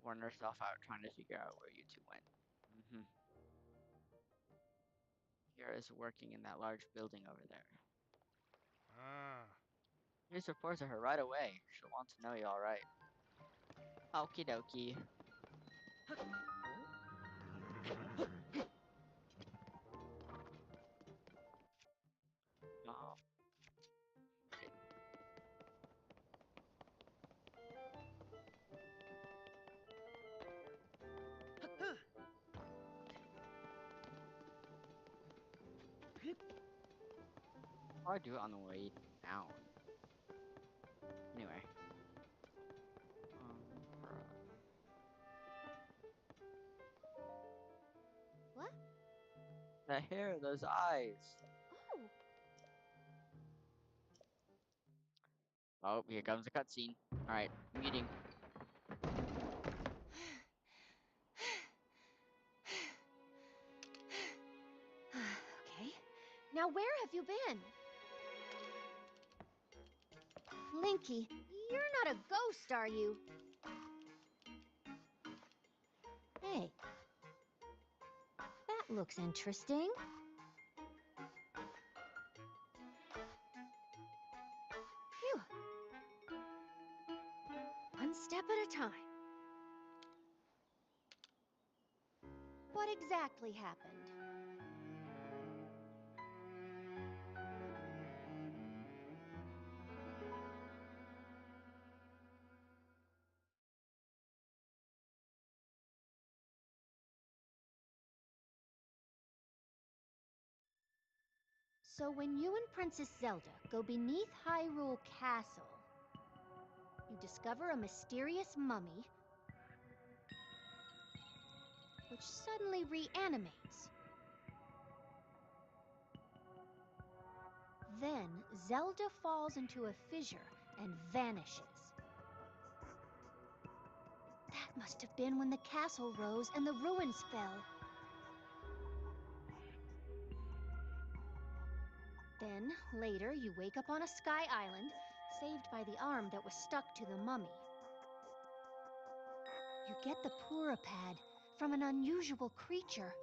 Worn herself out trying to figure out where you two went. Kira's working in that large building over there. Ah. Please report to her right away. She'll want to know you alright. Okie dokie. Um, I'll do it on the way down. Anyway. Bruh. What? That hair, those eyes. Oh, Oh, here comes the cutscene. Alright, meeting. okay. Now where have you been? Blinky, you're not a ghost, are you? Hey, that looks interesting. Phew. One step at a time. What exactly happened? So when you and Princess Zelda go beneath Hyrule Castle, you discover a mysterious mummy which suddenly reanimates. Then Zelda falls into a fissure and vanishes. That must have been when the castle rose and the ruins fell. Then, later, you wake up on a sky island, saved by the arm that was stuck to the mummy. You get the Purapad from an unusual creature,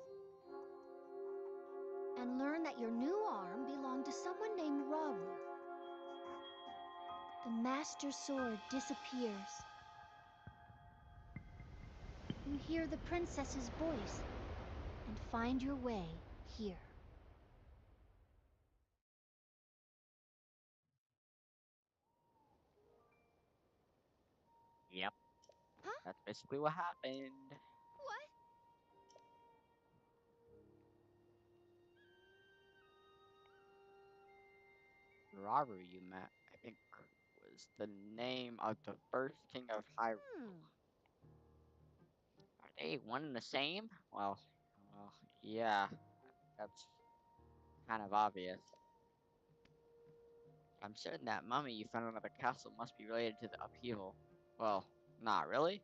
and learn that your new arm belonged to someone named Rauru. The Master Sword disappears. You hear the princess's voice and find your way here. That's basically what happened. What? The robber you met, I think, was the name of the first king of Hyrule. Hmm. Are they one and the same? Well, yeah, that's kind of obvious. I'm certain that mummy you found under the castle must be related to the upheaval. Well, not really.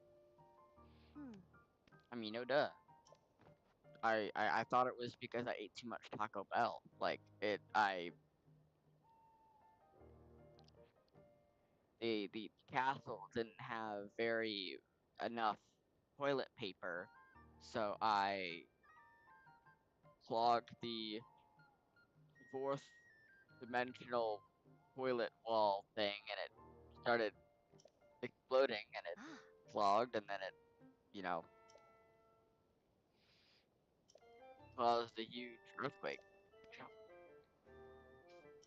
Hmm. I mean, no duh. I thought it was because I ate too much Taco Bell. Like the castle didn't have very enough toilet paper, so I clogged the fourth dimensional toilet wall thing, and it started exploding, and it Ah. clogged, and then it, you know, caused a huge earthquake.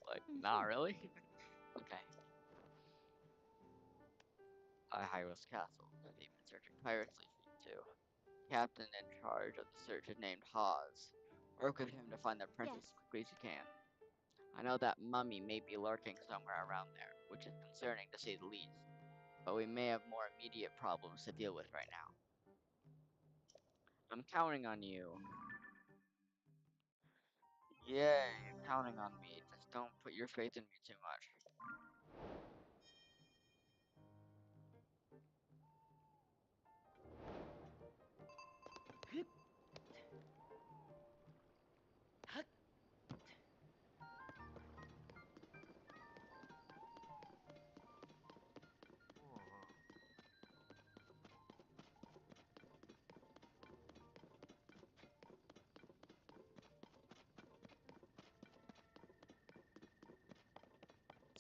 Like, not Mhm. really. Okay. Hyrule's castle. They've been searching tirelessly for you too. Captain in charge of the search is named Hawes. Work with him to find the princess Yes. as quickly as you can. I know that mummy may be lurking somewhere around there, which is concerning to say the least. But we may have more immediate problems to deal with right now. I'm counting on you. Yay, counting on me. Just don't put your faith in me too much.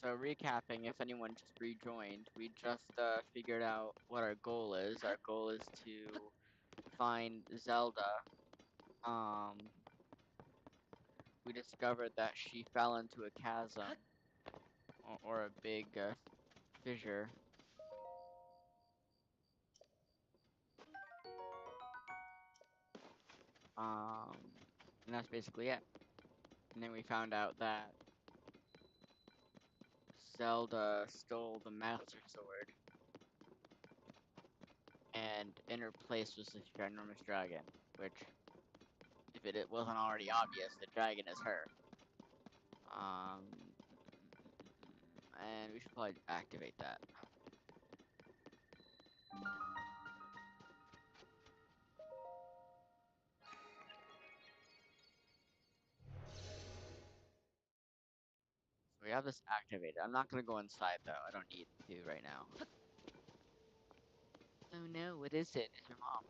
So recapping, if anyone just rejoined, we just figured out what our goal is. Our goal is to find Zelda. Um, we discovered that she fell into a chasm or a big fissure. Um, and that's basically it. And then we found out that Zelda stole the Master Sword, and in her place was this ginormous dragon, which, if it wasn't already obvious, the dragon is her. And we should probably activate that. So we have this activated. I'm not gonna go inside though. I don't need to right now. Oh no, what is it? It's your mom.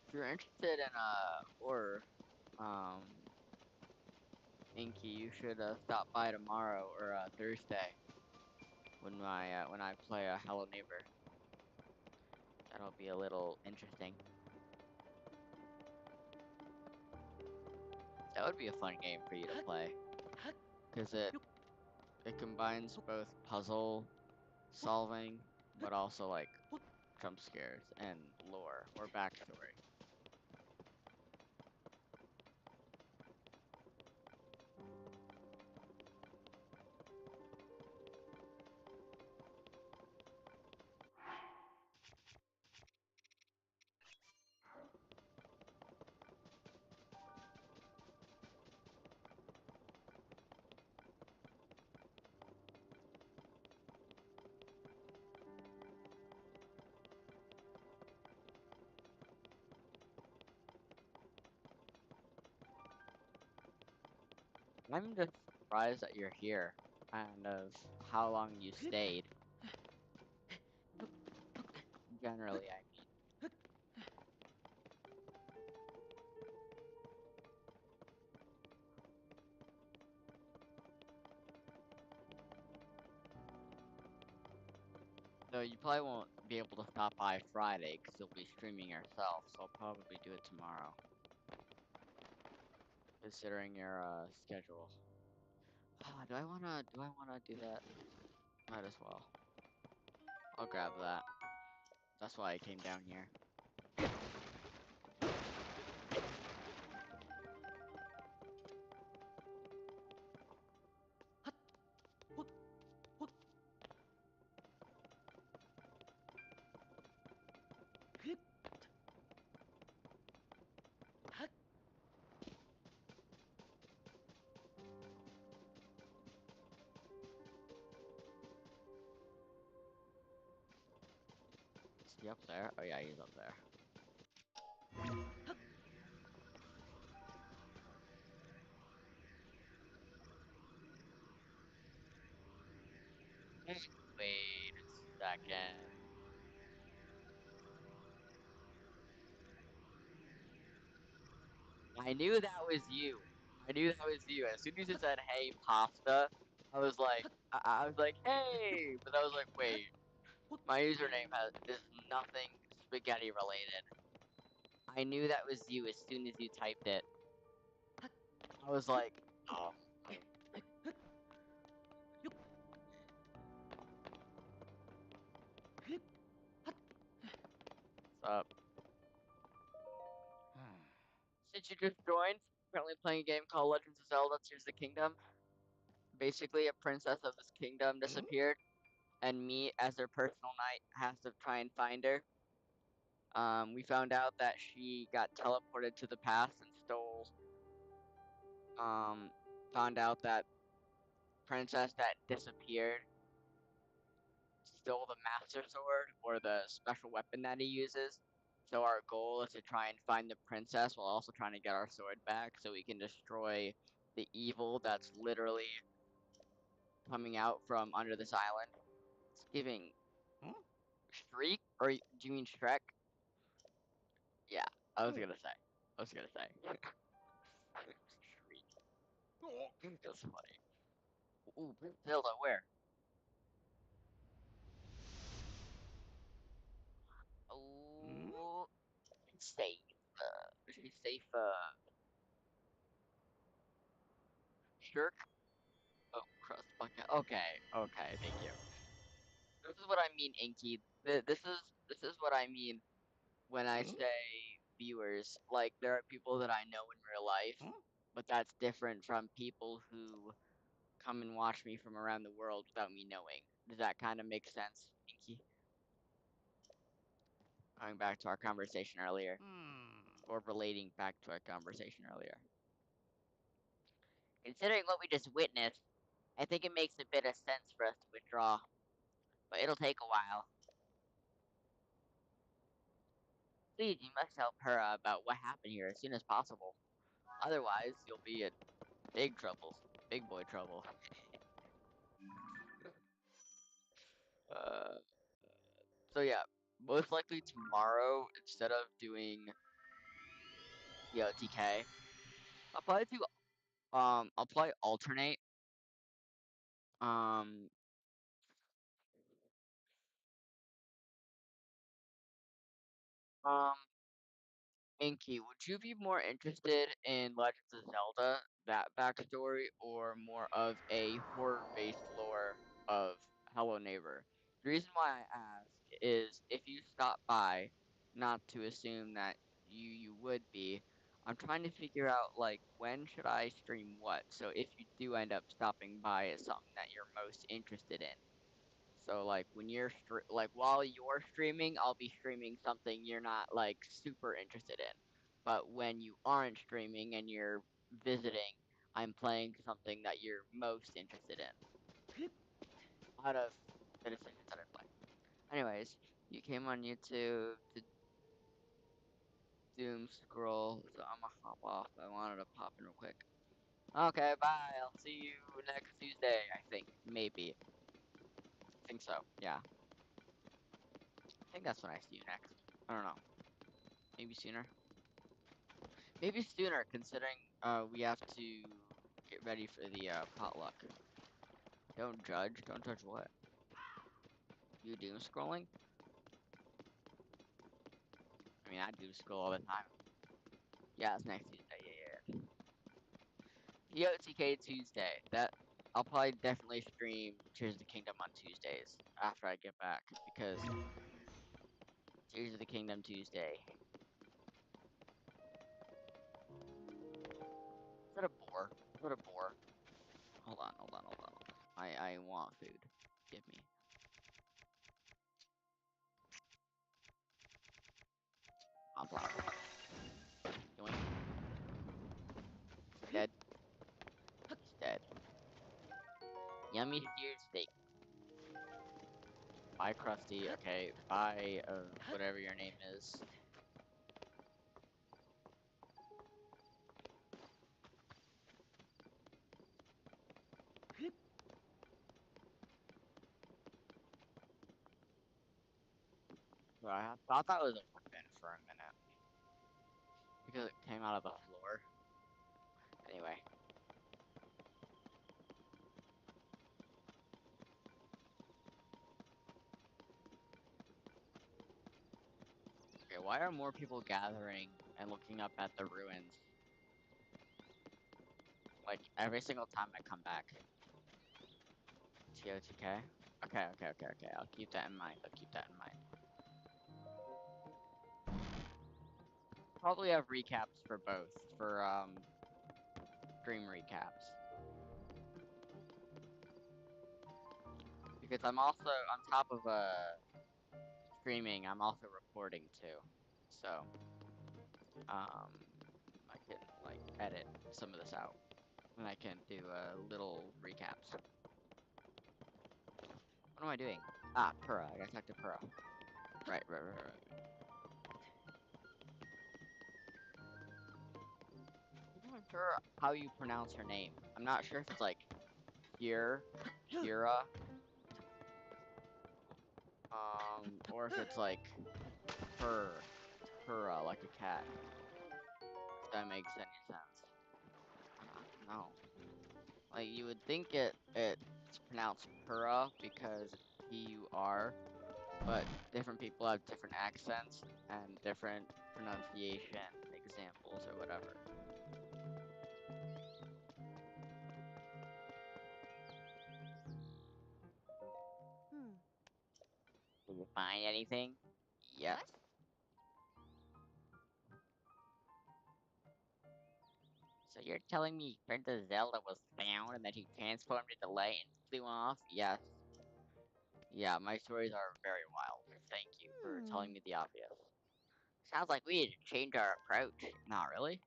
If you're interested in horror, um, Inky, you should stop by tomorrow or Thursday when I play Hello Neighbor. That'll be a little interesting. That would be a fun game for you to play, because it combines both puzzle solving, but also like jump scares and lore or backstory. I'm just surprised that you're here, and of how long you stayed. Generally, I mean. So you probably won't be able to stop by Friday because you'll be streaming yourself, so I'll probably do it tomorrow. considering your schedule. Do I wanna do that? Might as well. I'll grab that. That's why I came down here. Is he up there? Oh yeah, he's up there. Wait a second. I knew that was you. I knew that was you. As soon as you said, "Hey, pasta," I was like, "Hey," but I was like, "Wait, my username is nothing spaghetti related." I knew that was you as soon as you typed it. I was like, "Oh, what's up?" Since you just joined, currently playing a game called Legends of Zelda: Tears of the Kingdom. Basically, a princess of this kingdom disappeared, and me, as their personal knight, has to try and find her. We found out that she got teleported to the past and stole. Um, Found out that princess that disappeared stole the Master Sword or the special weapon that he uses. So our goal is to try and find the princess while also trying to get our sword back so we can destroy the evil that's literally coming out from under this island. It's giving Shriek, or do you mean Shrek? Yeah, I was gonna say. I was gonna say. Shriek. That's funny. Ooh, Zelda, where? Oh, it's safe. She's safe. Shirk. Oh, crust bucket. Okay, okay, thank you. This is what I mean, Inky. This is what I mean when I say viewers. Like there are people that I know in real life, but that's different from people who come and watch me from around the world without me knowing. Does that kind of make sense, Inky? Going back to our conversation earlier, or relating back to our conversation earlier. Considering what we just witnessed, I think it makes a bit of sense for us to withdraw, but it'll take a while. Please, you must help her about what happened here as soon as possible. Otherwise, you'll be in big trouble. Big boy trouble. Uh, so yeah, most likely tomorrow, instead of doing TOTK, I'll probably do, I'll probably alternate. Um, um, Inky, would you be more interested in Legends of Zelda, that backstory, or more of a horror-based lore of Hello Neighbor? The reason why I ask is if you stop by, not to assume that you would be, I'm trying to figure out like when should I stream what. So if you do end up stopping by, it's something that you're most interested in. So like when you're like while you're streaming, I'll be streaming something you're not like super interested in. But when you aren't streaming and you're visiting, I'm playing something that you're most interested in out of the decisions that I play. Anyways, you came on YouTube to doom scroll, so I'm gonna hop off. I wanted to pop in real quick. Okay, bye. I'll see you next Tuesday, I think. Maybe. I think so. Yeah. I think that's when I see you next. I don't know. Maybe sooner. Maybe sooner, considering we have to get ready for the potluck. Don't judge. Don't judge what? You doom scrolling? I mean, I doom scroll all the time. Yeah, it's next Tuesday. Yeah, yeah, yeah. TOTK Tuesday. That I'll probably definitely stream Tears of the Kingdom on Tuesdays after I get back because Tears of the Kingdom Tuesday. Is that a boar? Is that a boar? Hold on, hold on, hold on, hold on. I want food. Give me. On flower. Doink. He's dead. He's dead. Yummy steered steak. Bye, Krusty. Okay, bye, whatever your name is. So I thought that was a weapon for a minute. Because it came out of the floor. Anyway. Okay, why are more people gathering and looking up at the ruins? Like, every single time I come back. TOTK? Okay. I'll keep that in mind. I'll keep that in mind. Probably have recaps for both. For, stream recaps. Because I'm also, on top of, streaming, I'm also recording too. So, I can, like, edit some of this out. And I can do, little recaps. What am I doing? Ah, Pura. I gotta talk to Pura. Right. I'm not sure how you pronounce her name. I'm not sure if it's like Kira, or if it's like Pura, like a cat. If that makes any sense. I don't know. Like you would think it's pronounced Pura because it's Pur, but different people have different accents and different pronunciation examples or whatever. Did you find anything? Yes. So you're telling me Princess Zelda was found and that she transformed into light and flew off? Yes. Yeah, my stories are very wild. Thank you for telling me the obvious. Sounds like we need to change our approach. Not really.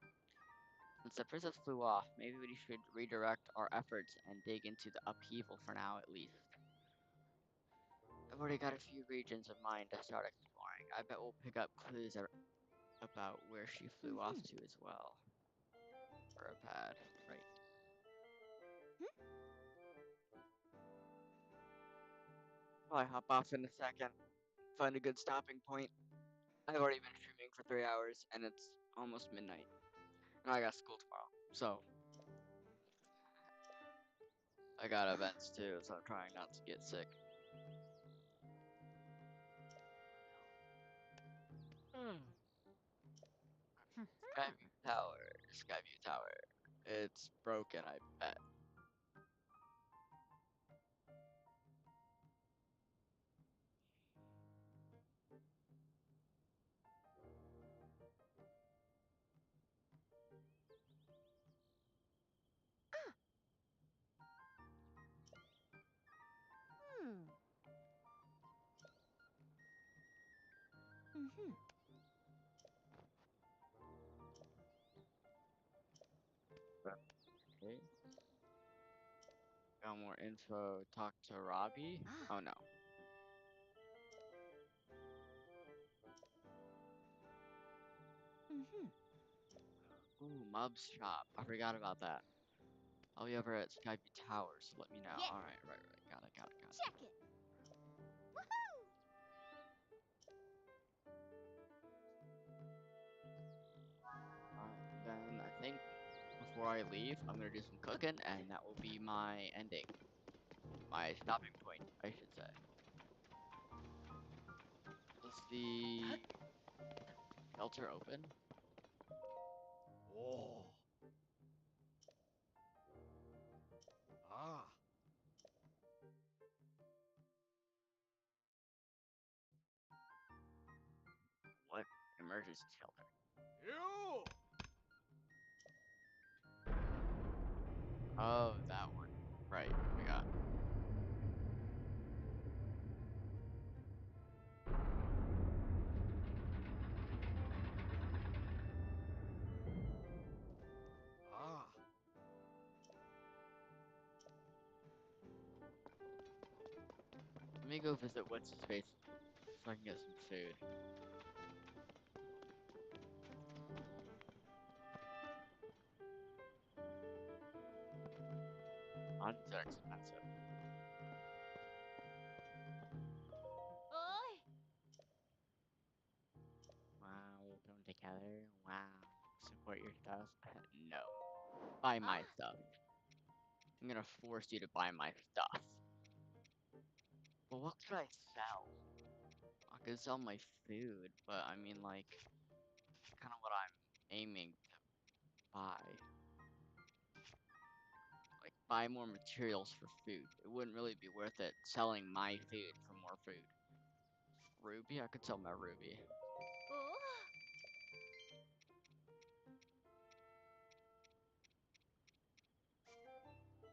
Since the princess flew off, maybe we should redirect our efforts and dig into the upheaval for now at least. I've already got a few regions of mind to start exploring. I bet we'll pick up clues about where she flew off to as well. For a pad, right. Probably hop off in a second. Find a good stopping point. I've already been streaming for 3 hours and it's almost midnight. And I got school tomorrow. So I got events too, so I'm trying not to get sick. Skyview Tower. Skyview Tower. It's broken, I bet. Okay. Got more info. Talk to Robbie. Oh no. Ooh, Mub's shop. I forgot about that. I'll be over at Skyview Tower, so let me know. Alright, right. Got it. Check it. Woohoo! Alright, then I think before I leave, I'm gonna do some cooking, and that will be my ending. My stopping point, I should say. Is the shelter open? Oh, emergency shelter. You! Oh, that one. Right, I got. Ah, Let me go visit what's his face so I can get some food. Tons are expensive. Oi! Wow, we'll come together. Wow. Support your stuff? No. Buy my Ah! stuff. I'm gonna force you to buy my stuff. But what could I sell? I could sell my food, but I mean, like, kind of what I'm aiming to buy. Like, buy more materials for food. It wouldn't really be worth it selling my food for more food. Ruby? I could sell my ruby. Oh!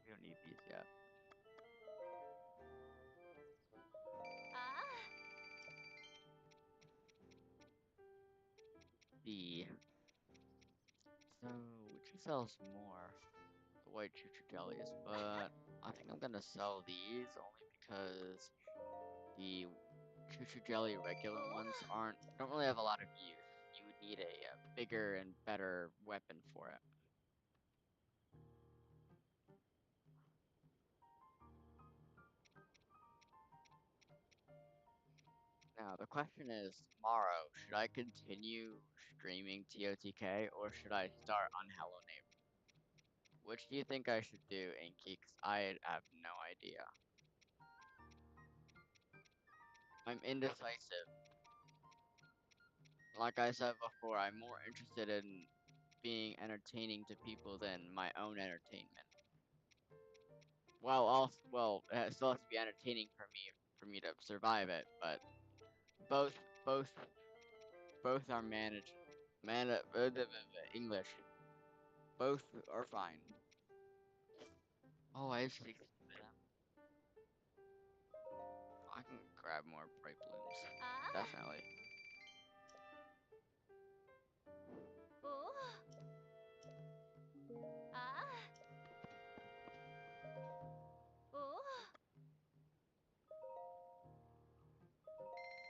We don't need these yet. Ah! The So, which sells more? The white choo-choo jellies, but I think I'm gonna sell these only because the choo-choo jelly regular ones Oh! don't really have a lot of use. You would need a bigger and better weapon for it. Now, the question is, tomorrow, should I continue streaming TOTK or should I start on Hello Neighbor? Which do you think I should do, Inky? 'Cause I have no idea. I'm indecisive. Like I said before, I'm more interested in being entertaining to people than my own entertainment. It still has to be entertaining for me to survive it, but both both both are English. Both are fine. Oh, I have 60 of them. I can grab more bright blooms. Ah! Definitely. Oh! Ah! Oh!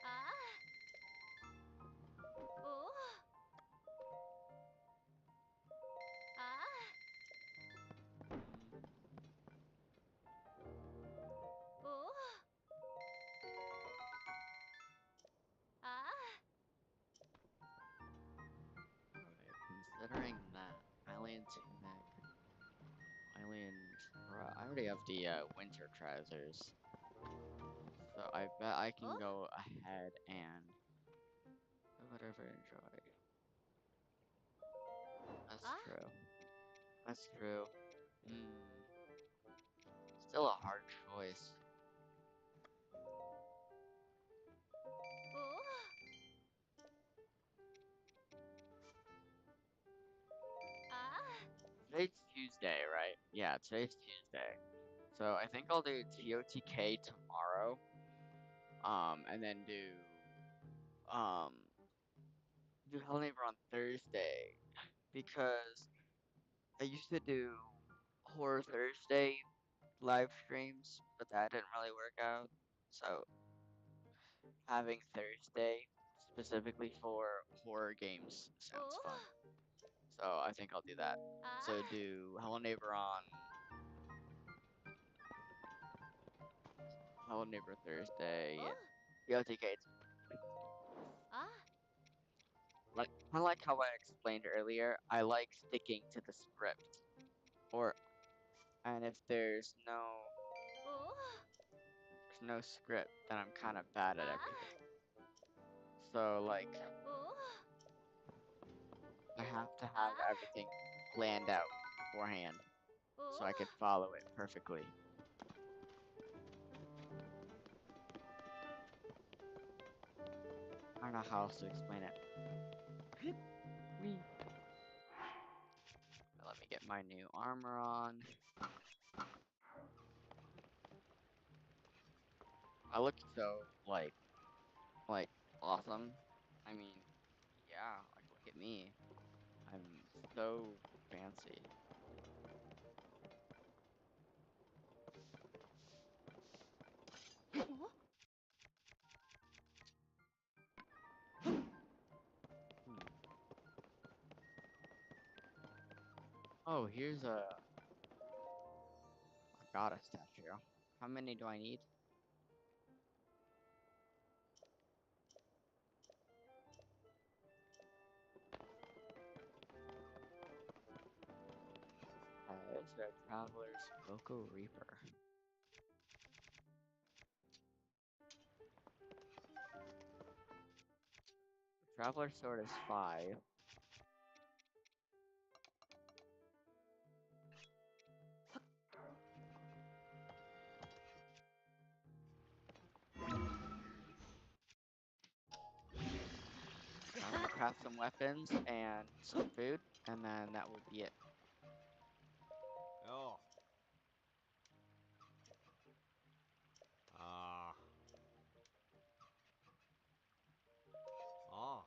Ah! Oh! Ah! Mm, Oh! Ah! Alright, considering that, Hylian tunic, I already have the winter trousers. So I bet I can Oh! go ahead and do whatever I enjoy. That's Ah! true. That's true. Hmm. Still a hard choice. Oh! Ah! Today's Tuesday, right? Yeah, today's Tuesday. So I think I'll do TOTK tomorrow. And then um do Hell Neighbor on Thursday because I used to do Horror Thursday live streams, but that didn't really work out. So having Thursday specifically for horror games sounds fun. Oh! So I think I'll do that. So Ah! do Hello Neighbor Thursday and Oh! TOTK. Ah! Like kind of like how I explained earlier, I like sticking to the script. Or and if Oh! there's no script, then I'm kind of bad at everything. Ah! So like Oh! I have to have Ah! everything planned out beforehand so I could Oh! follow it perfectly. don't know how else to explain it. Whee! Let me get my new armor on. I look so like awesome. I mean, yeah, like look at me. I'm so fancy. Hmm. Oh, here's a goddess statue. How many do I need? It's a traveler's Boko Reaper. Traveler sword is 5. I'm gonna craft some weapons and some food, and then that will be it. Oh. Ah. Ah.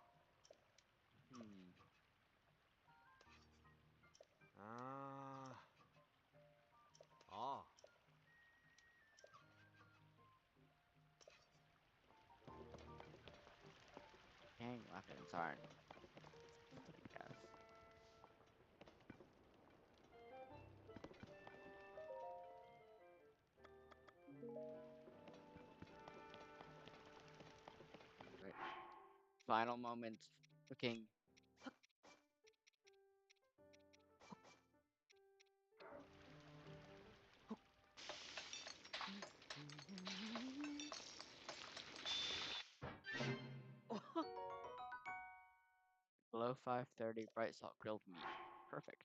Hmm. Ah. Ah. Dang, weapons aren't I guess. Right. Final moments cooking. Below 530 bright salt grilled meat. Perfect.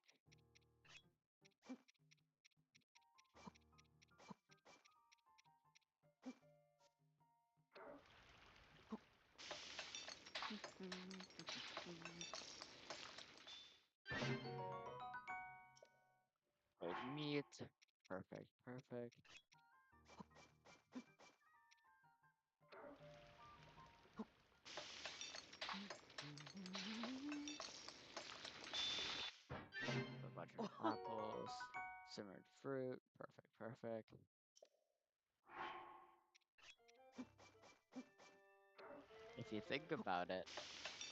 Grilled meat. Perfect, perfect. A bunch of apples. Simmered fruit. Perfect, perfect. If you think about it,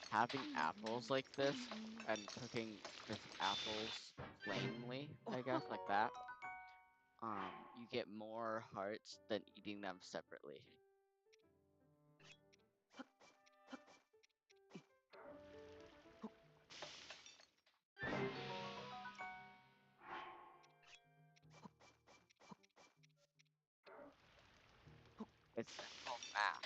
having apples like this and cooking just apples plainly, I guess, like that, you get more hearts than eating them separately. It's called math.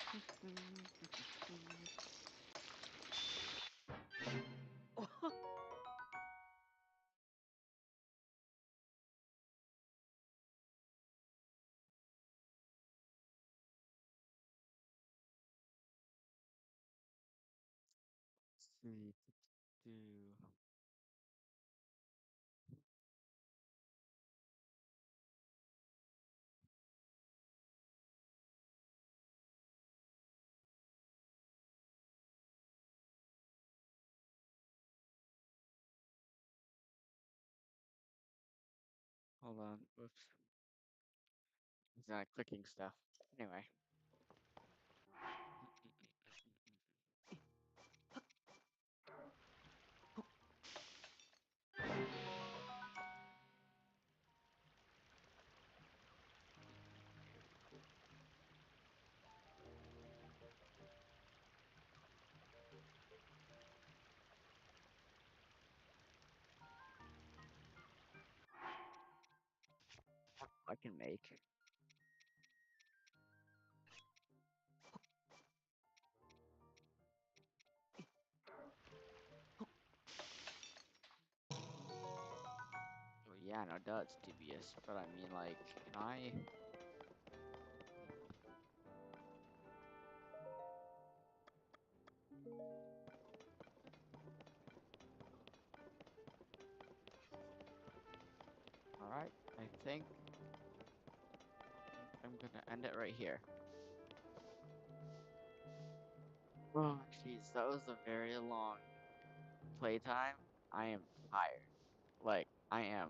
Joking. See, do. Hold on. Oops. It's not clicking stuff. Anyway. I can make. Yeah, no, duh, it's dubious. But I mean, like, can I? All right, I think I'm gonna end it right here. Oh, jeez, that was a very long playtime. I am tired. Like, I am.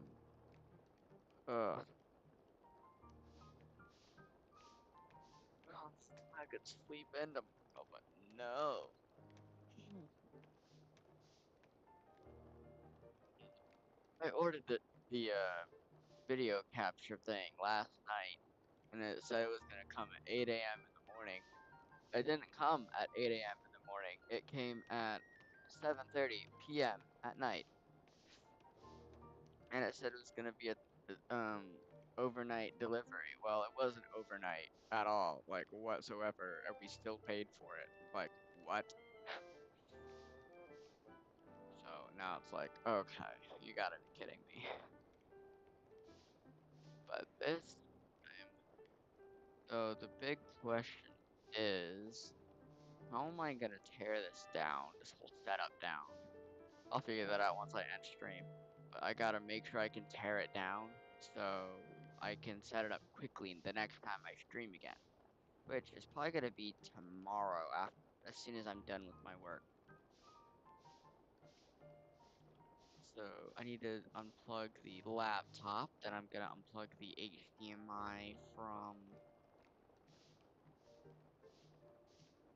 Ugh. Oh, I could sleep in tomorrow, but no. I ordered the video capture thing last night, and it said it was gonna come at 8 a.m. in the morning. It didn't come at 8 a.m. in the morning. It came at 7:30 p.m. at night, and it said it was gonna be a overnight delivery. Well, it wasn't overnight at all, like whatsoever, and we still paid for it. Like what? So now it's like, okay, you gotta be kidding me. But this time, so the big question is, how am I gonna tear this down, this whole setup down? I'll figure that out once I end stream. But I gotta make sure I can tear it down so I can set it up quickly the next time I stream again, which is probably gonna be tomorrow after, as soon as I'm done with my work. So I need to unplug the laptop, then I'm gonna unplug the HDMI from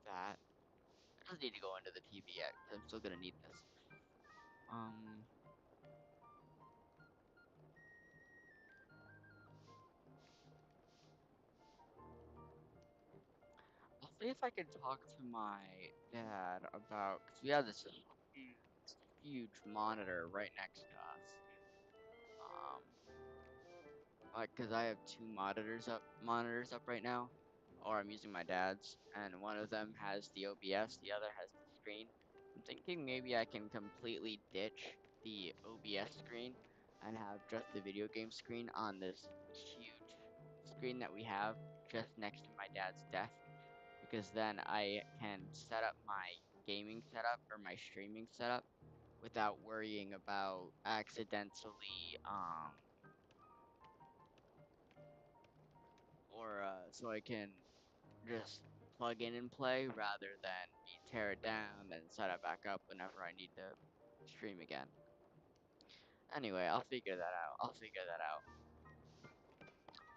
that. I doesn't need to go into the TV yet, 'cause I'm still gonna need this. Um, I'll see if I can talk to my dad about, because we have this huge, huge monitor right next to us. Um, like, because I have two monitors up right now, or I'm using my dad's, and one of them has the OBS, the other has the screen. I'm thinking maybe I can completely ditch the OBS screen and have just the video game screen on this huge screen that we have just next to my dad's desk, because then I can set up my gaming setup or my streaming setup without worrying about accidentally or so I can just plug in and play rather than me tear it down and set it back up whenever I need to stream again. Anyway, I'll figure that out. I'll figure that out.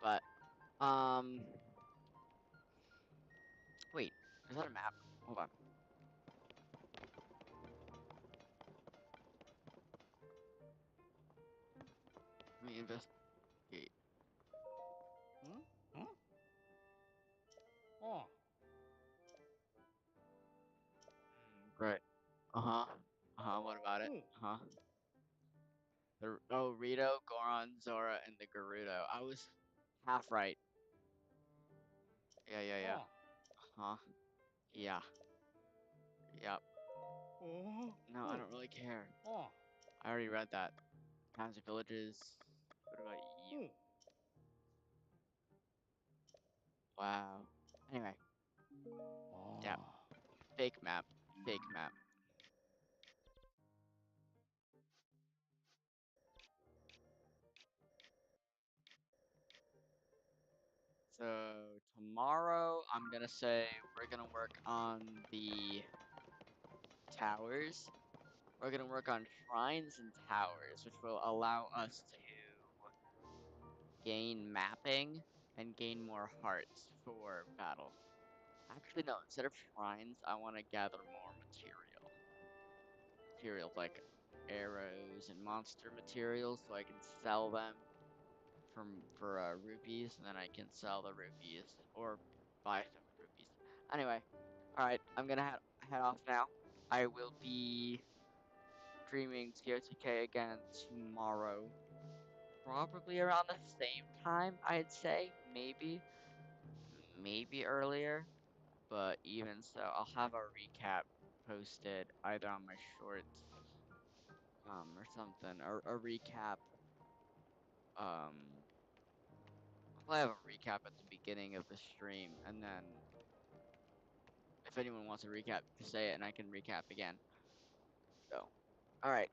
But um wait, is that a map? Hold on. Let me investigate. Hmm? Huh? Oh. Great. Uh-huh. Uh-huh, what about it? Oh. Uh-huh. Oh, Rito, Goron, Zora, and the Gerudo. I was half right. Yeah. Oh. Huh? Yeah. Yep. Oh. No, I Oh. don't really care. Oh. I already read that. Towns and villages. What about you? Oh. Wow. Anyway, yep. Oh. Fake map. Fake map. So tomorrow, I'm gonna say we're gonna work on the towers. We're gonna work on shrines and towers, which will allow us to gain mapping and gain more hearts for battle. Actually, no, instead of shrines, I want to gather more material. Materials like arrows and monster materials so I can sell them for rupees, and then I can sell the rupees or buy some with rupees. Anyway, alright, I'm gonna head off now. I will be streaming TOTK again tomorrow. Probably around the same time, I'd say. Maybe earlier. But even so, I'll have a recap posted either on my shorts, or something, or a recap Um, I'll have a recap at the beginning of the stream, and then if anyone wants a recap, just say it, and I can recap again. So, all right.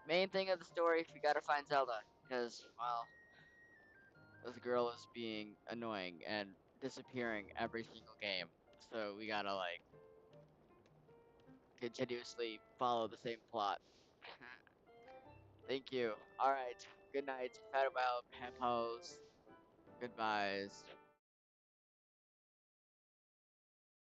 Main thing of the story, we gotta find Zelda, because well, this girl is being annoying and disappearing every single game. So we gotta like continuously follow the same plot. Thank you. All right. Good night. Farewell, peppos. Goodbyes.